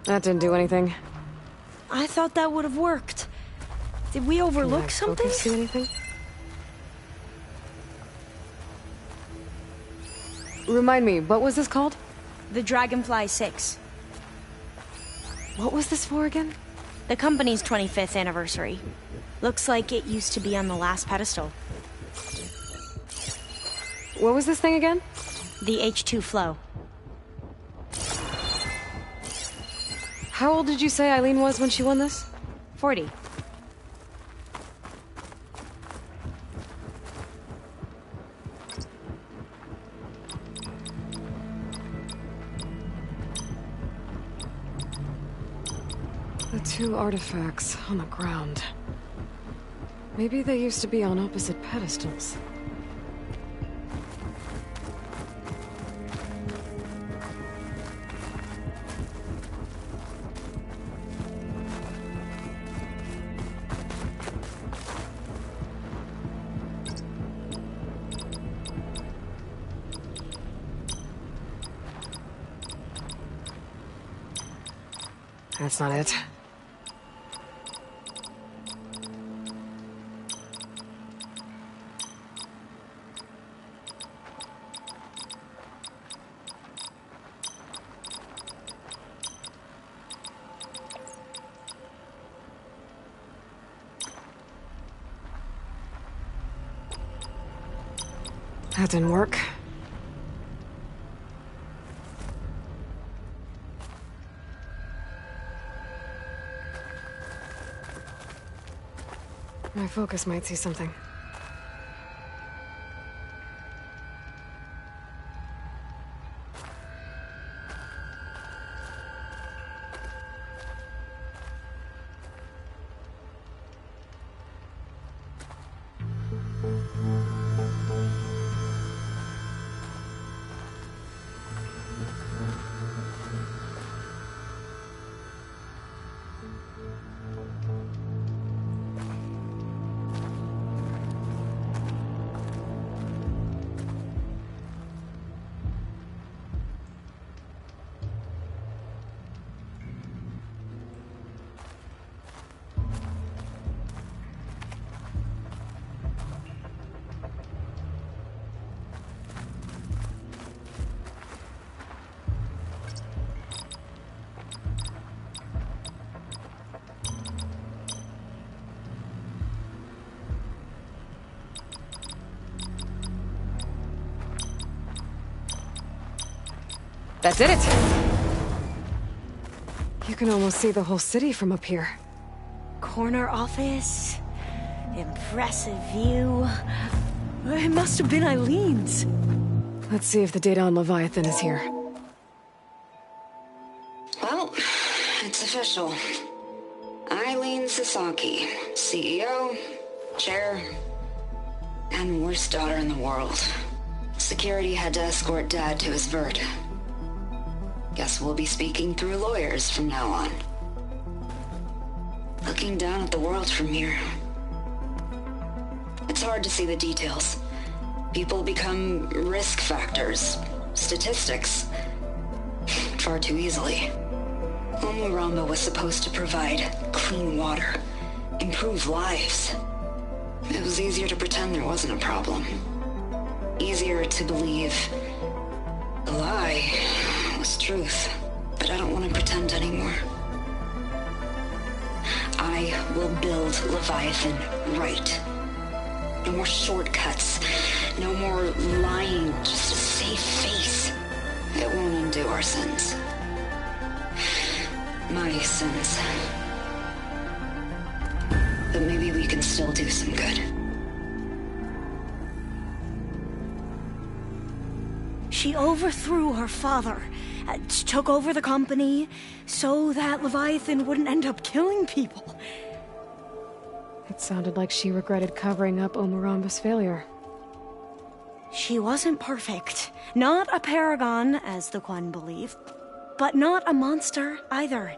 That didn't do anything. I thought that would have worked. Did we overlook something? See anything? Remind me, what was this called? The Dragonfly 6. What was this for again? The company's 25th anniversary. Looks like it used to be on the last pedestal. What was this thing again? The H2 flow. How old did you say Eileen was when she won this? 40. The two artifacts on the ground. Maybe they used to be on opposite pedestals. That's not it. That didn't work. My focus might see something. That did it! You can almost see the whole city from up here. Corner office. Impressive view. It must have been Eileen's. Let's see if the data on Leviathan is here. Well, it's official. Eileen Sasaki, CEO, chair, and worst daughter in the world. Security had to escort Dad to his vert. Guess we'll be speaking through lawyers from now on. Looking down at the world from here. It's hard to see the details. People become risk factors, statistics, far too easily. Omuramba was supposed to provide clean water, improve lives. It was easier to pretend there wasn't a problem. Easier to believe the lie was truth. But I don't want to pretend anymore. I will build Leviathan right. No more shortcuts. No more lying just to save face. It won't undo our sins. My sins. But maybe we can still do some good. She overthrew her father, took over the company, so that Leviathan wouldn't end up killing people. It sounded like she regretted covering up Omuramba's failure. She wasn't perfect. Not a paragon, as the Quan believe. But not a monster, either.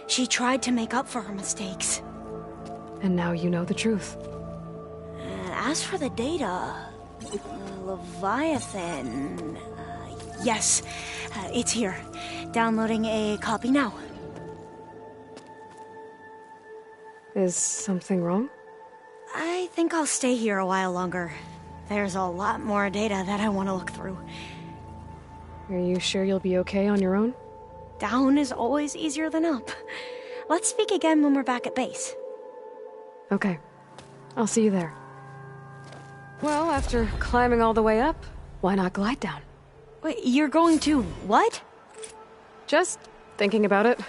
She tried to make up for her mistakes. And now you know the truth. As for the data... Leviathan... yes, it's here. Downloading a copy now. Is something wrong? I think I'll stay here a while longer. There's a lot more data that I want to look through. Are you sure you'll be okay on your own? Down is always easier than up. Let's speak again when we're back at base. Okay. I'll see you there. Well, after climbing all the way up, why not glide down? Wait, you're going to what? Just thinking about it.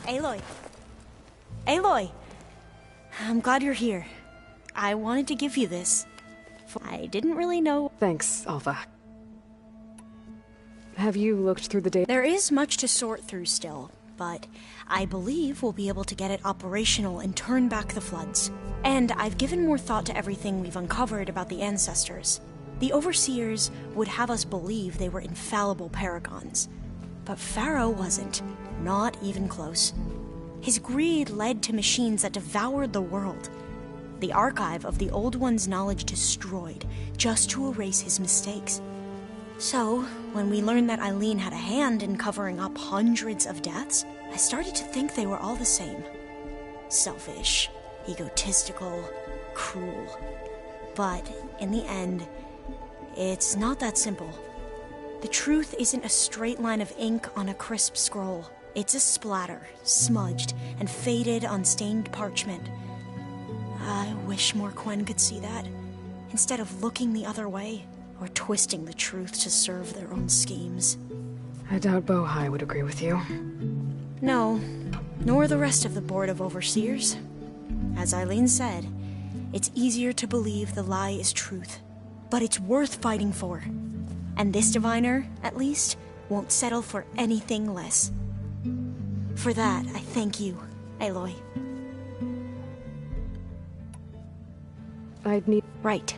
Aloy. Aloy! I'm glad you're here. I wanted to give you this. I didn't really know... Thanks, Alpha. Have you looked through the data? There is much to sort through still, but I believe we'll be able to get it operational and turn back the floods. And I've given more thought to everything we've uncovered about the ancestors. The Overseers would have us believe they were infallible paragons. But Pharaoh wasn't. Not even close. His greed led to machines that devoured the world. The archive of the Old One's knowledge destroyed, just to erase his mistakes. So, when we learned that Eileen had a hand in covering up hundreds of deaths, I started to think they were all the same. Selfish, egotistical, cruel. But, in the end, it's not that simple. The truth isn't a straight line of ink on a crisp scroll. It's a splatter, smudged and faded on stained parchment. I wish more Quen could see that, instead of looking the other way, or twisting the truth to serve their own schemes. I doubt Bohai would agree with you. No, nor the rest of the Board of Overseers. As Eileen said, it's easier to believe the lie is truth, but it's worth fighting for. And this diviner, at least, won't settle for anything less. For that, I thank you, Aloy. I'd need... Right.